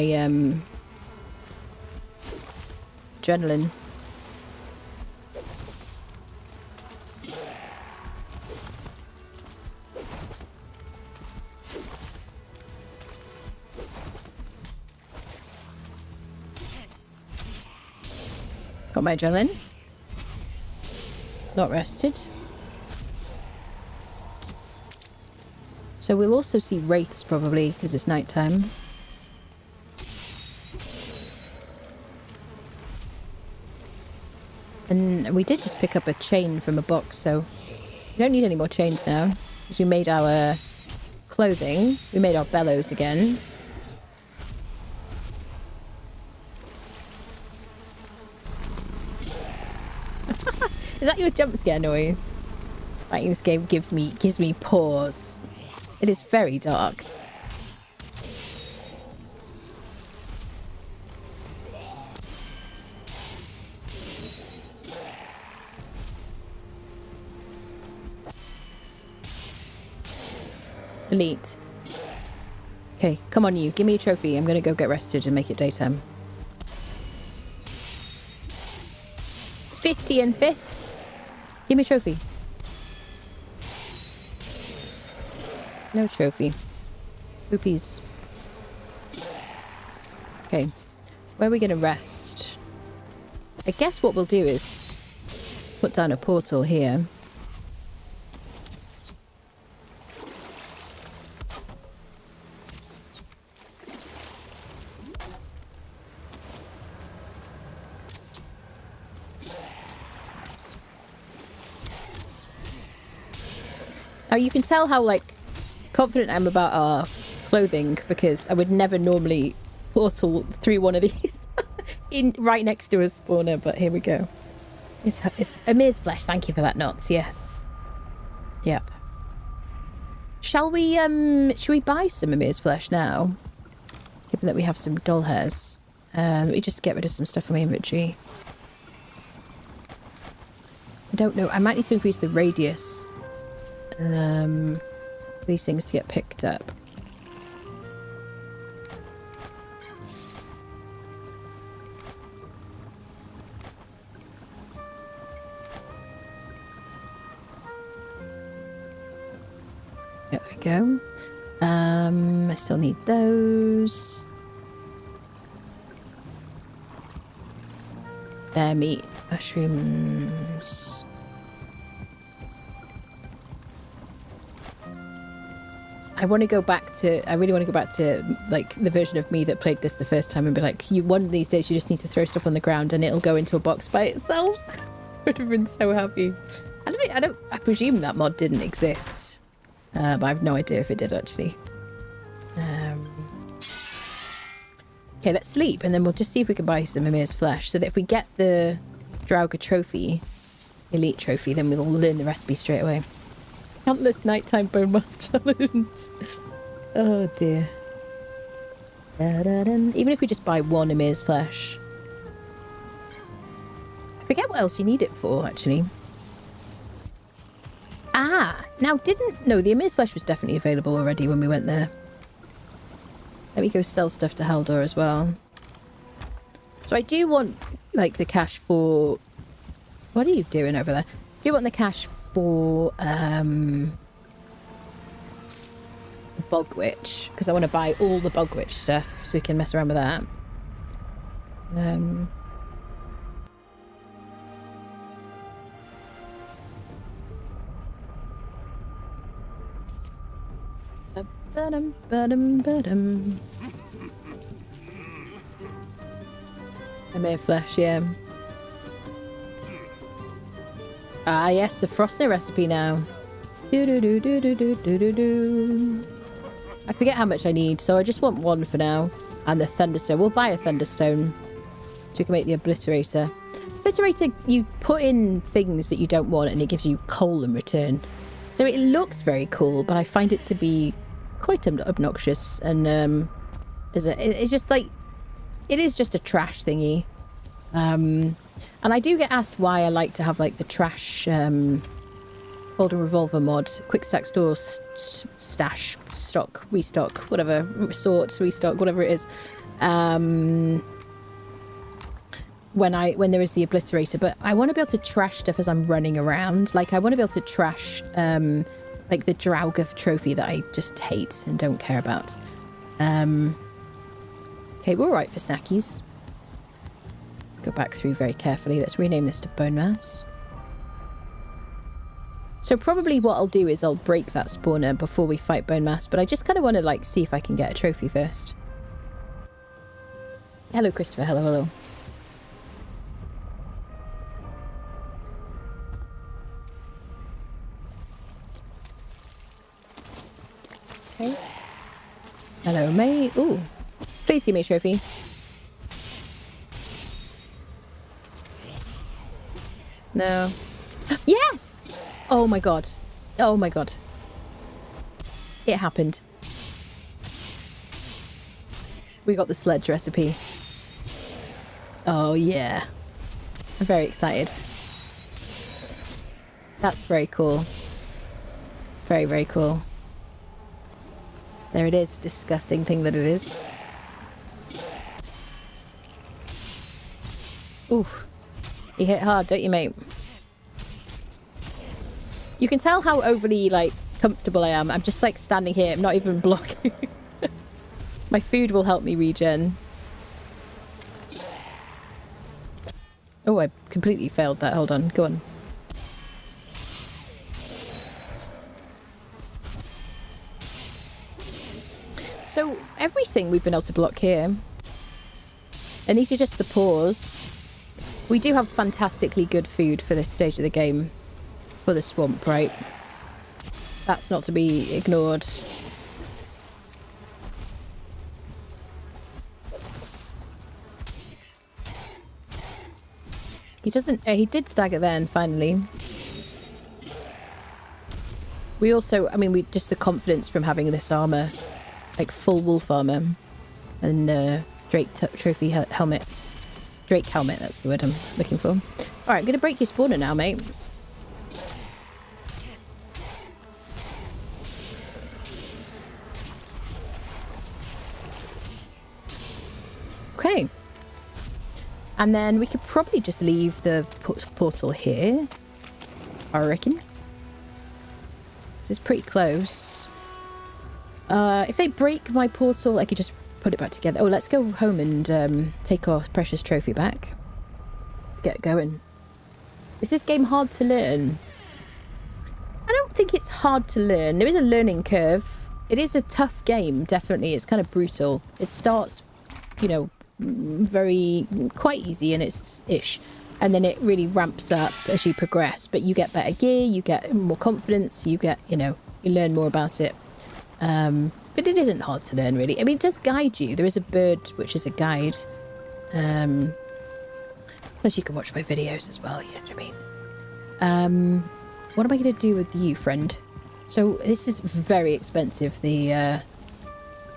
A: adrenaline. Got my adrenaline. Not rested. So we'll also see wraiths probably because it's nighttime. And we did just pick up a chain from a box, so we don't need any more chains now. Because we made our clothing. We made our bellows again. Is that your jump scare noise? Right, this game gives me pause. It is very dark. Elite. Okay, come on you. Give me a trophy. I'm gonna go get rested and make it daytime. 50 in fists. Give me a trophy. No trophy. Rupees. Okay. Where are we gonna rest? I guess what we'll do is put down a portal here. Oh, you can tell how, like, confident I'm about our clothing because I would never normally portal through one of these in right next to a spawner, but here we go. It's Amir's flesh. Thank you for that, Knots. Yes. Yep. Shall we buy some Amir's flesh now? Given that we have some doll hairs. Let me just get rid of some stuff from my inventory. I don't know. I might need to increase the radius. These things to get picked up. There we go. I still need those. Bear meat, mushrooms. I really want to go back to like the version of me that played this the first time and be like, one of these days you just need to throw stuff on the ground and it'll go into a box by itself. Would have been so happy. I presume that mod didn't exist, but I have no idea if it did actually. Okay, let's sleep and then we'll just see if we can buy some Amir's flesh so that if we get the Draugr trophy, elite trophy, then we'll learn the recipe straight away. Countless nighttime Bonemass challenge. Oh dear. Da-da-dun. Even if we just buy one Amir's flesh. I forget what else you need it for, actually. Ah, now no, the Emir's flesh was definitely available already when we went there. Let me go sell stuff to Haldor as well. So I do want, like, the cash for... What are you doing over there? Do you want the cash for, Bog Witch? Because I want to buy all the Bog Witch stuff so we can mess around with that. Emir flesh, yeah. Ah, yes, the Frostner recipe now. I forget how much I need, so I just want one for now. And the Thunderstone. We'll buy a Thunderstone so we can make the Obliterator. Obliterator, you put in things that you don't want and it gives you coal in return. So it looks very cool, but I find it to be quite obnoxious. And it's just like... It is just a trash thingy. And I do get asked why I like to have, like, the trash... Golden Revolver mod, quick stack store, stash, stock, restock, whatever, sort, restock, whatever it is. When there is the Obliterator, but I want to be able to trash stuff as I'm running around. Like, I want to be able to trash, like, the Draugr trophy that I just hate and don't care about. Okay, we're all right for snackies. Go back through very carefully. Let's rename this to Bonemass. So probably what I'll do is I'll break that spawner before we fight Bonemass, but I just kind of want to, like, see if I can get a trophy first. Hello, Christopher. Hello, hello. Okay. Hello, mate. Ooh. Please give me a trophy. No. Yes! Oh my god. Oh my god. It happened. We got the sledge recipe. Oh yeah. I'm very excited. That's very cool. Very, very cool. There it is. Disgusting thing that it is. Oof. You hit hard, don't you, mate? You can tell how overly, like, comfortable I am. I'm just, like, standing here. I'm not even blocking. My food will help me regen. Oh, I completely failed that. Hold on. Go on. So, everything we've been able to block here. And these are just the paws. We do have fantastically good food for this stage of the game. For the swamp, right? That's not to be ignored. He doesn't... he did stagger then, finally. We also... I mean, we just the confidence from having this armor. Like, full wolf armor. And, Drake trophy helmet. Drake helmet, that's the word I'm looking for. Alright, I'm gonna break your spawner now, mate. Okay. And then we could probably just leave the portal here. I reckon. This is pretty close. If they break my portal, I could just put it back together. Oh, let's go home and take our precious trophy back. Let's get going. Is this game hard to learn? I don't think it's hard to learn. There is a learning curve. It is a tough game, definitely. It's kind of brutal. It starts, you know, quite easy and it's ish, and then it really ramps up as you progress, but you get better gear, you get more confidence, you get, you know, you learn more about it, but it isn't hard to learn, really. I mean, it does guide you. There is a bird which is a guide, plus you can watch my videos as well, you know what I mean. What am I going to do with you, friend? So this is very expensive, the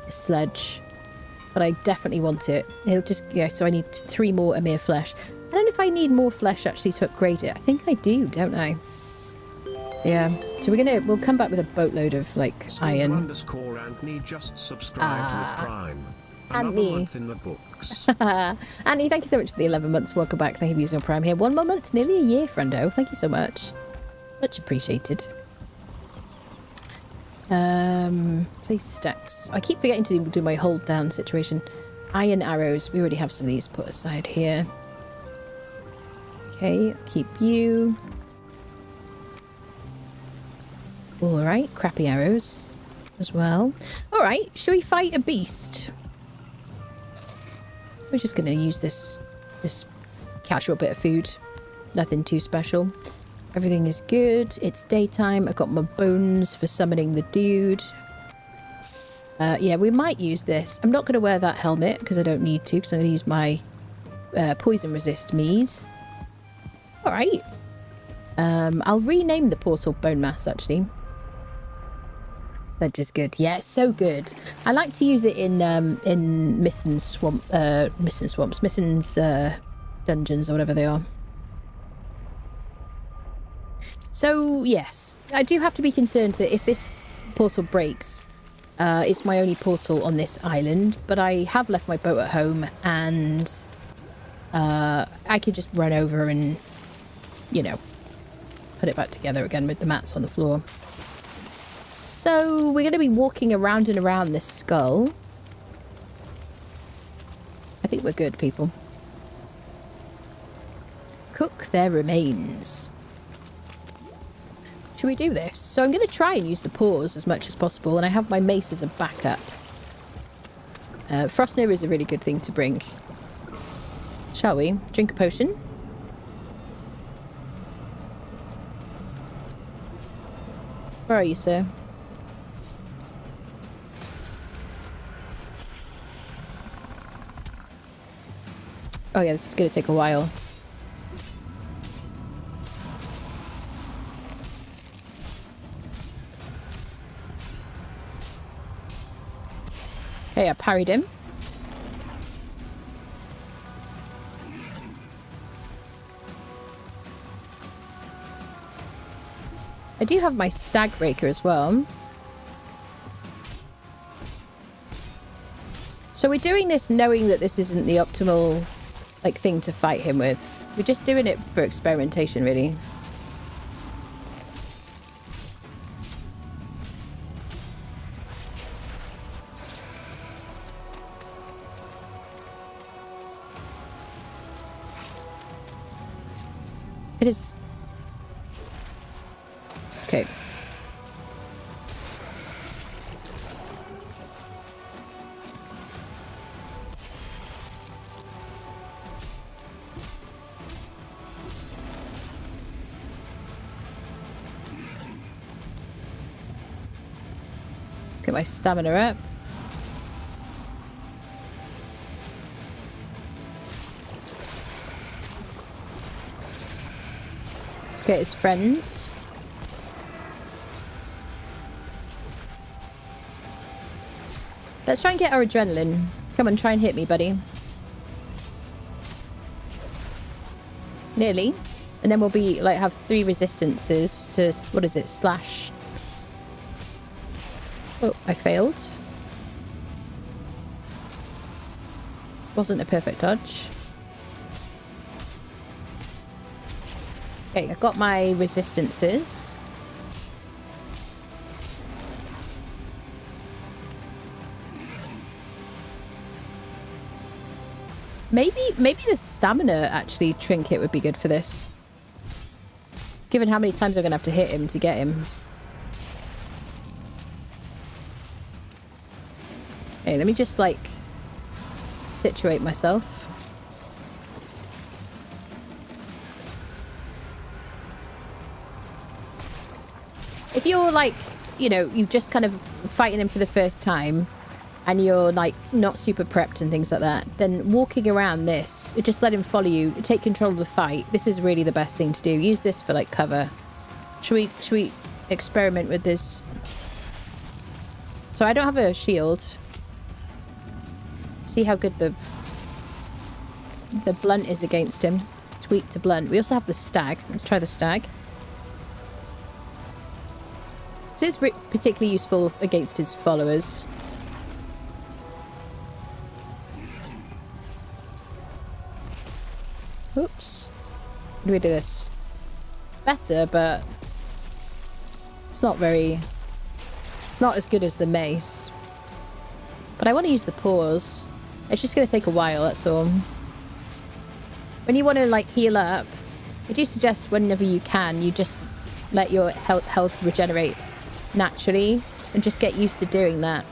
A: sledge. But I definitely want it. It'll just... Yeah, so I need 3 more Emir flesh. I don't know if I need more flesh actually to upgrade it. I think I do, don't I? Yeah. So we'll come back with a boatload of like iron.
B: Anthony just subscribed with Prime. Another
A: Anthony.
B: month in the books.
A: Anthony, thank you so much for the 11 months. Welcome back. Thank you for using your Prime here. 1 more month, nearly a year, friendo. Thank you so much. Much appreciated. Please stacks. I keep forgetting to do my hold down situation. Iron arrows. We already have some of these put aside here. Okay, keep you. Alright, crappy arrows as well. Alright, shall we fight a beast? We're just going to use this casual bit of food. Nothing too special. Everything is good. It's daytime. I got my bones for summoning the dude. Yeah, we might use this. I'm not going to wear that helmet because I don't need to, because I'm going to use my poison resist mead. Alright. I'll rename the portal Bonemass, actually. That's just good. Yeah, it's so good. I like to use it in Missin's dungeons or whatever they are. So yes, I do have to be concerned that if this portal breaks, it's my only portal on this island, but I have left my boat at home, and I could just run over and, you know, put it back together again with the mats on the floor. So we're going to be walking around and around this skull. I think we're good, people. Cook their remains. Should we do this? So I'm going to try and use the paws as much as possible, and I have my mace as a backup. Frostnir is a really good thing to bring. Shall we? Drink a potion. Where are you, sir? Oh yeah, this is going to take a while. Okay, I parried him. I do have my stag breaker as well. So we're doing this knowing that this isn't the optimal like thing to fight him with. We're just doing it for experimentation, really. It is... Okay. Let's get my stamina up. Let's get his friends. Let's try and get our adrenaline. Come on, try and hit me, buddy. Nearly. And then we'll be, like, have 3 resistances to, what is it, slash. Oh, I failed. Wasn't a perfect dodge. Okay, I got my resistances. Maybe the stamina actually trinket would be good for this. Given how many times I'm gonna have to hit him to get him. Okay, let me just like situate myself. If you're like, you know, you've just kind of fighting him for the first time and you're like not super prepped and things like that, then walking around this, just let him follow you, take control of the fight. This is really the best thing to do. Use this for like cover. Should we experiment with this? So I don't have a shield. See how good the blunt is against him. It's weak to blunt. We also have the stag. Let's try the stag. So it's particularly useful against his followers. Oops. How do we do this? Better, but it's not very... It's not as good as the mace. But I want to use the paws. It's just going to take a while, that's all. When you want to, like, heal up, I do suggest whenever you can, you just let your health regenerate naturally and just get used to doing that.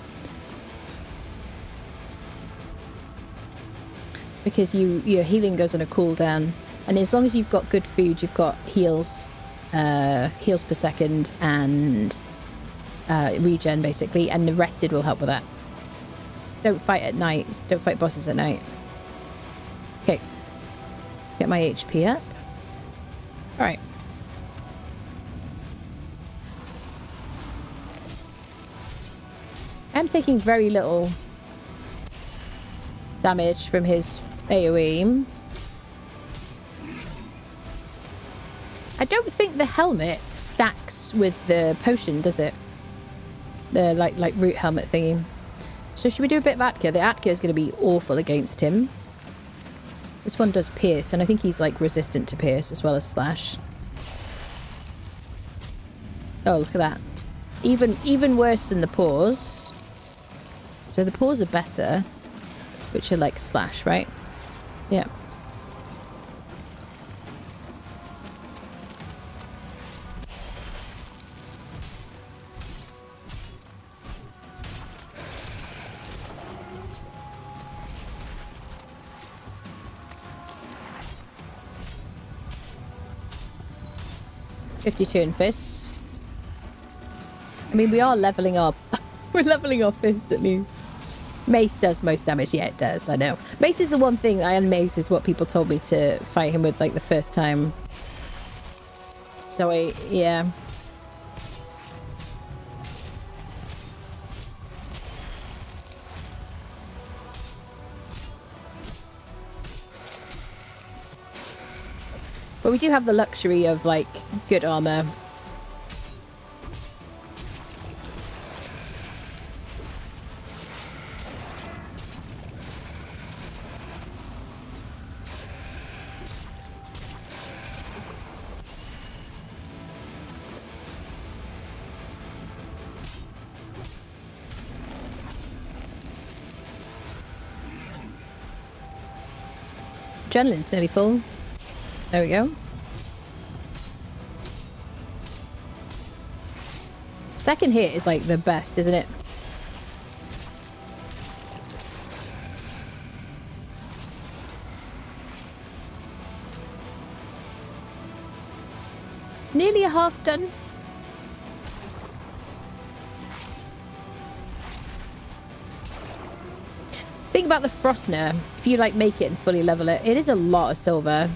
A: Because your healing goes on a cooldown. And as long as you've got good food, you've got heals per second and regen, basically. And the rested will help with that. Don't fight at night. Don't fight bosses at night. Okay. Let's get my HP up. Alright. I'm taking very little damage from his AoE. I don't think the helmet stacks with the potion, does it? The like root helmet thingy. So should we do a bit of Atka? The Atka is going to be awful against him. This one does pierce, and I think he's like resistant to pierce as well as slash. Oh, look at that. Even worse than the paws. So the paws are better, which are like slash, right? Yeah. $52 in fists. I mean, we are leveling up. We're leveling our fists at least. Mace does most damage. Yeah, it does. I know. Mace is the one thing, and mace is what people told me to fight him with, like, the first time. So, yeah. But we do have the luxury of, like, good armor. Adrenaline's nearly full. There we go. Second hit is like the best, isn't it? Nearly a half done. Think about the Frostner. If you like make it and fully level it, it is a lot of silver.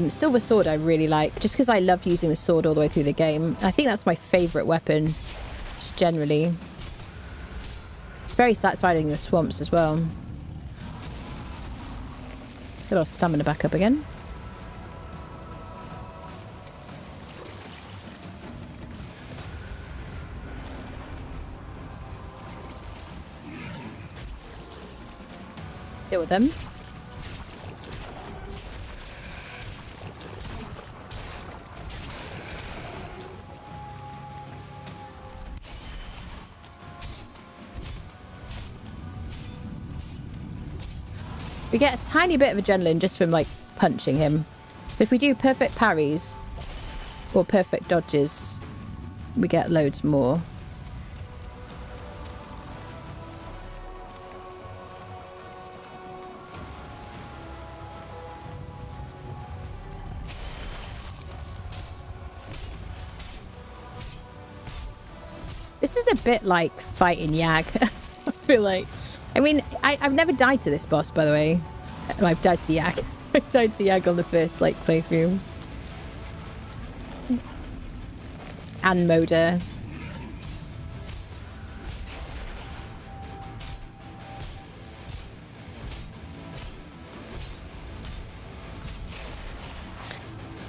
A: Silver sword I really like, just because I love using the sword all the way through the game. I think that's my favourite weapon, just generally. Very satisfying in the swamps as well. Get our stamina back up again. Deal with them. We get a tiny bit of adrenaline just from, like, punching him. But if we do perfect parries or perfect dodges, we get loads more. This is a bit like fighting Yag, I feel like. I mean, I've never died to this boss, by the way. I've died to Yag. I died to Yag on the first, like, playthrough. And Moda.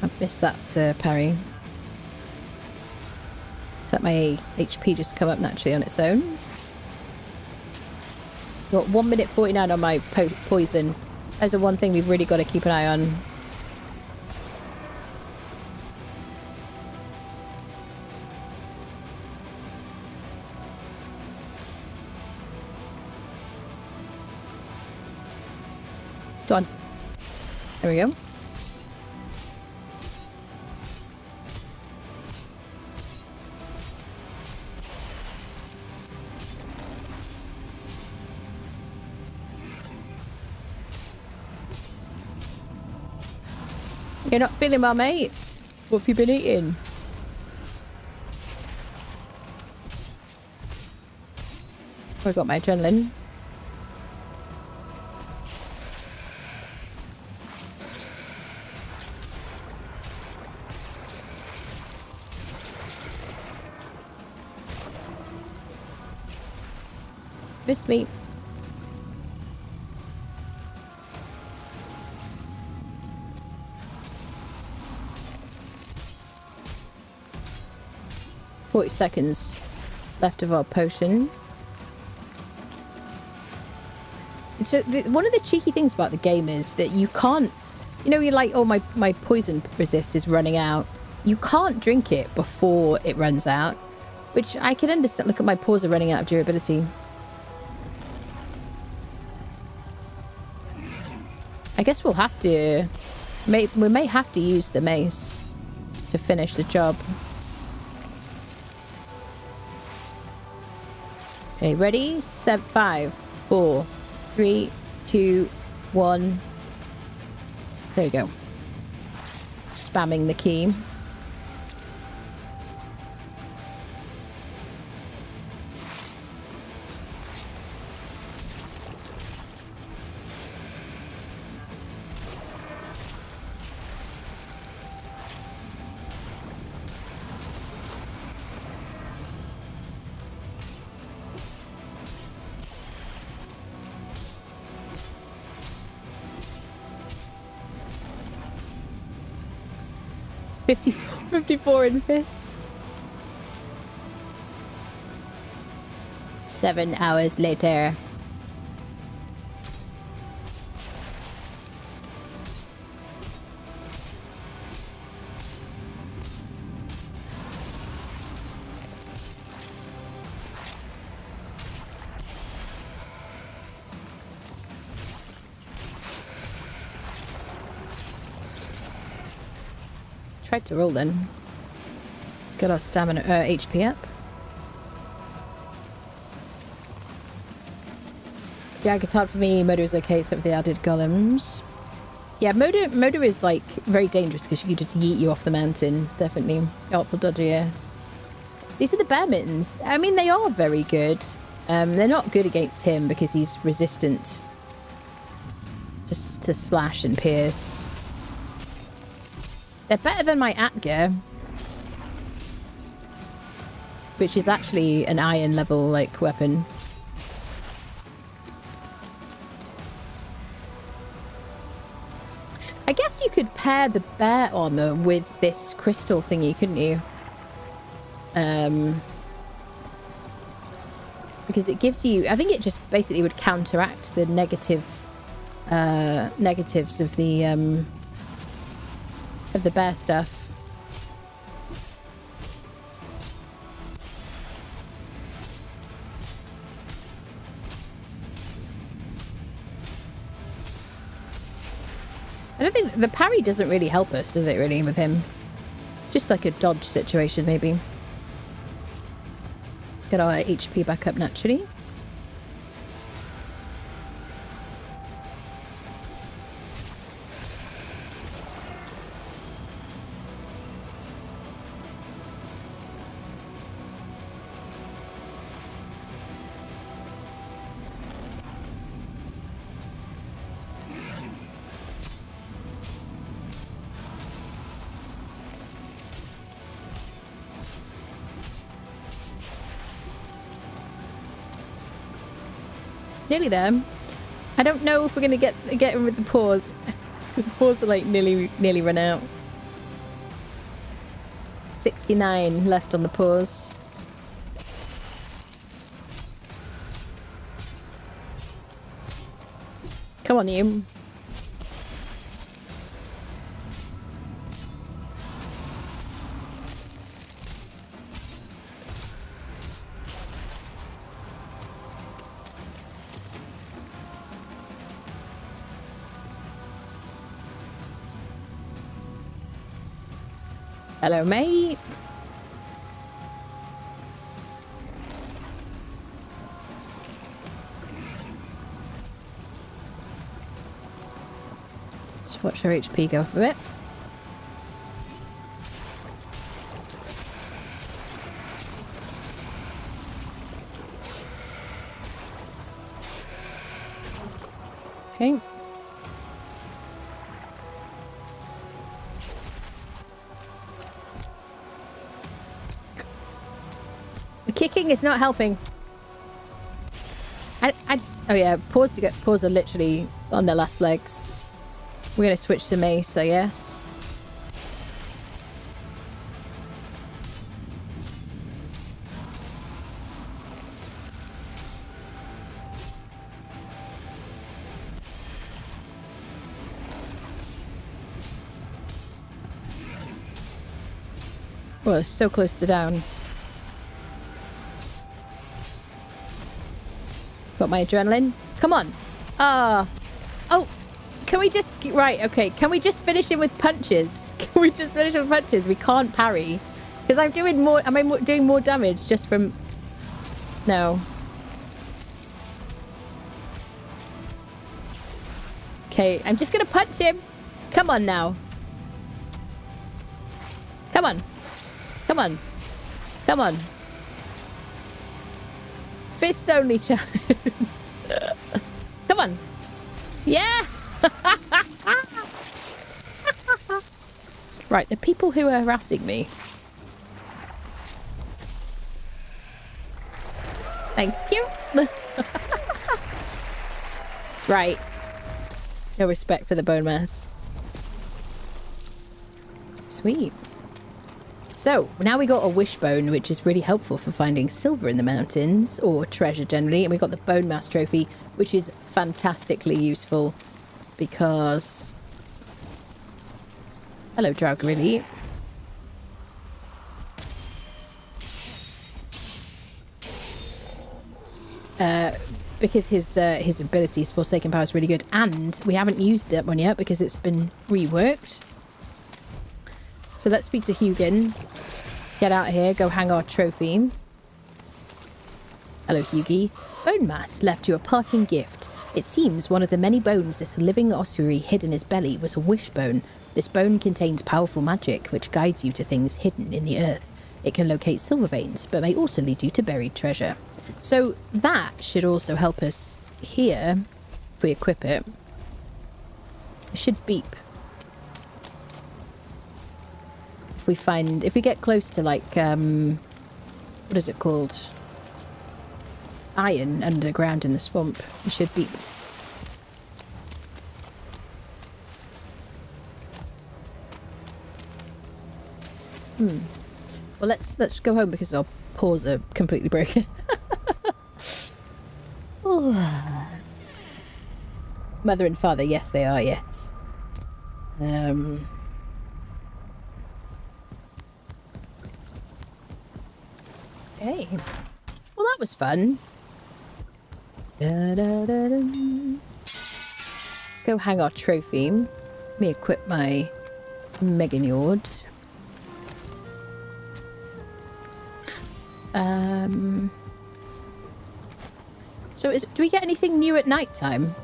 A: I missed that parry. Let my HP just come up naturally on its own. Got 1 minute 49 on my poison. That's the one thing we've really got to keep an eye on. Go on. There we go. You're not feeling well, mate? What have you been eating? I got my adrenaline. Missed me. $40 left of our potion. So one of the cheeky things about the game is that you can't, you know, you're like, oh, my poison resist is running out. You can't drink it before it runs out, which I can understand. Look at my paws are running out of durability. I guess we'll have to, we may have to use the mace to finish the job. Okay, ready? 5, 4, 3, 2, 1. There you go. Spamming the key. $54 in fists. 7 hours later. Tried to roll then. Let's get our stamina, HP up. Yeah, it's hard for me. Motor is okay except for the added golems. Yeah, motor is like very dangerous because she can just yeet you off the mountain. Definitely. Artful dodger, yes. These are the bear mittens. I mean, they are very good. They're not good against him because he's resistant just to slash and pierce. They're better than my Atger, which is actually an iron level like weapon. I guess you could pair the bear armor with this crystal thingy, couldn't you? Because it gives you, I think it just basically would counteract the negatives of the bear stuff. I don't think the parry doesn't really help us, does it really, with him? Just like a dodge situation, maybe. Let's get our HP back up naturally. Nearly there. I don't know if we're gonna get him with the paws. The paws are like nearly run out. 69 left on the paws. Come on, you. Hello, mate. Just watch her HP go up a bit. Okay. The kicking is not helping. Oh yeah, paws are literally on their last legs. We're gonna switch to mace, I guess. Well, it's so close to down. Got my adrenaline. Come on. Oh, can we just... Right, okay. Can we just finish him with punches? Can we just finish him with punches? We can't parry. Because I'm doing more... Am I doing more damage just from... No. Okay, I'm just going to punch him. Come on now. Come on. Come on. Come on. Fists only challenge. Come on. Yeah. Right, the people who are harassing me. Thank you. Right. No respect for the Bonemass. Sweet. So, now we got a wishbone, which is really helpful for finding silver in the mountains, or treasure generally, and we got the Bonemass trophy, which is fantastically useful, because... Hello, Dragrilly. Because his abilities, Forsaken Power, is really good, and we haven't used that one yet because it's been reworked. So let's speak to Hugin. Get out of here. Go hang our trophy. Hello, Hughie. Bonemass left you a parting gift. It seems one of the many bones this living ossuary hid in his belly was a wishbone. This bone contains powerful magic, which guides you to things hidden in the earth. It can locate silver veins, but may also lead you to buried treasure. So that should also help us here, if we equip it. It should beep. If we get close to, like, what is it called? Iron underground in the swamp, it should beep. Well, let's go home because our paws are completely broken. Oh. Mother and father, yes, they are, yes. Okay. Well, that was fun. Da, da, da, da. Let's go hang our trophy. Let me equip my Meganord. So do we get anything new at night time?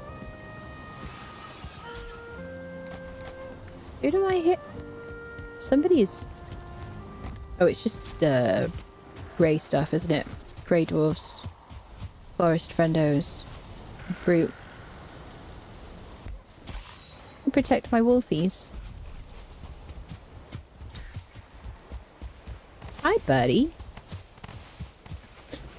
A: Who do I hit? Somebody's... Oh, it's just grey stuff, isn't it? Grey dwarves. Forest friendos. Brute. Protect my wolfies. Hi, buddy.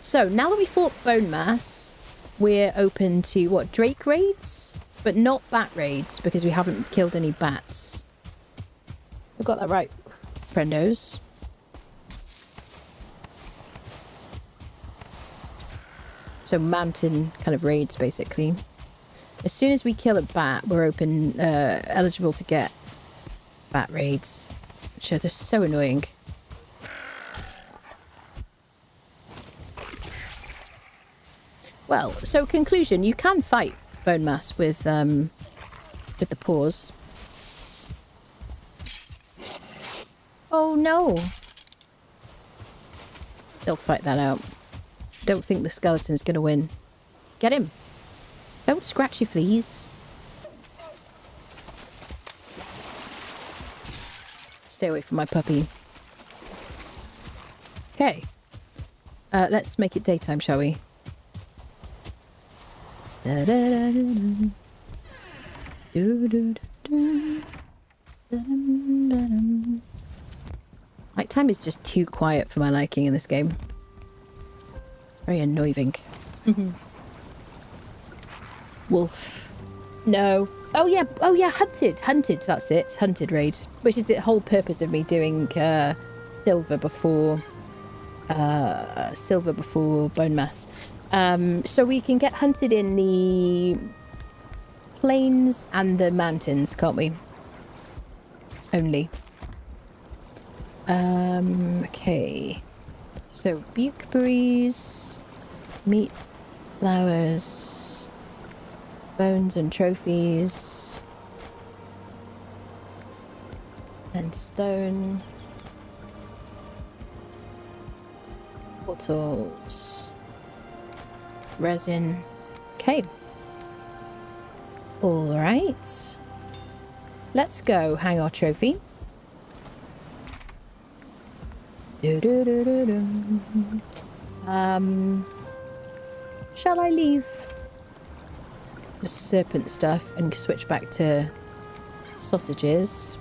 A: So, now that we fought Bonemass, we're open to, what, Drake raids? But not bat raids, because we haven't killed any bats. We got that right, friendos. So mountain kind of raids, basically. As soon as we kill a bat, we're eligible to get bat raids, which are just so annoying. Well, so conclusion, you can fight Bonemass with the paws. Oh no! They'll fight that out. Don't think the skeleton's gonna win. Get him! Don't scratch your fleas. Stay away from my puppy. Okay. Let's make it daytime, shall we? Nighttime is just too quiet for my liking in this game. It's very annoying. Wolf. No. Oh yeah, hunted, that's it. Hunted raid. Which is the whole purpose of me doing silver before Bonemass. So we can get hunted in the plains and the mountains, can't we? Only. Okay. So bukeberries, meat, flowers, bones and trophies, and stone, bottles, resin. Okay. All right. Let's go hang our trophy. Shall I leave the serpent stuff and switch back to sausages?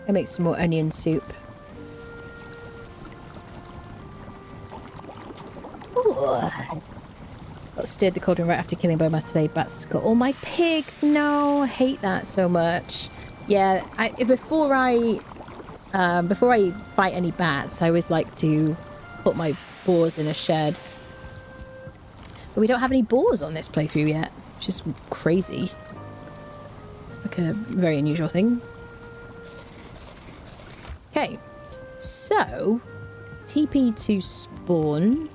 A: I make some more onion soup. Ooh. Got stirred the cauldron right after killing Bonemass today. Bats got all my pigs. No, I hate that so much. Yeah, before I fight any bats, I always like to put my boars in a shed. But we don't have any boars on this playthrough yet, which is crazy. It's like a very unusual thing. Okay, so TP to spawn.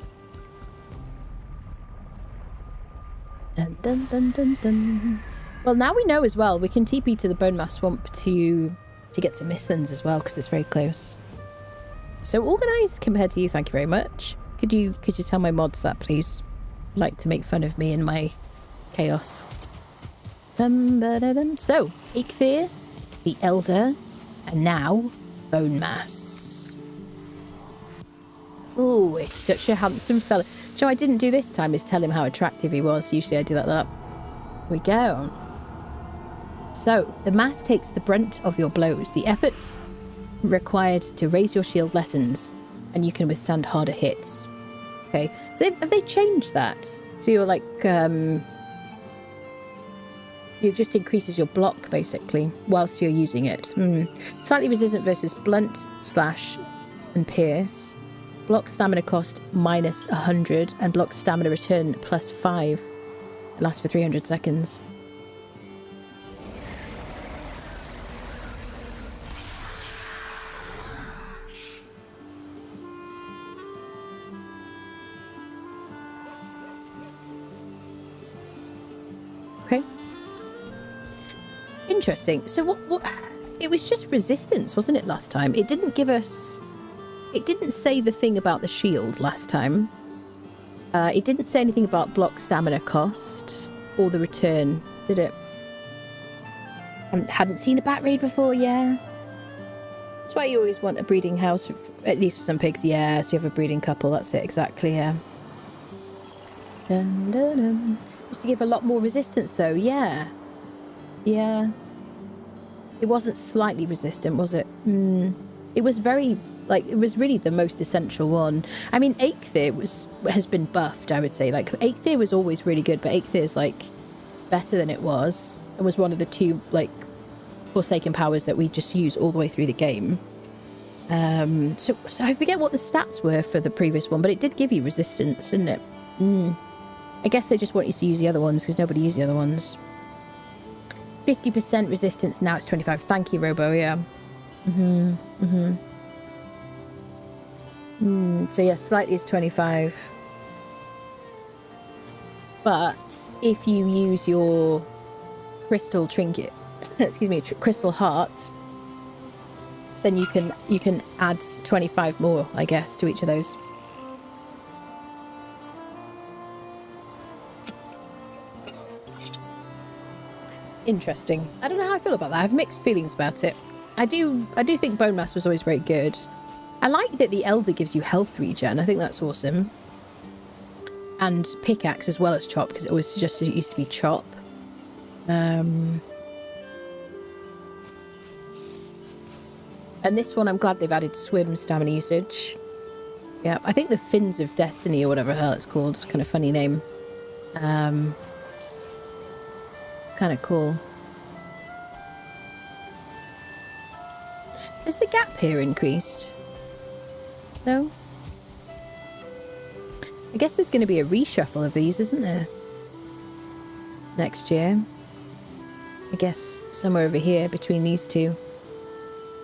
A: Dun, dun, dun, dun, dun. Well, now we know as well. We can TP to the Bonemass swamp to get to Mistlands as well, because it's very close. So organised compared to you. Thank you very much. Could you tell my mods that, please? Like to make fun of me and my chaos. So Eikthyr, the Elder, and now Bonemass. Oh, he's such a handsome fella. Joe, I didn't do this time is tell him how attractive he was. Usually I do that. Here we go. So, the mass takes the brunt of your blows. The effort required to raise your shield lessens, and you can withstand harder hits. Okay, so have they changed that? So you're like, it just increases your block, basically, whilst you're using it. Slightly resistant versus blunt, slash, and pierce. Block stamina cost minus 100 and block stamina return plus 5. It lasts for 300 seconds. Okay. Interesting. So what it was just resistance, wasn't it, last time? It didn't give us... It didn't say the thing about the shield last time. It didn't say anything about block stamina cost or the return, did it? I hadn't seen a bat raid before, yeah. That's why you always want a breeding house, at least for some pigs, yeah. So you have a breeding couple, that's it, exactly, yeah. Dun, dun, dun. Just to give a lot more resistance, though, yeah. Yeah. It wasn't slightly resistant, was it? It was very... Like, it was really the most essential one. I mean, Eikthyr has been buffed, I would say. Like, Eikthyr was always really good, but Eikthyr is, like, better than it was. And was one of the two, like, Forsaken powers that we just use all the way through the game. So I forget what the stats were for the previous one, but it did give you resistance, didn't it? I guess they just want you to use the other ones because nobody used the other ones. 50% resistance, now it's 25. Thank you, Robo, yeah. So yeah, slightly is 25. But if you use your crystal trinket, excuse me, crystal heart, then you can add 25 more, I guess, to each of those. Interesting. I don't know how I feel about that. I have mixed feelings about it. I do think Bonemass was always very good. I like that the Elder gives you health regen. I think that's awesome. And pickaxe as well as chop, because it used to be chop. And this one, I'm glad they've added swim stamina usage. Yeah, I think the Fins of Destiny or whatever the hell it's called. It's kind of funny name. It's kind of cool. Has the gap here increased? No? I guess there's going to be a reshuffle of these, isn't there? Next year. I guess somewhere over here between these two.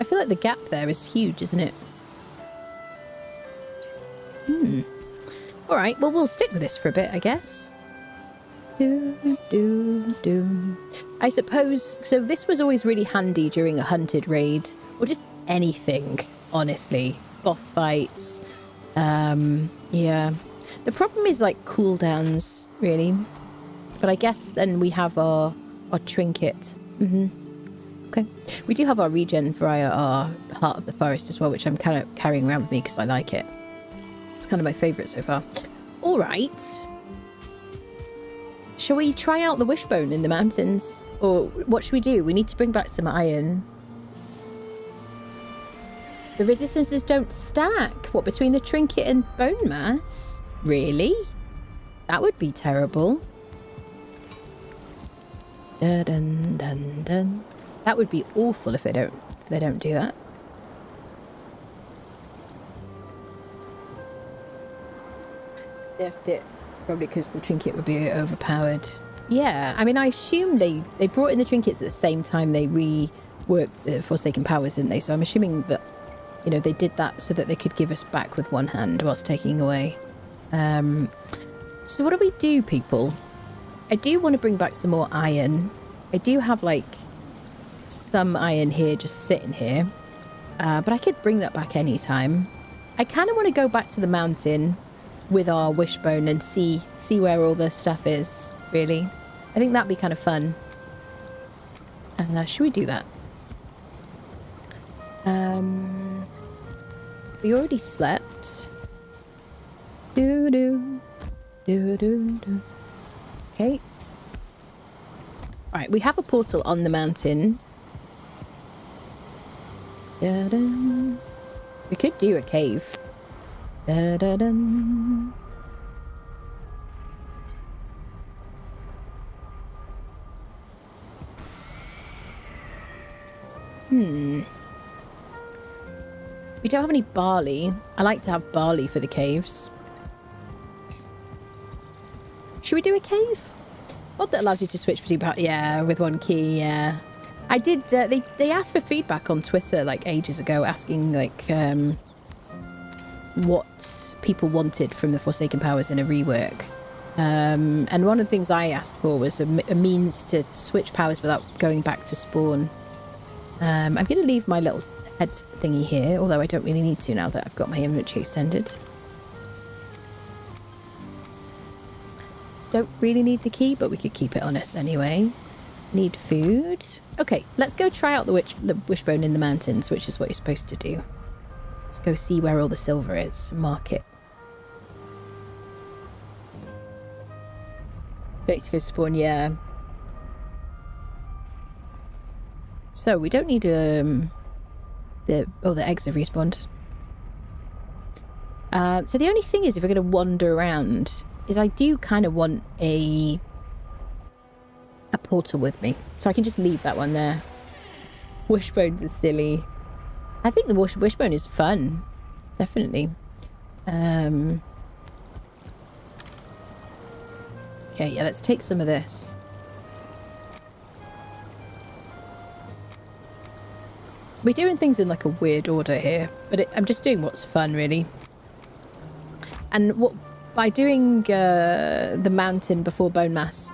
A: I feel like the gap there is huge, isn't it? Alright, well, we'll stick with this for a bit, I guess. I suppose... So this was always really handy during a hunted raid. Or just anything, honestly. Boss fights. Yeah. The problem is, like, cooldowns, really. But I guess then we have our trinket. Okay. We do have our regen via our Heart of the Forest as well, which I'm kind of carrying around with me because I like it. It's kind of my favourite so far. All right. Shall we try out the wishbone in the mountains? Or what should we do? We need to bring back some iron. The resistances don't stack. What, between the trinket and bone mass? Really? That would be terrible. Dun, dun, dun, dun. That would be awful if they don't do that. Nerfed it. Probably because the trinket would be overpowered. Yeah, I mean, I assume they brought in the trinkets at the same time they reworked the Forsaken Powers, didn't they? So I'm assuming that, you know, they did that so that they could give us back with one hand whilst taking away. So what do we do, people? I do want to bring back some more iron. I do have, like, some iron here just sitting here. But I could bring that back anytime. I kind of want to go back to the mountain with our wishbone and see where all the stuff is, really. I think that'd be kind of fun. Should we do that? We already slept. Do. Okay. Alright, we have a portal on the mountain. Da-dun. We could do a cave. Da-da-dun. We don't have any barley. I like to have barley for the caves. Should we do a cave? What that allows you to switch between... Yeah, with one key, yeah. I did... they asked for feedback on Twitter, like, ages ago, asking, like, what people wanted from the Forsaken Powers in a rework. And one of the things I asked for was a means to switch powers without going back to spawn. I'm going to leave my little head thingy here, although I don't really need to now that I've got my inventory extended. Don't really need the key, but we could keep it on us anyway. Need food. Okay, let's go try out the wishbone in the mountains, which is what you're supposed to do. Let's go see where all the silver is. Mark it. Don't need to go spawn, yeah. So we don't need the eggs have respawned. So the only thing is, if we're going to wander around, is I do kind of want a portal with me, so I can just leave that one there. Wishbones are silly. I think the wishbone is fun. Definitely. Okay, yeah, let's take some of this. We're doing things in like a weird order here, but I'm just doing what's fun, really. And by doing the mountain before Bonemass,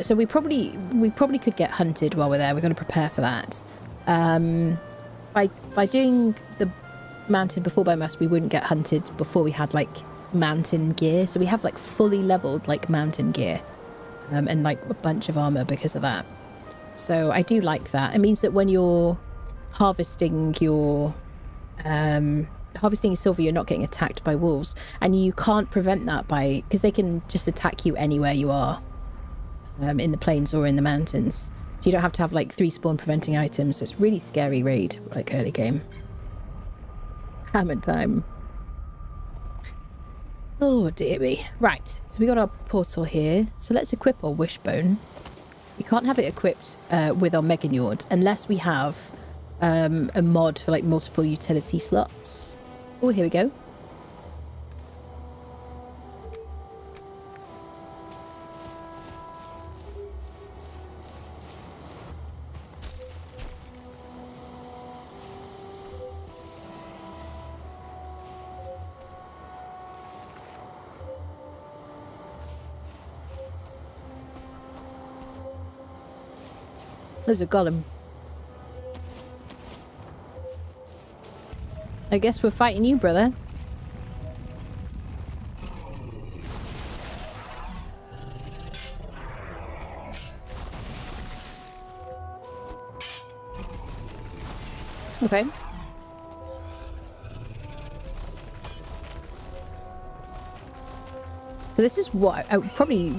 A: so we probably could get hunted while we're there. We're going to prepare for that. By doing the mountain before Bonemass, we wouldn't get hunted before we had like mountain gear. So we have like fully leveled like mountain gear, and like a bunch of armor because of that. So I do like that. It means that when you're harvesting your silver, you're not getting attacked by wolves, and you can't prevent that because they can just attack you anywhere you are, in the plains or in the mountains. So you don't have to have like 3 spawn preventing items. So it's really scary raid, like early game. Hammer time. Oh dear me. Right, so we got our portal here. So let's equip our wishbone. We can't have it equipped with our Mega Njord unless we have a mod for like multiple utility slots. Oh, here we go. There's a golem. I guess we're fighting you, brother. Okay. So this is what I would probably...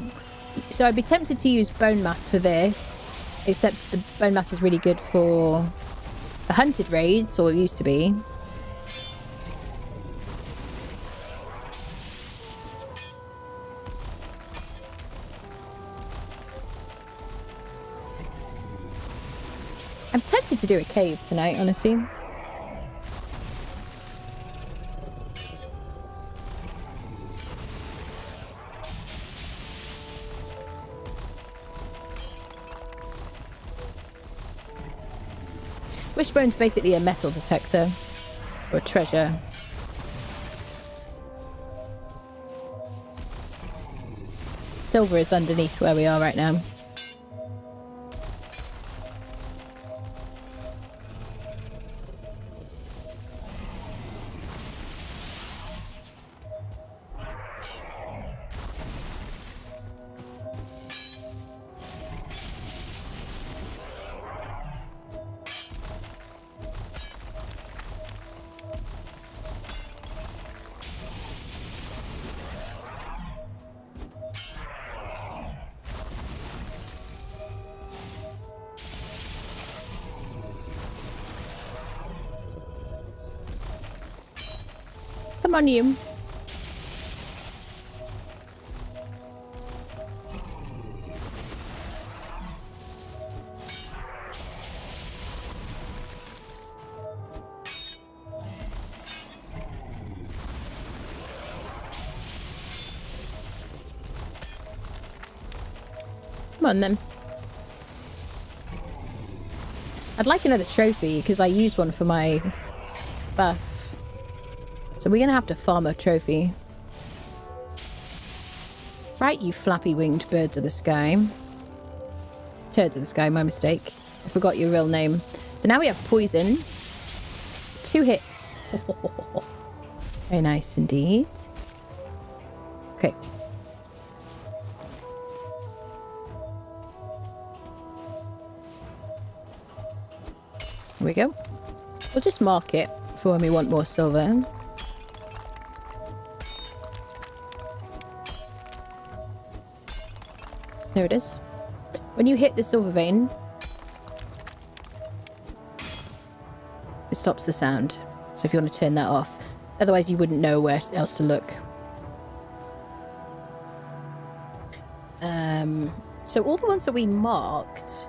A: So I'd be tempted to use Bonemass for this, except the Bonemass is really good for the hunted raids, or it used to be. I'm tempted to do a cave tonight, honestly. Wishbone's basically a metal detector, or a treasure. Silver is underneath where we are right now. Come on, you. Come on, then. I'd like another trophy, because I used one for my buff. So we're going to have to farm a trophy. Right, you flappy-winged birds of the sky. Turds of the sky, my mistake. I forgot your real name. So now we have poison. 2 hits. Very nice indeed. Okay. Here we go. We'll just mark it for when we want more silver. There it is. When you hit the silver vein, it stops the sound. So if you want to turn that off, otherwise you wouldn't know where else to look. So all the ones that we marked,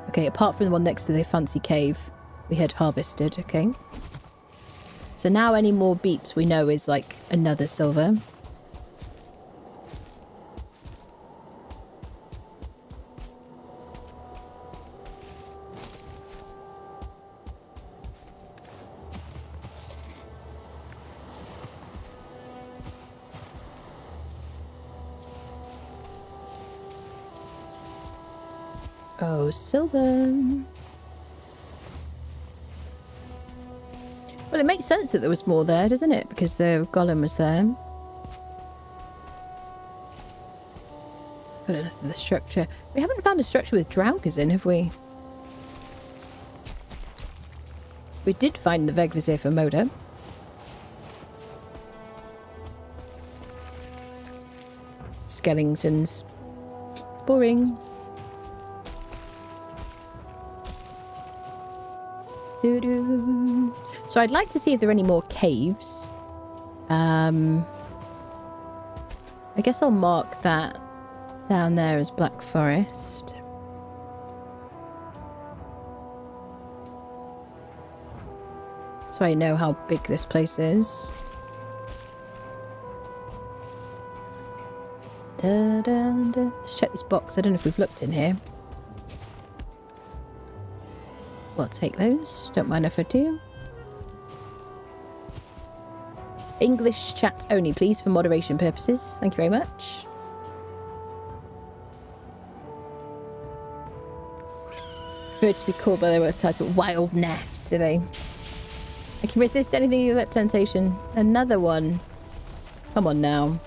A: okay, apart from the one next to the fancy cave, we had harvested, okay. So now any more beeps we know is like another silver. Oh, silver. Well, it makes sense that there was more there, doesn't it? Because the golem was there. Got it, the structure. We haven't found a structure with Draugrs in, have we? We did find the Vegvisir for Moda. Skeletons. Boring. Doo-doo. So I'd like to see if there are any more caves. I guess I'll mark that down there as Black Forest. So I know how big this place is. Let's check this box. I don't know if we've looked in here. We'll take those. Don't mind if I do. English chat only, please, for moderation purposes. Thank you very much. Prefer to be called by their title Wild Nefts, do they? I can resist anything except temptation. Another one. Come on now.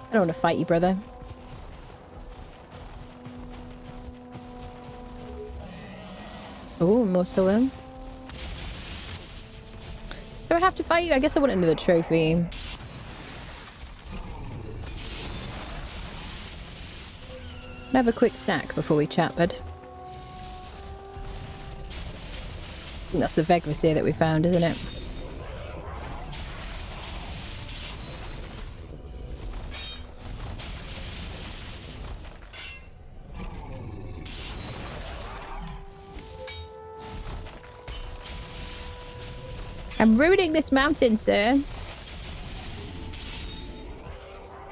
A: I don't want to fight you, brother. Oh, more silver. Do I have to fight you? I guess I want another trophy. Have a quick snack before we chat, bud. I think that's the Vegvisir that we found, isn't it? I'm ruining this mountain, sir.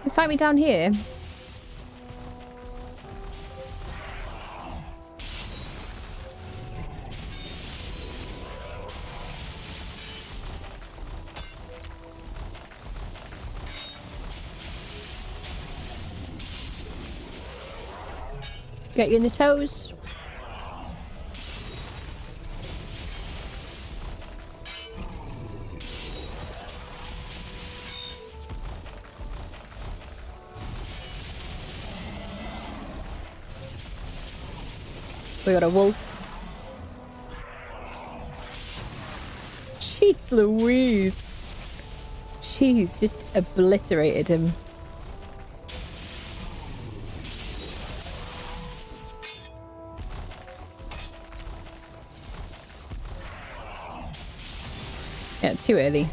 A: You fight me down here? Get you in the toes. We got a wolf. Jeez Louise. Jeez, just obliterated him. Yeah, too early.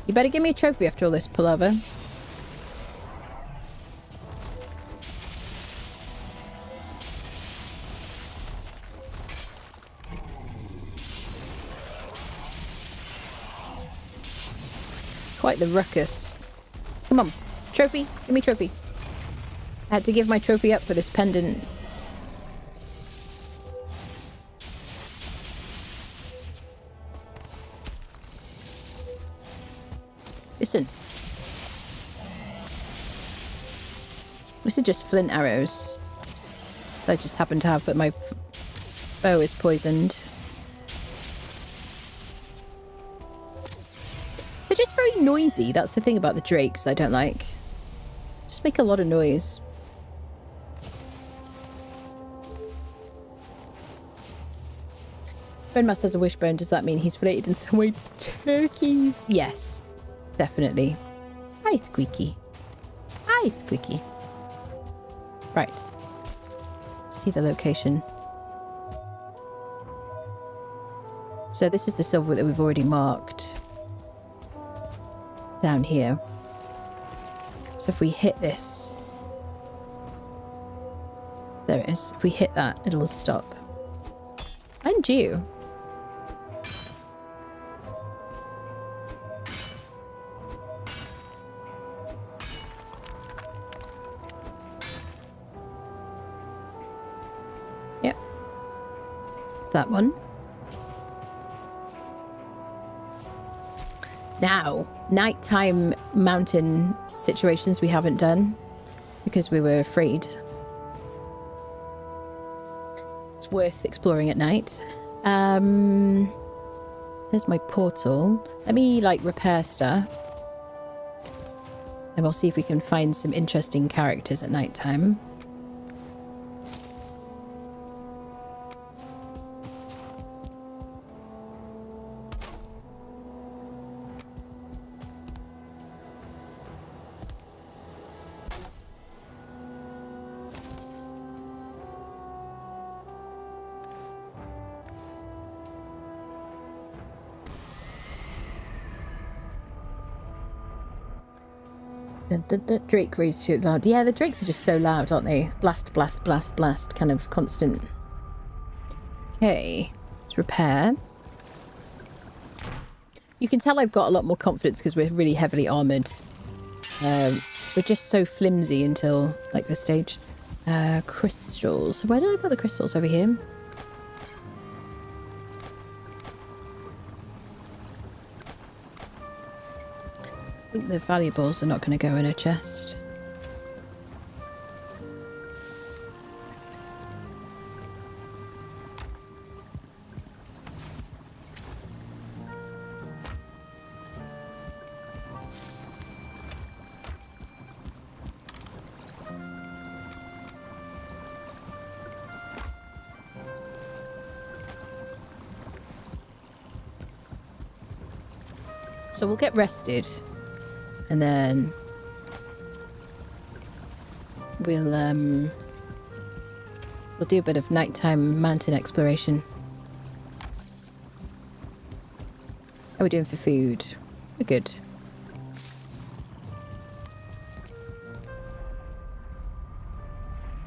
A: You better give me a trophy after all this palaver. Quite the ruckus. Come on. Trophy. Give me trophy. I had to give my trophy up for this pendant. Listen. This is just flint arrows that I just happen to have, but my bow is poisoned. They're just very noisy. That's the thing about the drakes I don't like. Just make a lot of noise. Bonemass has a wishbone. Does that mean he's related in some way to turkeys? Yes. Definitely. Hi, Squeaky. Hi, Squeaky. Right. See the location. So this is the silver that we've already marked down here. So if we hit this, there it is. If we hit that, it'll stop. And you. Yep. It's that one. Now, nighttime mountain situations we haven't done because we were afraid. It's worth exploring at night. There's my portal. Let me like repair stuff. And we'll see if we can find some interesting characters at nighttime. The Drake reads too loud. Yeah, the Drakes are just so loud, aren't they? Blast, blast, blast, blast, kind of constant. Okay, let's repair. You can tell I've got a lot more confidence because we're really heavily armoured. We're just so flimsy until like this stage. Crystals. Where did I put the crystals? Over here? I think the valuables are not going to go in a chest. So we'll get rested. And then we'll do a bit of nighttime mountain exploration. How are we doing for food? We're good.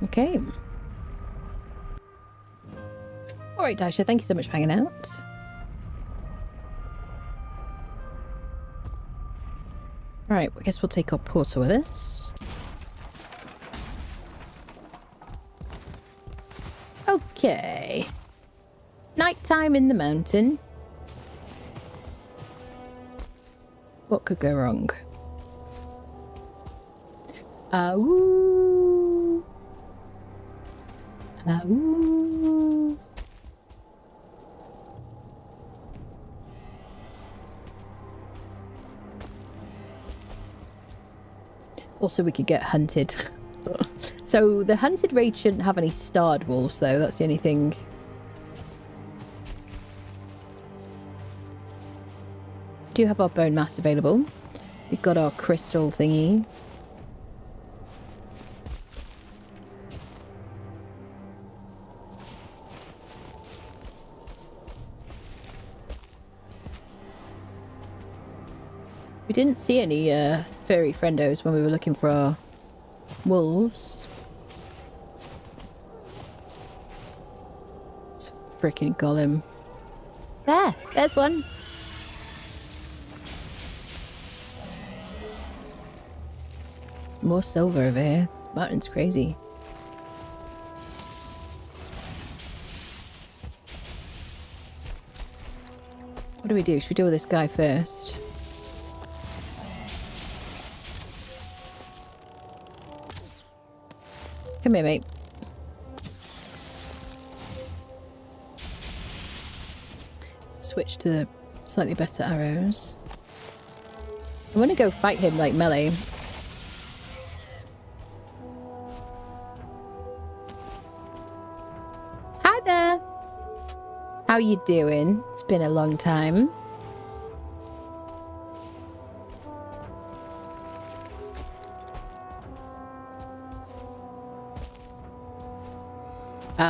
A: Okay. Alright, Dasha, thank you so much for hanging out. Right, I guess we'll take our portal with us. Okay. Nighttime in the mountain. What could go wrong? Ooh. Ooh. Also, we could get hunted. So the hunted raid shouldn't have any starred wolves, though. That's the only thing. We do have our Bonemass available. We've got our crystal thingy. We didn't see any furry friendos when we were looking for our wolves. It's a freaking golem. There's one. More silver over here. This mountain's crazy. What do we do? Should we deal with this guy first? Come here, mate. Switch to the slightly better arrows. I want to go fight him like melee. Hi there. How you doing? It's been a long time.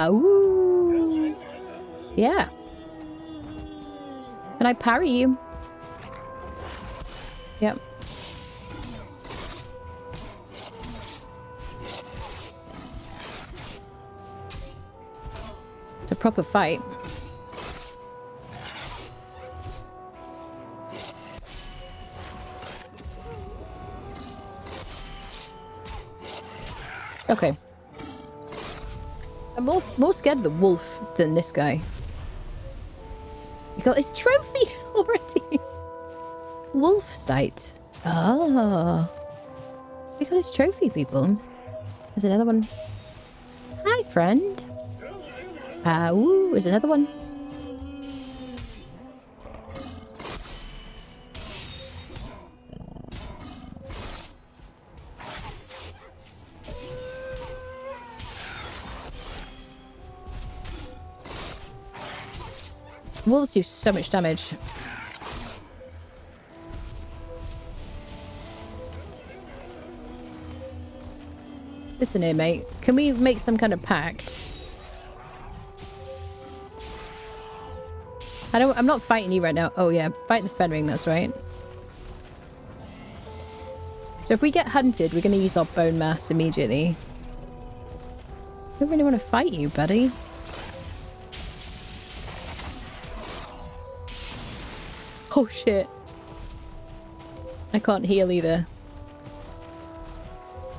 A: Ooh. Yeah. Can I parry you? Yep. It's a proper fight. Okay. I'm more scared of the wolf than this guy. He got his trophy already. Wolf sight. Oh. We got his trophy, people. There's another one. Hi, friend. Ooh, there's another one. Wolves do so much damage. Listen here, mate. Can we make some kind of pact? I'm not fighting you right now. Oh yeah, fight the Fenring, that's right. So if we get hunted, we're going to use our Bonemass immediately. I don't really want to fight you, buddy. Oh shit. I can't heal either.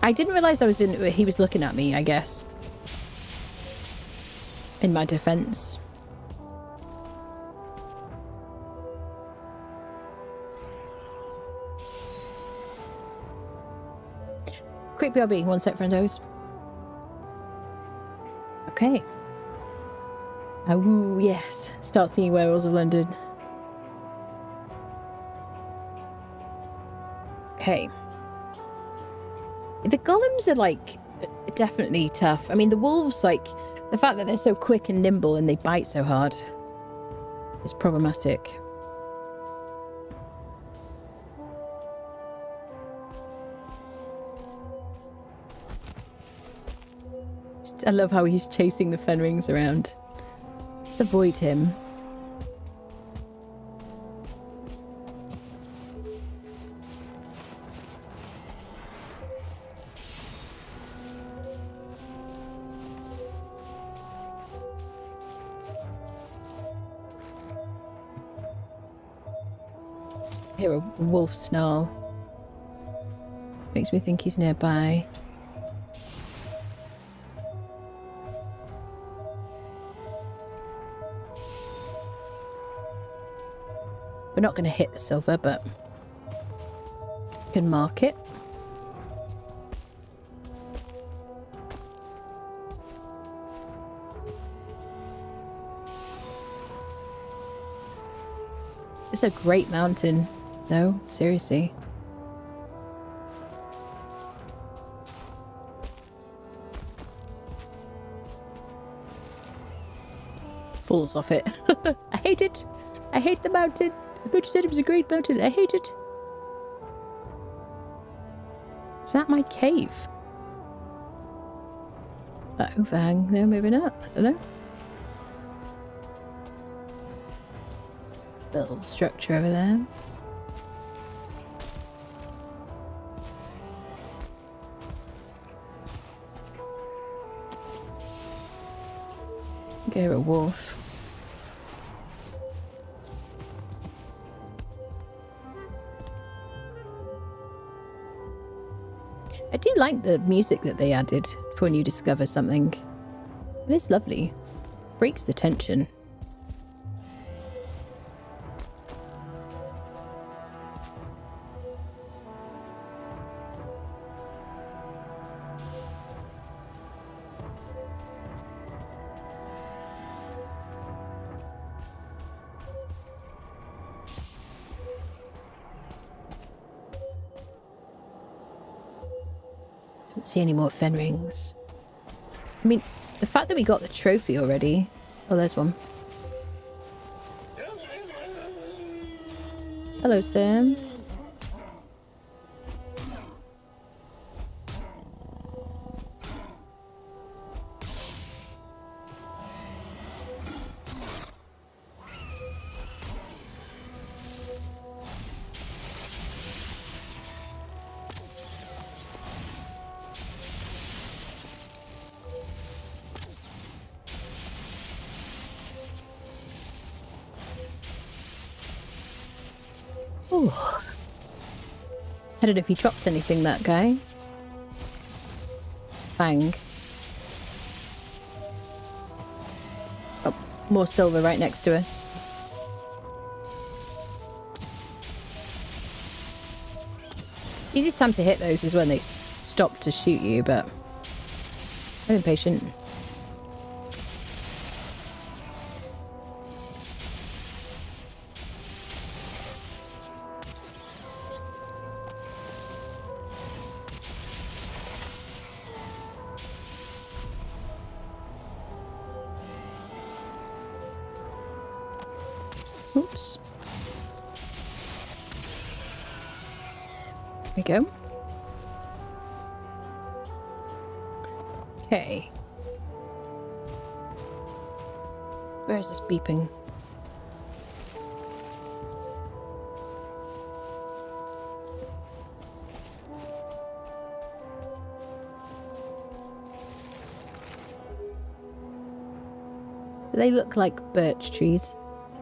A: I didn't realise he was looking at me, I guess. In my defence. Quick BRB, 1 sec, friendos. Okay. Oh, yes. Start seeing werewolves of London. Okay. The golems are, like, definitely tough. I mean, the wolves, like, the fact that they're so quick and nimble and they bite so hard is problematic. I love how he's chasing the Fenrings around. Let's avoid him. I hear a wolf snarl. Makes me think he's nearby. We're not going to hit the silver, but we can mark it. It's a great mountain, though, seriously. Falls off it. I hate it. I hate the mountain. I thought you said it was a great mountain. I hate it. Is that my cave? That overhang? No, maybe not. I don't know. Little structure over there. Go a wolf. I do like the music that they added for when you discover something. It is lovely. Breaks the tension. Don't see any more Fenrings. I mean, the fact that we got the trophy already. Oh, there's one. Hello, Sam. Oh. I don't know if he dropped anything, that guy. Bang. Oh, more silver right next to us. Easiest time to hit those is when they stop to shoot you, but I'm impatient. Oops. There we go. Okay. Where is this beeping? They look like birch trees.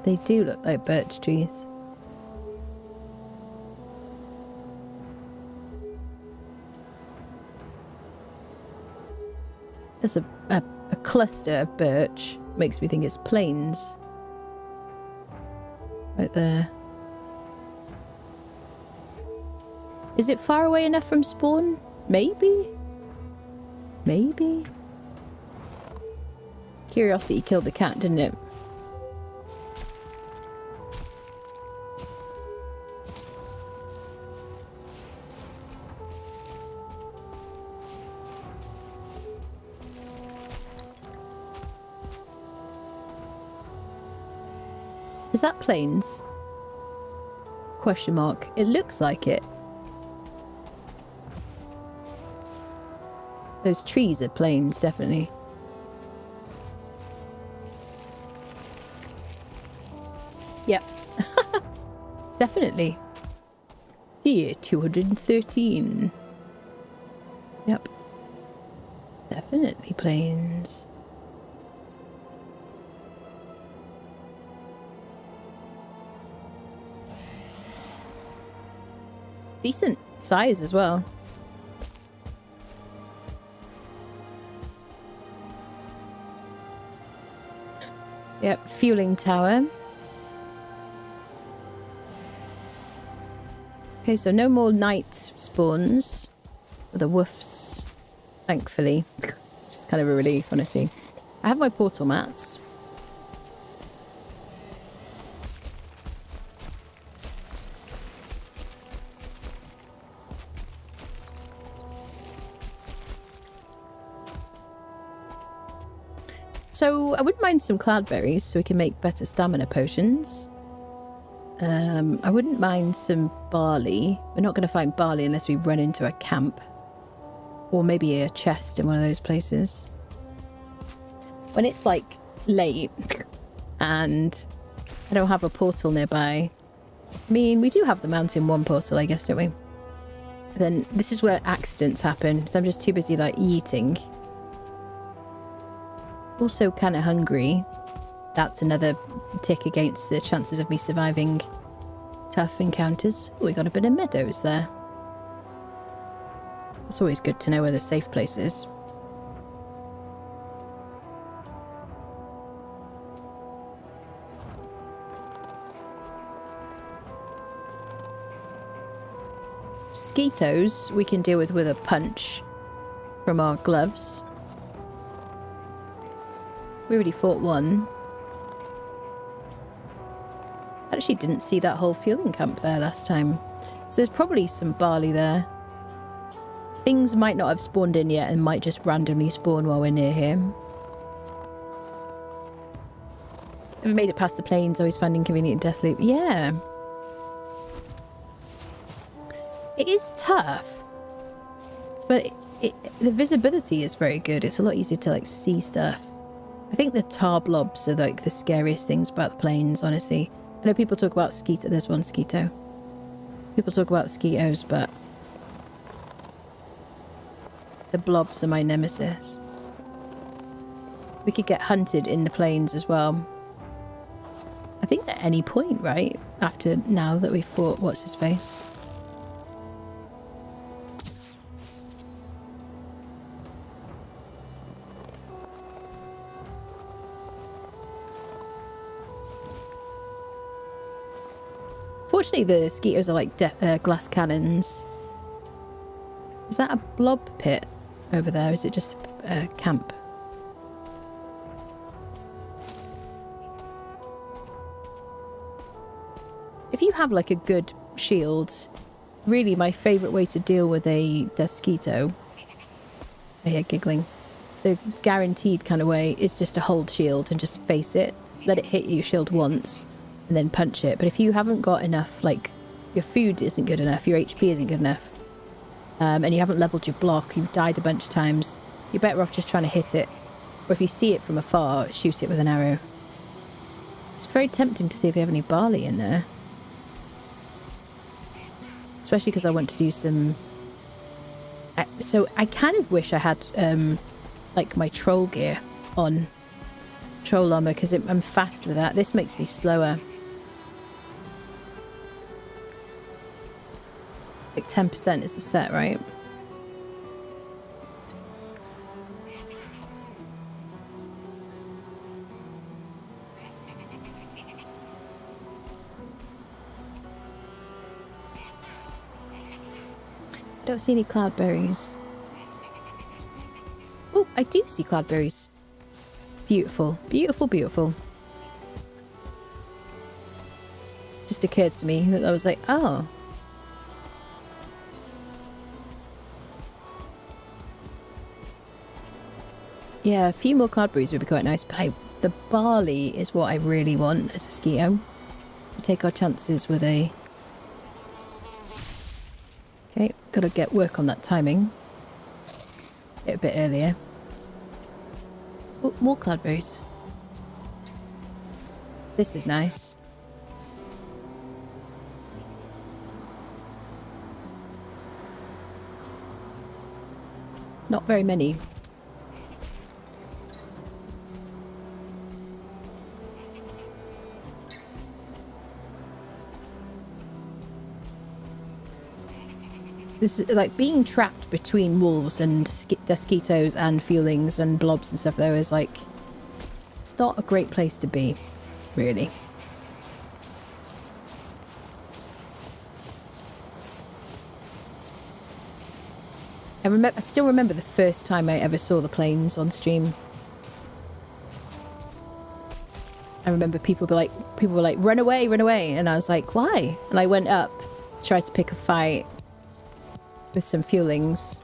A: They do look like birch trees. There's a cluster of birch. Makes me think it's plains. Right there. Is it far away enough from spawn? Maybe? Maybe? Curiosity killed the cat, didn't it? Is that plains? Question mark. It looks like it. Those trees are plains, definitely. Yep. Definitely. Year 213. Yep. Definitely plains. Decent size as well. Yep, fueling tower. Okay, so no more night spawns. The woofs, thankfully. Just kind of a relief, honestly. I have my portal mats. So I wouldn't mind some cloudberries so we can make better stamina potions. I wouldn't mind some barley. We're not going to find barley unless we run into a camp. Or maybe a chest in one of those places. When it's like late and I don't have a portal nearby. I mean, we do have the mountain one portal, I guess, don't we? But then this is where accidents happen. So I'm just too busy like eating. Also kind of hungry. That's another tick against the chances of me surviving tough encounters. Oh, we got a bit of meadows there. It's always good to know where the safe place is. Mosquitoes we can deal with a punch from our gloves. We already fought one. I actually didn't see that whole fueling camp there last time. So there's probably some barley there. Things might not have spawned in yet and might just randomly spawn while we're near here. Never made it past the plains, always found inconvenient death loop. Yeah. It is tough. But the visibility is very good. It's a lot easier to like see stuff. I think the tar blobs are like the scariest things about the plains, honestly. I know people talk about skeeto. There's one skeeto. People talk about skeetos, but the blobs are my nemesis. We could get hunted in the plains as well. I think at any point, right? After now that we've fought what's his face. Fortunately, the mosquitoes are like glass cannons. Is that a blob pit over there? Or is it just a camp? If you have like a good shield, really my favourite way to deal with a death mosquito, I hear giggling, the guaranteed kind of way is just to hold shield and just face it. Let it hit your shield once and then punch it. But if you haven't got enough, like your food isn't good enough, your HP isn't good enough, and you haven't leveled your block, you've died a bunch of times, you're better off just trying to hit it. Or if you see it from afar, shoot it with an arrow. It's very tempting to see if they have any barley in there. Especially because I want to do some... So I kind of wish I had like my troll gear on. Troll armor, because I'm fast with that. This makes me slower. Like 10% is the set, right? I don't see any cloudberries. Oh, I do see cloudberries. Beautiful, beautiful, beautiful. Just occurred to me that I was like, oh. Yeah, a few more cloudberries would be quite nice, but the barley is what I really want as a mosquito. Take our chances with a... Okay, gotta get work on that timing. Get a bit earlier. Oh, more cloudberries. This is nice. Not very many. This is like being trapped between wolves and mosquitoes and feelings and blobs and stuff. Though is like, it's not a great place to be, really. I still remember the first time I ever saw the planes on stream. I remember people were like, run away, and I was like, why? And I went up, tried to pick a fight with some feelings,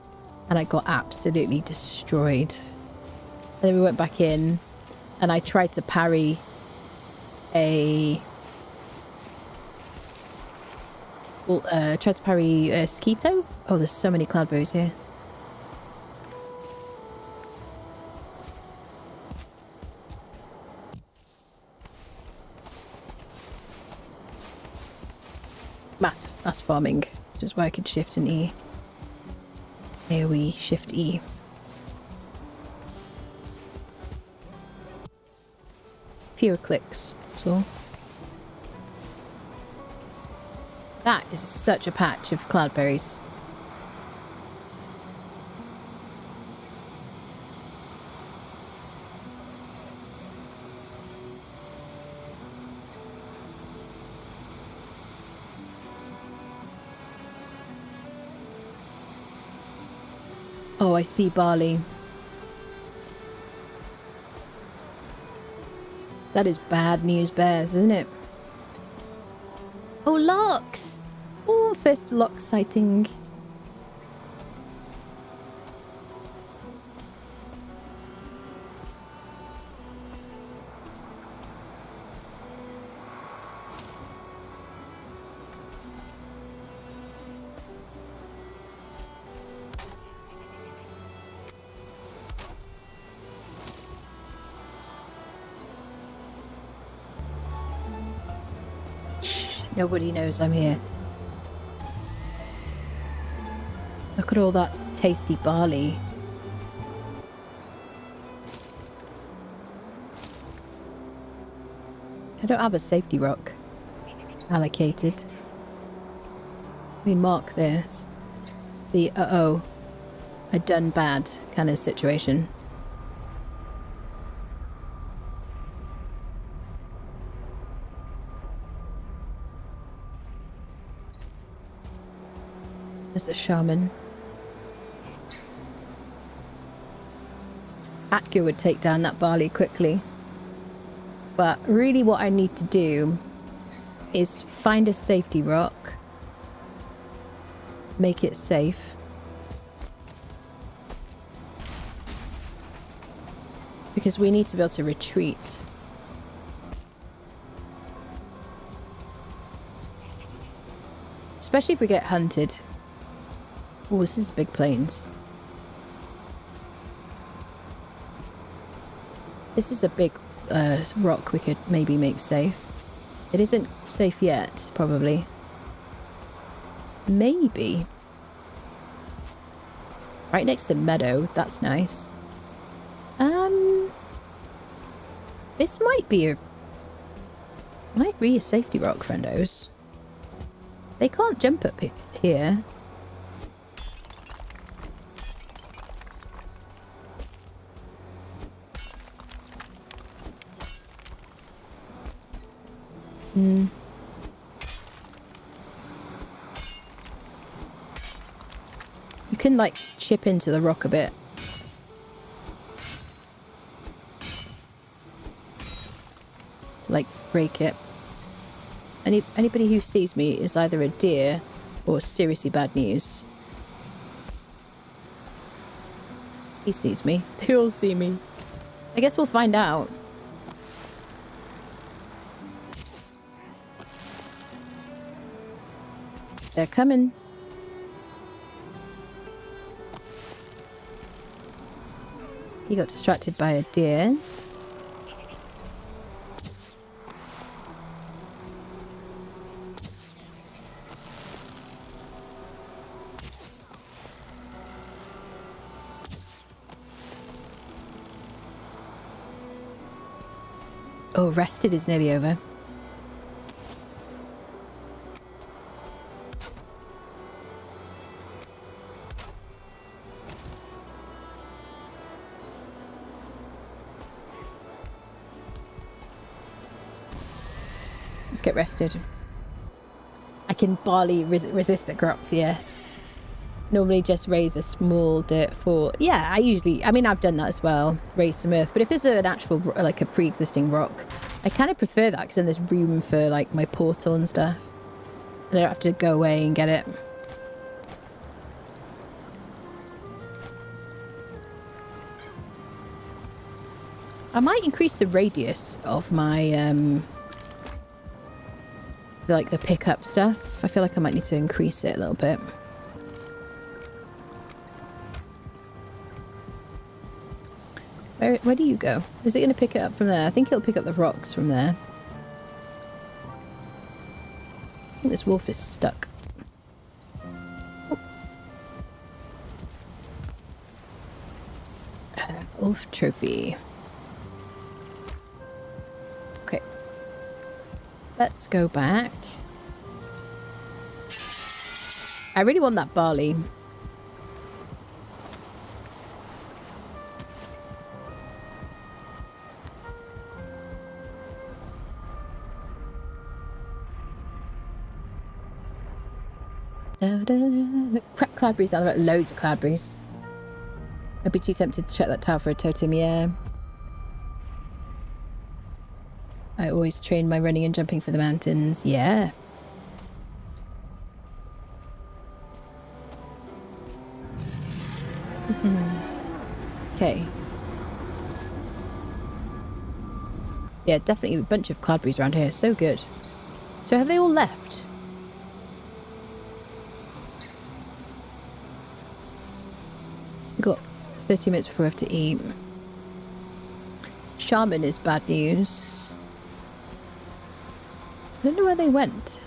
A: and I got absolutely destroyed. And then we went back in, and I tried to parry a mosquito. Oh, there's so many cloudberries here. Mass farming, which is why I could shift and E. AoE, shift E. Fewer clicks, that's all. That is such a patch of cloudberries. Oh, I see barley. That is bad news bears, isn't it? Oh, locks! Oh, first lock sighting. Nobody knows I'm here. Look at all that tasty barley. I don't have a safety rock. allocated. We mark this. The uh-oh, I done bad kind of situation. There's the shaman. Atka would take down that barley quickly. But really what I need to do is find a safety rock. Make it safe. Because we need to be able to retreat. Especially if we get hunted. Oh, this is big plains. This is a big rock we could maybe make safe. It isn't safe yet, probably. Maybe. Right next to meadow, that's nice. This might be a safety rock, friendos. They can't jump up here. You can like chip into the rock a bit. To like break it. Anybody who sees me is either a deer or seriously bad news. He sees me. They all see me. I guess we'll find out. They're coming. He got distracted by a deer. Oh, rested is nearly over. Let's get rested. I can barley resist the crops, yes. Normally just raise a small dirt fort. Yeah, I mean, I've done that as well. Raise some earth. But if there's an actual, like a pre-existing rock, I kind of prefer that because then there's room for like my portal and stuff. And I don't have to go away and get it. I might increase the radius of my, like the pickup stuff. I feel like I might need to increase it a little bit. Where do you go? Is it going to pick it up from there? I think it'll pick up the rocks from there. I think this wolf is stuck. Oh. Wolf trophy. Okay. Let's go back. I really want that barley. Cloudberries down the road. Loads of cloudberries. I'd be too tempted to check that tower for a totem, yeah. I always train my running and jumping for the mountains, yeah. Okay. Yeah, definitely a bunch of cloudberries around here. So good. So have they all left? Got 30 minutes before we have to eat. Shaman is bad news. I don't know where they went.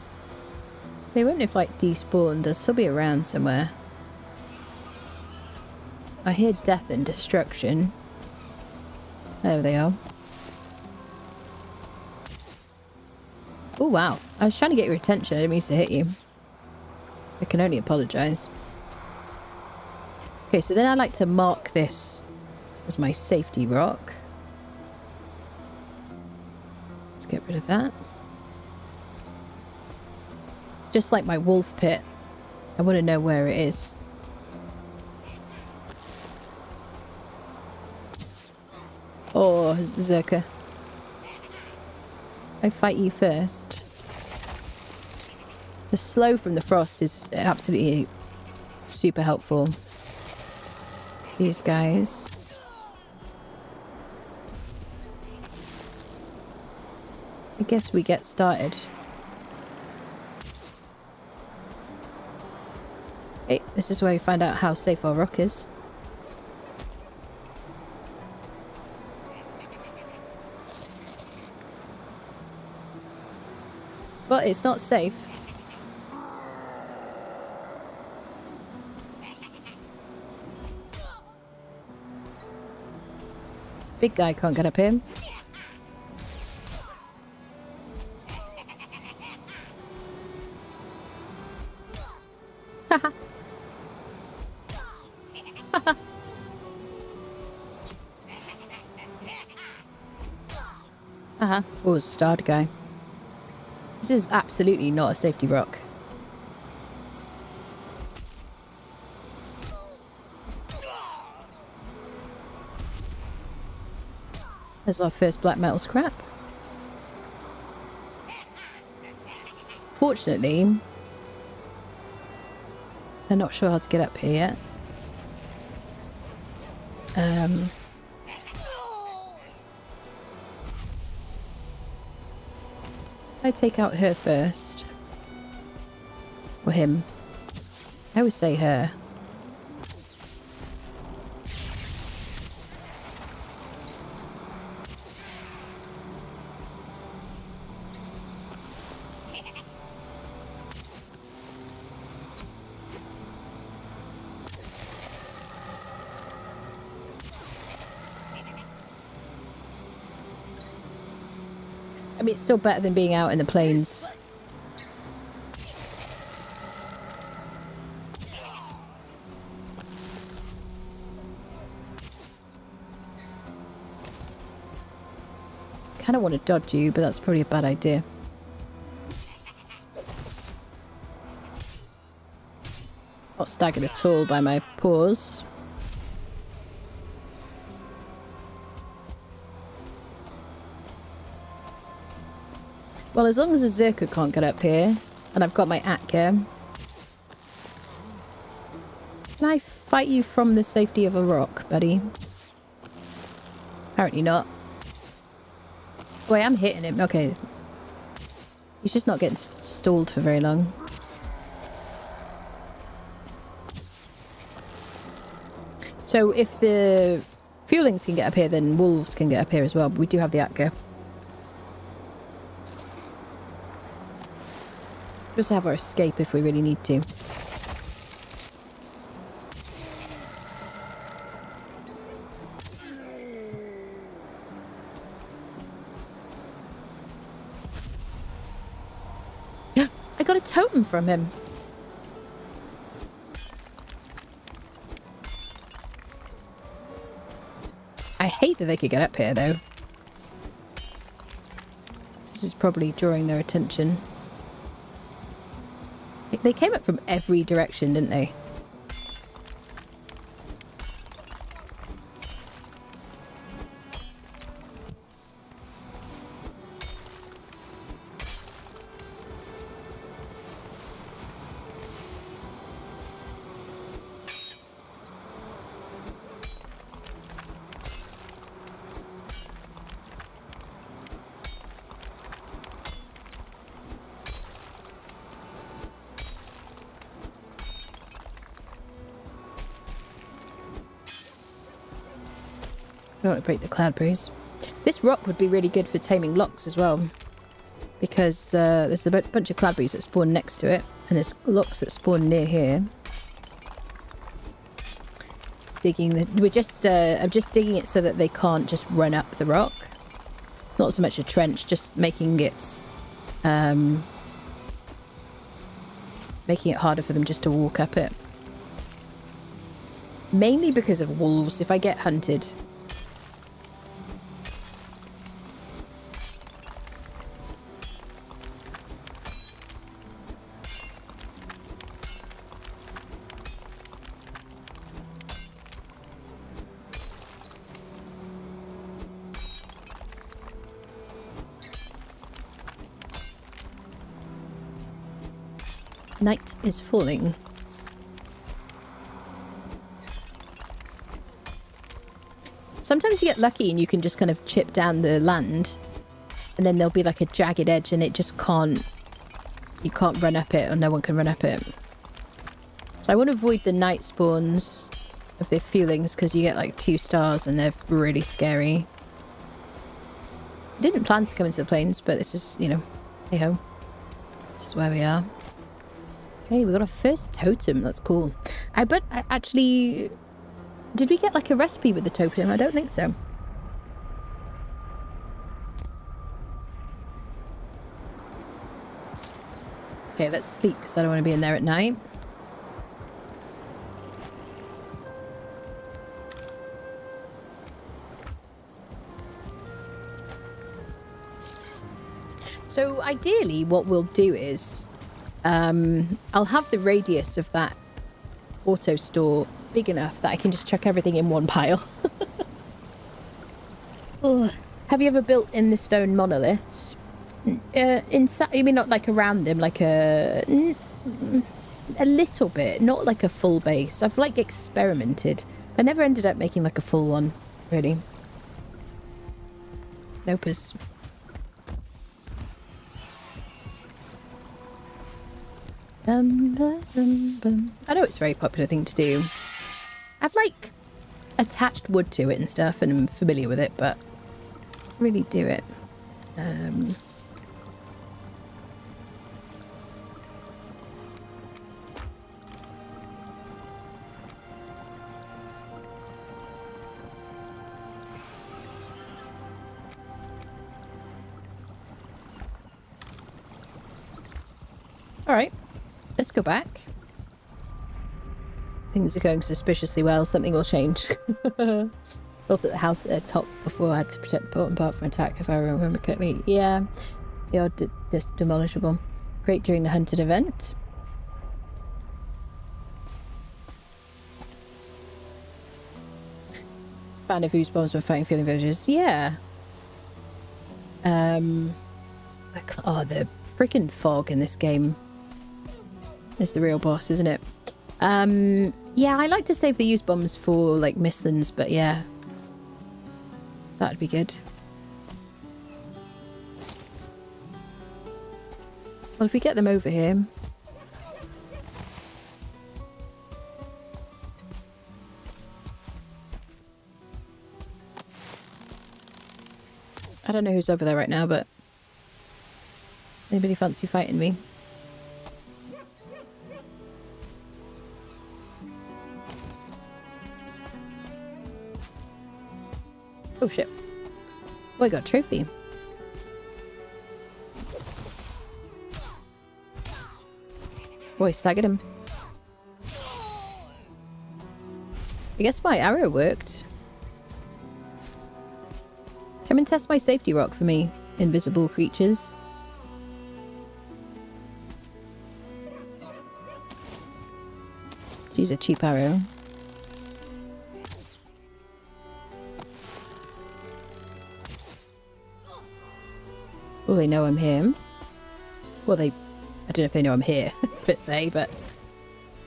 A: They won't have like despawned. They'll still be around somewhere. I hear death and destruction. There they are. Oh, wow. I was trying to get your attention. I didn't mean to hit you. I can only apologise. Okay, so then I like to mark this as my safety rock. Let's get rid of that. Just like my wolf pit. I want to know where it is. Oh, Zerka. I fight you first. The slow from the frost is absolutely super helpful. These guys. I guess we get started. Okay, this is where we find out how safe our rock is. But it's not safe. Big guy can't get up here. Haha. Haha. Haha. Oh, starred guy. This is absolutely not a safety rock. There's our first black metal scrap. Fortunately, they're not sure how to get up here yet. I take out her first. Or him. I would say her. I mean, it's still better than being out in the plains. Kind of want to dodge you, but that's probably a bad idea. Not staggered at all by my paws. Well, as long as the Zerka can't get up here, and I've got my Atka, can I fight you from the safety of a rock, buddy? Apparently not. Boy, I'm hitting him. Okay. He's just not getting stalled for very long. So if the Fuelings can get up here, then wolves can get up here as well. But we do have the Atka. Just have our escape if we really need to. I got a totem from him. I hate that they could get up here though. This is probably drawing their attention. They came up from every direction, didn't they? I don't want to break the cloud breeze. This rock would be really good for taming locks as well. Because there's a bunch of cloud breeze that spawn next to it. And there's locks that spawn near here. Digging the... I'm just digging it so that they can't just run up the rock. It's not so much a trench, just making it Making it harder for them just to walk up it. Mainly because of wolves. If I get hunted... Night is falling. Sometimes you get lucky and you can just kind of chip down the land and then there'll be like a jagged edge and it just can't... You can't run up it or no one can run up it. So I want to avoid the night spawns of their feelings because you get like 2 stars and they're really scary. I didn't plan to come into the plains, but this is, you know, hey ho. This is where we are. Okay, we got our first totem. That's cool. But actually, did we get like a recipe with the totem? I don't think so. Okay, let's sleep because I don't want to be in there at night. So ideally, what we'll do is... I'll have the radius of that auto store big enough that I can just chuck everything in one pile. Have you ever built in the stone monoliths? I mean, not like around them, like a little bit, not like a full base. I've like experimented. I never ended up making like a full one, really. Nopers. I know it's a very popular thing to do. I've like attached wood to it and stuff and I'm familiar with it, but really do it. All right. Let's go back. Things are going suspiciously well. Something will change. Built at the house at the top before I had to protect the bottom part from attack, if I remember correctly. Yeah, they are demolishable. Great during the hunted event. Fan of whose bombs were fighting feeling villages. Yeah. The freaking fog in this game is the real boss, isn't it? Yeah, I like to save the use bombs for like Mistlands, but yeah, that'd be good. Well, if we get them over here. I don't know who's over there right now, but anybody fancy fighting me? Oh shit. Oh, I got a trophy. Boy, staggered him. I guess my arrow worked. Come and test my safety rock for me, invisible creatures. Let's use a cheap arrow. Well, they know I'm here. Well, I don't know if they know I'm here, per se, but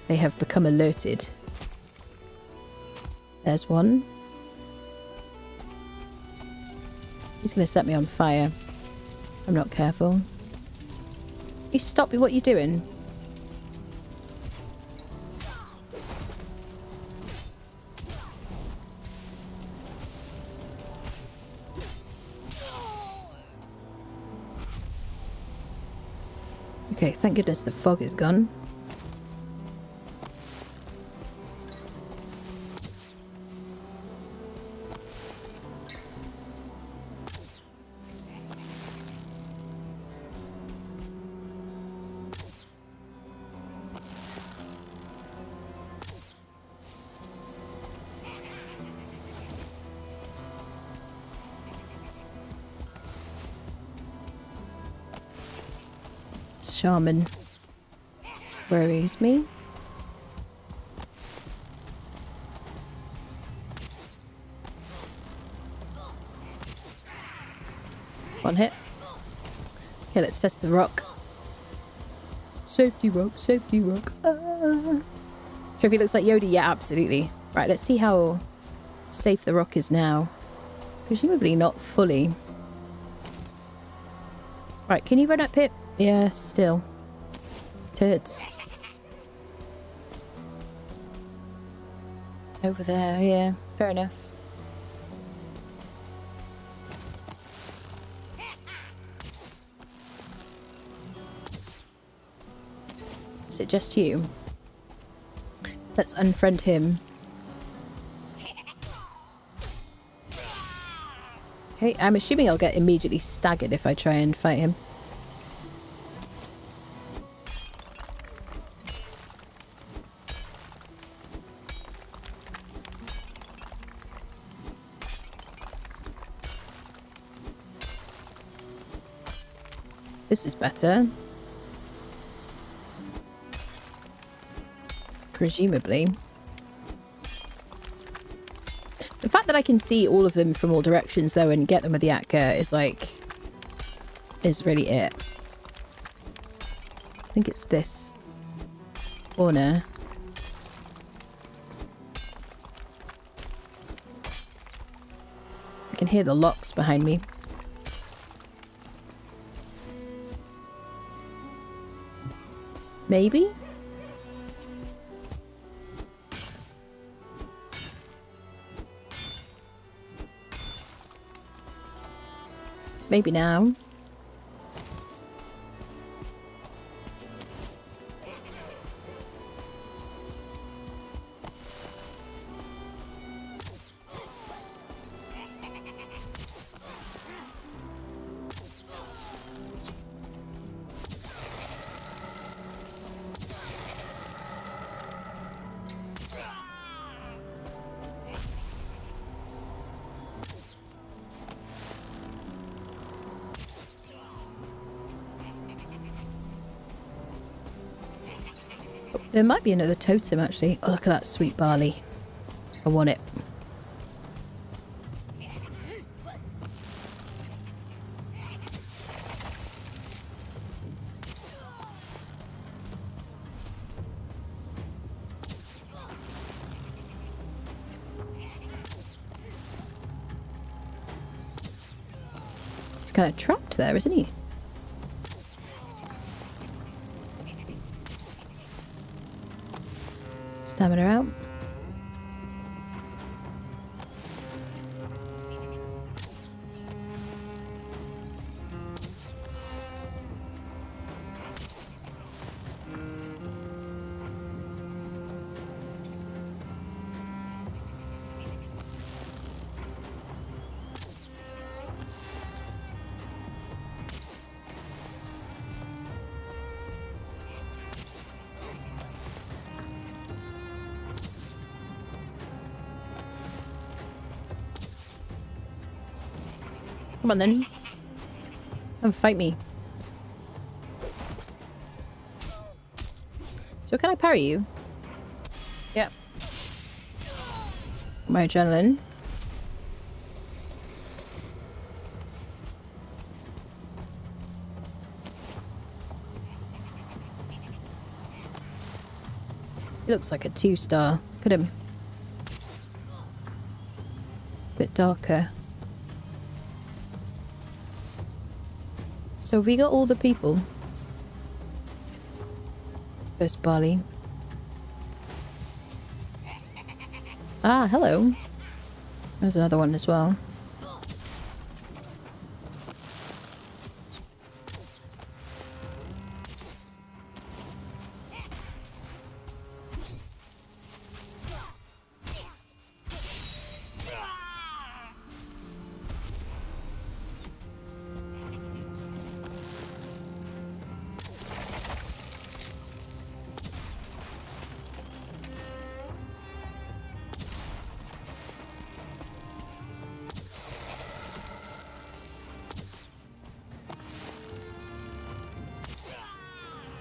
A: they have become alerted. There's one. He's going to set me on fire. I'm not careful. You stop what you're doing. Okay, thank goodness the fog is gone. shaman worries me. One hit. Okay, let's test the rock. Safety rock, safety rock. Trophy looks like Yoda. Yeah, absolutely. Right, let's see how safe the rock is now. Presumably not fully. Right, can you run up Pip? Yeah, still. Turds. Over there, yeah. Fair enough. Is it just you? Let's unfriend him. Okay, I'm assuming I'll get immediately staggered if I try and fight him. This is better. Presumably. The fact that I can see all of them from all directions, though, and get them with the Atka is, like... is really it. I think it's this corner. I can hear the locks behind me. Maybe? Maybe now. There might be another totem, actually. Oh, look at that sweet barley. I want it. He's kind of trapped there, isn't he? Stamina out. Come on then. Come fight me. So can I parry you? Yep. My adrenaline. He looks like a 2-star. Look at him. Bit darker. So have we got all the people? First barley. Ah, hello. There's another one as well.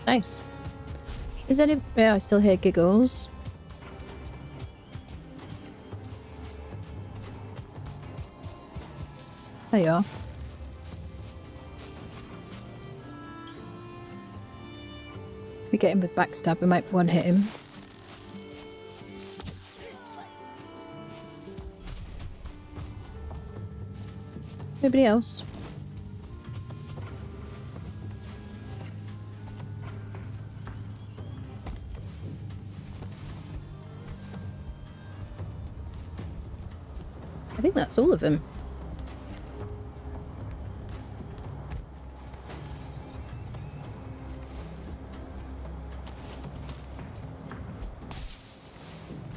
A: Nice. Is any... Yeah, I still hear giggles. There you are. We get him with backstab, we might one-hit him. Nobody else? I think that's all of them.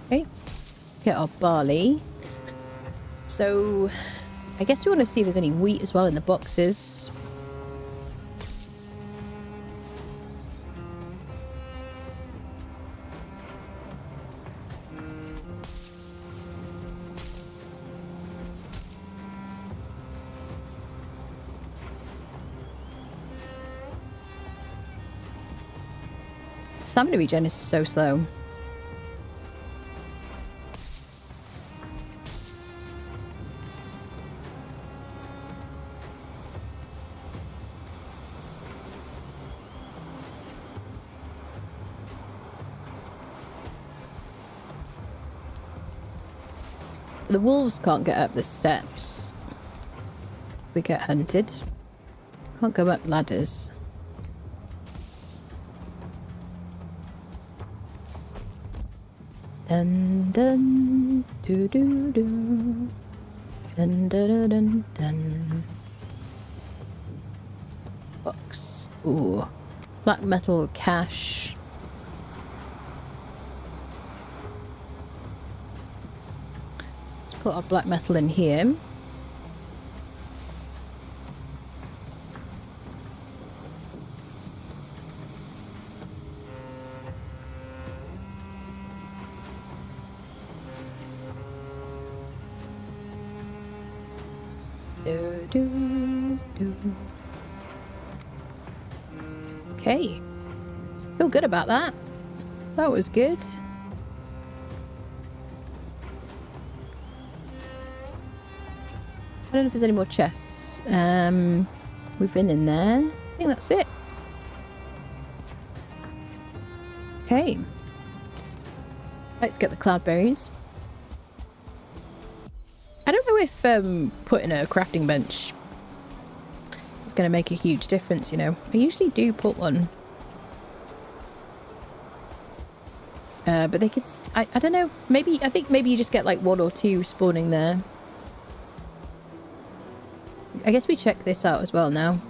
A: Okay, get our barley. So, I guess we want to see if there's any wheat as well in the boxes. Stamina regen is so slow. The wolves can't get up the steps. We get hunted. Can't go up ladders. Dun dun doo doo doo. Dun dun dun dun. Box. Ooh. Black metal cache. Let's put our black metal in here. Okay. Feel good about that. That was good. I don't know if there's any more chests. We've been in there. I think that's it. Okay. Let's get the cloudberries. I don't know if putting a crafting bench is going to make a huge difference, you know. I usually do put one. But they could... I don't know. Maybe... I think maybe you just get like 1 or 2 spawning there. I guess we check this out as well now.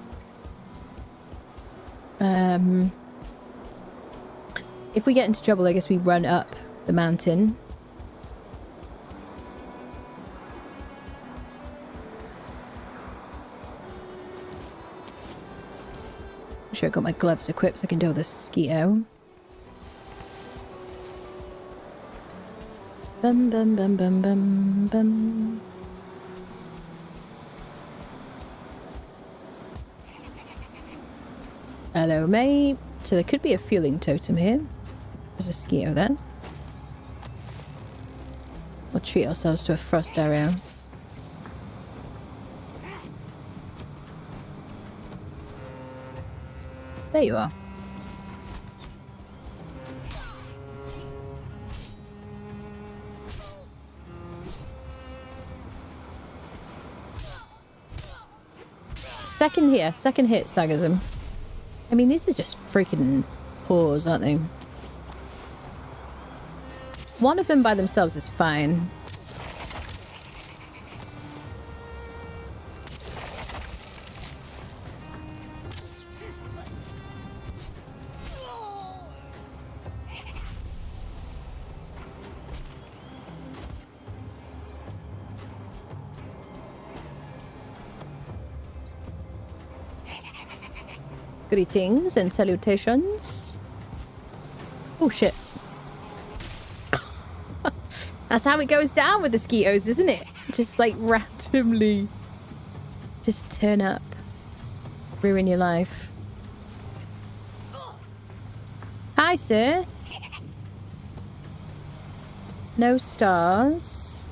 A: If we get into trouble, I guess we run up the mountain. I'm sure I got my gloves equipped so I can deal with the mosquito. Bum bum bum bum bum bum. Hello, mate. So there could be a fueling totem here. There's a mosquito then. We'll treat ourselves to a frost arrow. There you are. Second here, second hit staggers him. I mean, these are just freaking paws, aren't they? One of them by themselves is fine. Greetings and salutations. Oh shit. That's how it goes down with the mosquitoes, isn't it? Just like randomly just turn up. Ruin your life. Hi, sir. No stars.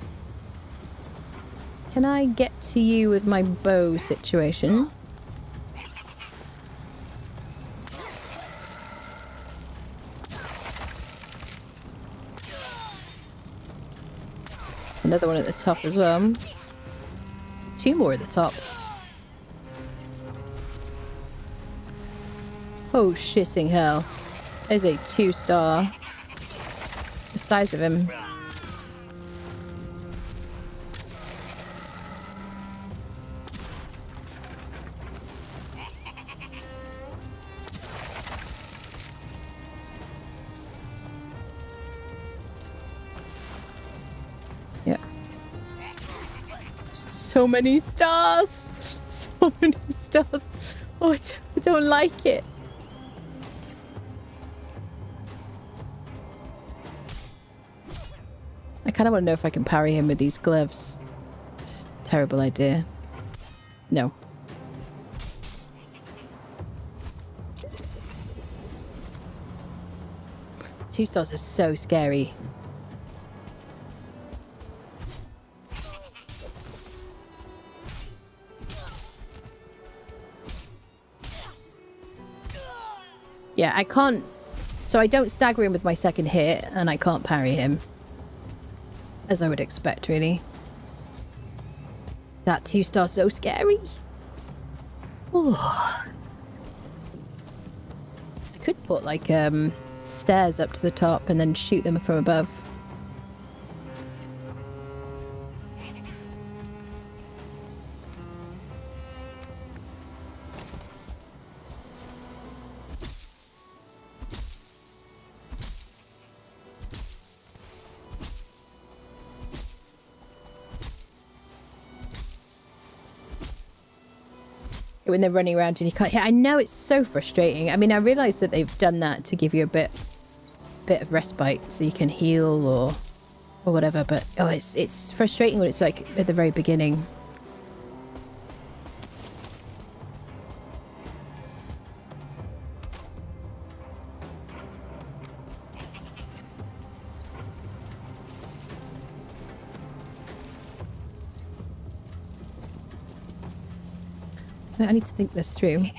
A: Can I get to you with my bow situation? There's another one at the top as well. 2 more at the top. Oh, shitting hell. There's a 2-star. The size of him. Yeah. So many stars! So many stars! Oh, I don't like it. I kind of want to know if I can parry him with these gloves. Just a terrible idea. No. Two stars are so scary. Yeah, I can't... So I don't stagger him with my second hit, and I can't parry him. As I would expect, really. That 2-star's so scary. Oh. I could put, like, stairs up to the top and then shoot them from above. When they're running around and you can't hit. I know, it's so frustrating. I mean, I realise that they've done that to give you a bit of respite so you can heal or whatever, but oh, it's frustrating when it's like at the very beginning. I need to think this through. I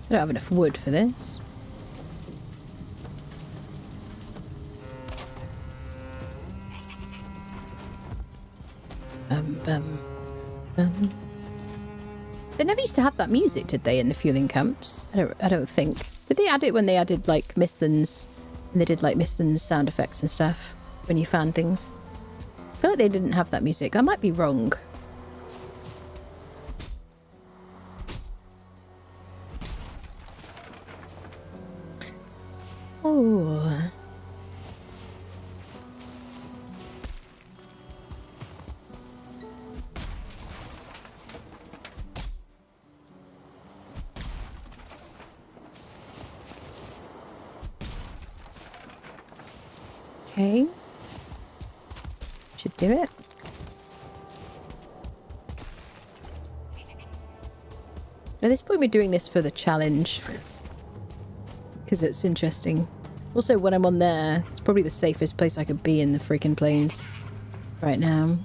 A: don't have enough wood for this. They never used to have that music, did they, in the fueling camps? I don't think. Did they add it when they added like Mistlands and they did like Mistlands sound effects and stuff when you found things? I feel like they didn't have that music. I might be wrong. Oh. Okay. Should do it. At this point, we're doing this for the challenge. Because it's interesting. Also, when I'm on there, it's probably the safest place I could be in the freaking plains right now.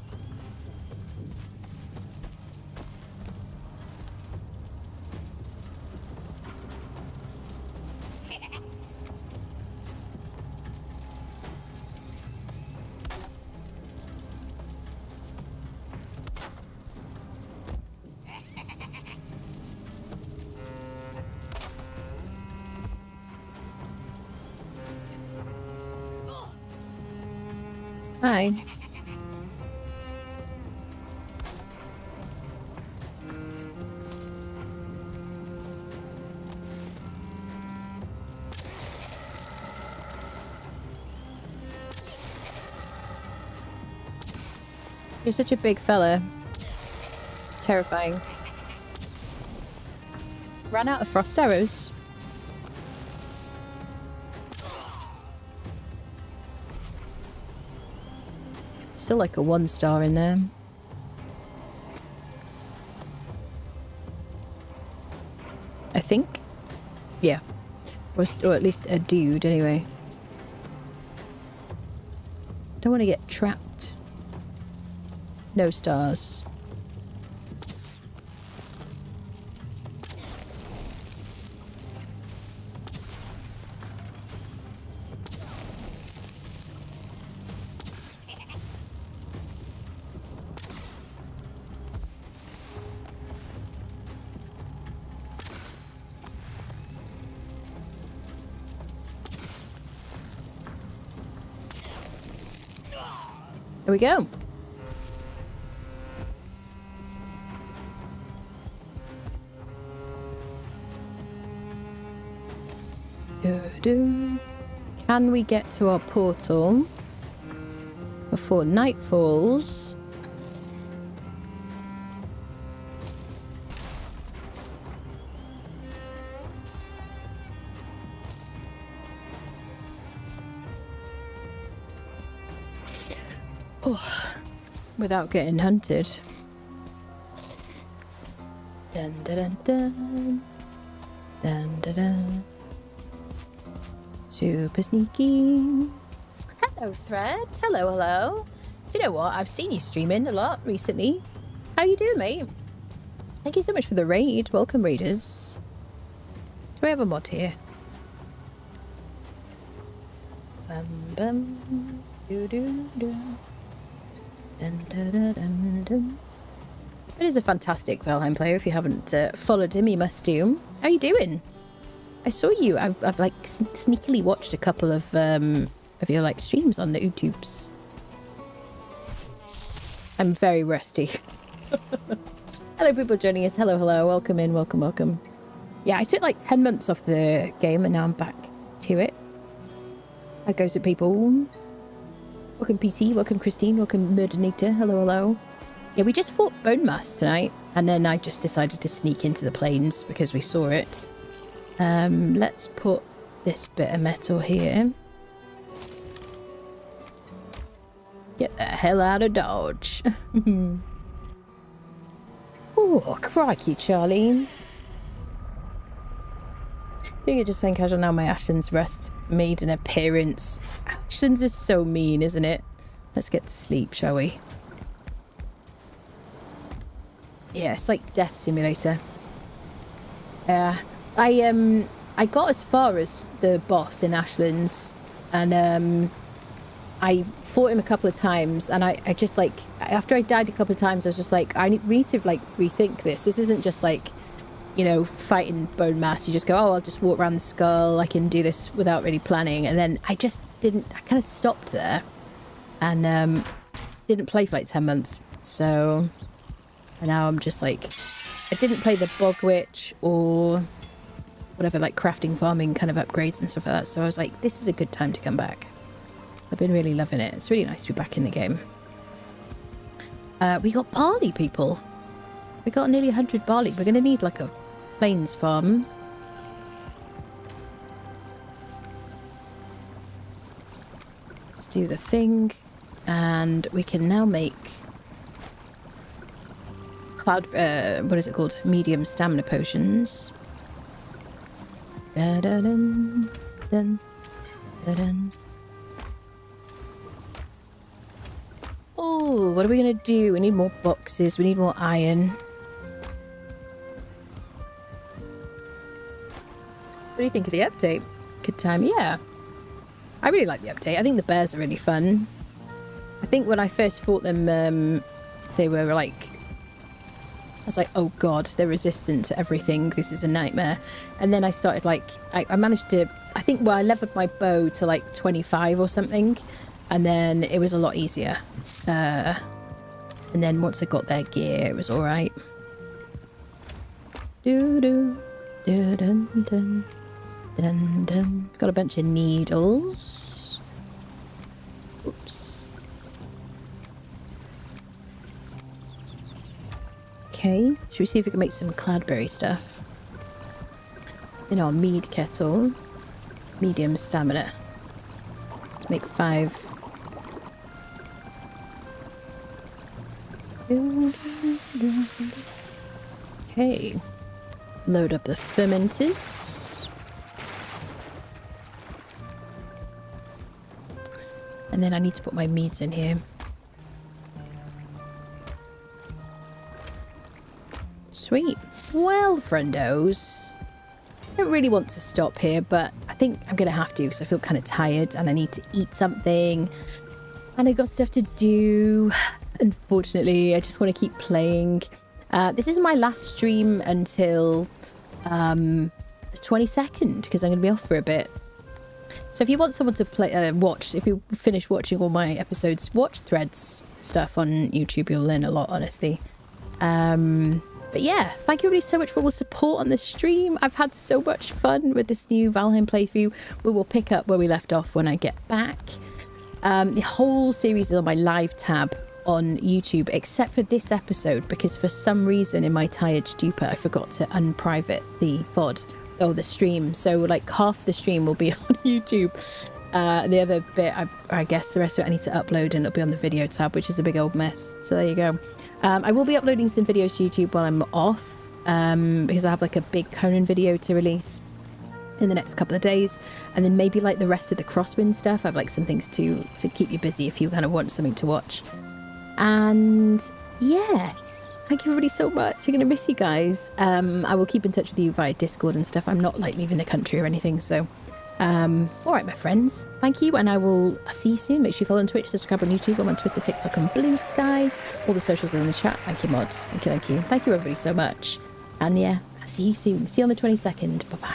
A: Hi. You're such a big fella. Terrifying. Ran out of frost arrows. Still like a 1-star in there. I think. Yeah. Or at least a dude, anyway. Don't want to get trapped. No stars. Here we go. Can we get to our portal before night falls? Oh, without getting hunted. Dun dun dun dun dun dun dun. Super sneaky. Hello, Threads. Hello, hello. Do you know what? I've seen you streaming a lot recently. How you doing, mate? Thank you so much for the raid. Welcome, raiders. Do we have a mod here? Bum bum doo doo doo. Dun, dun, dun, dun, dun. It is a fantastic Valheim player. If you haven't followed him, you must do. How you doing? I saw you. I've like sneakily watched a couple of your like streams on the YouTubes. I'm very rusty. Hello, people joining us. Hello, hello. Welcome in. Welcome, welcome. Yeah, I took like 10 months off the game and now I'm back to it. How goes it, people? Welcome, PT. Welcome, Christine. Welcome, Murdernator. Hello, hello. Yeah, we just fought Bonemass tonight and then I just decided to sneak into the plains because we saw it. Let's put this bit of metal here. Get the hell out of Dodge. Oh, crikey, Charlie. Doing it just playing casual now. My Ashton's Rest made an appearance. Ashton's is so mean, isn't it? Let's get to sleep, shall we? Yeah, it's like Death Simulator. Yeah. I got as far as the boss in Ashlands and I fought him a couple of times and I just like after I died a couple of times I was just like I need to like rethink this. This isn't just like, you know, fighting Bonemass. You just go, oh, I'll just walk around the skull. I can do this without really planning. And then I just didn't. I kind of stopped there and didn't play for like 10 months. So and now I'm just like I didn't play the Bog Witch or whatever, like crafting, farming kind of upgrades and stuff like that. So I was like, this is a good time to come back. So I've been really loving it. It's really nice to be back in the game. We got barley, people. We got nearly 100 barley. We're going to need like a plains farm. Let's do the thing. And we can now make cloud, what is it called? Medium stamina potions. Da da dun dun da dun. Oh, what are we gonna do? We need more boxes. We need more iron. What do you think of the update? Good time, yeah. I really like the update. I think the bears are really fun. I think when I first fought them, they were like, I was like, oh god, they're resistant to everything. This is a nightmare. And then I started like, I managed to, I think, well, I leveled my bow to like 25 or something. And then it was a lot easier. And then once I got their gear, it was all right. Dun dun dun dun. Got a bunch of needles. Oops. Okay, should we see if we can make some cloudberry stuff? In our mead kettle. Medium stamina. Let's make 5. Okay. Load up the fermenters. And then I need to put my meats in here. Sweet. Well, friendos, I don't really want to stop here, but I think I'm going to have to because I feel kind of tired and I need to eat something. And I got stuff to do. Unfortunately, I just want to keep playing. This is my last stream until the 22nd because I'm going to be off for a bit. So if you want someone to play, watch, if you finish watching all my episodes, watch Threads stuff on YouTube. You'll learn a lot, honestly. But yeah, thank you everybody so much for all the support on the stream. I've had so much fun with this new Valheim playthrough. We will pick up where we left off when I get back. The whole series is on my live tab on YouTube, except for this episode, because for some reason in my tired stupor, I forgot to unprivate the VOD or the stream. So like half the stream will be on YouTube. The other bit, I guess the rest of it I need to upload and it'll be on the video tab, which is a big old mess. So there you go. I will be uploading some videos to YouTube while I'm off, because I have like a big Conan video to release in the next couple of days, and then maybe like the rest of the crosswind stuff. I have like some things to keep you busy if you kind of want something to watch. And yes, thank you everybody so much. I'm gonna miss you guys. I will keep in touch with you via Discord and stuff. I'm not like leaving the country or anything, so all right, my friends, thank you, and I will see you soon. Make sure you follow on Twitch, subscribe on YouTube. I'm on Twitter, TikTok, and Blue Sky. All the socials are in the chat. Thank you, mod. Thank you, thank you everybody so much. And yeah, I'll see you soon. See you on the 22nd. Bye bye.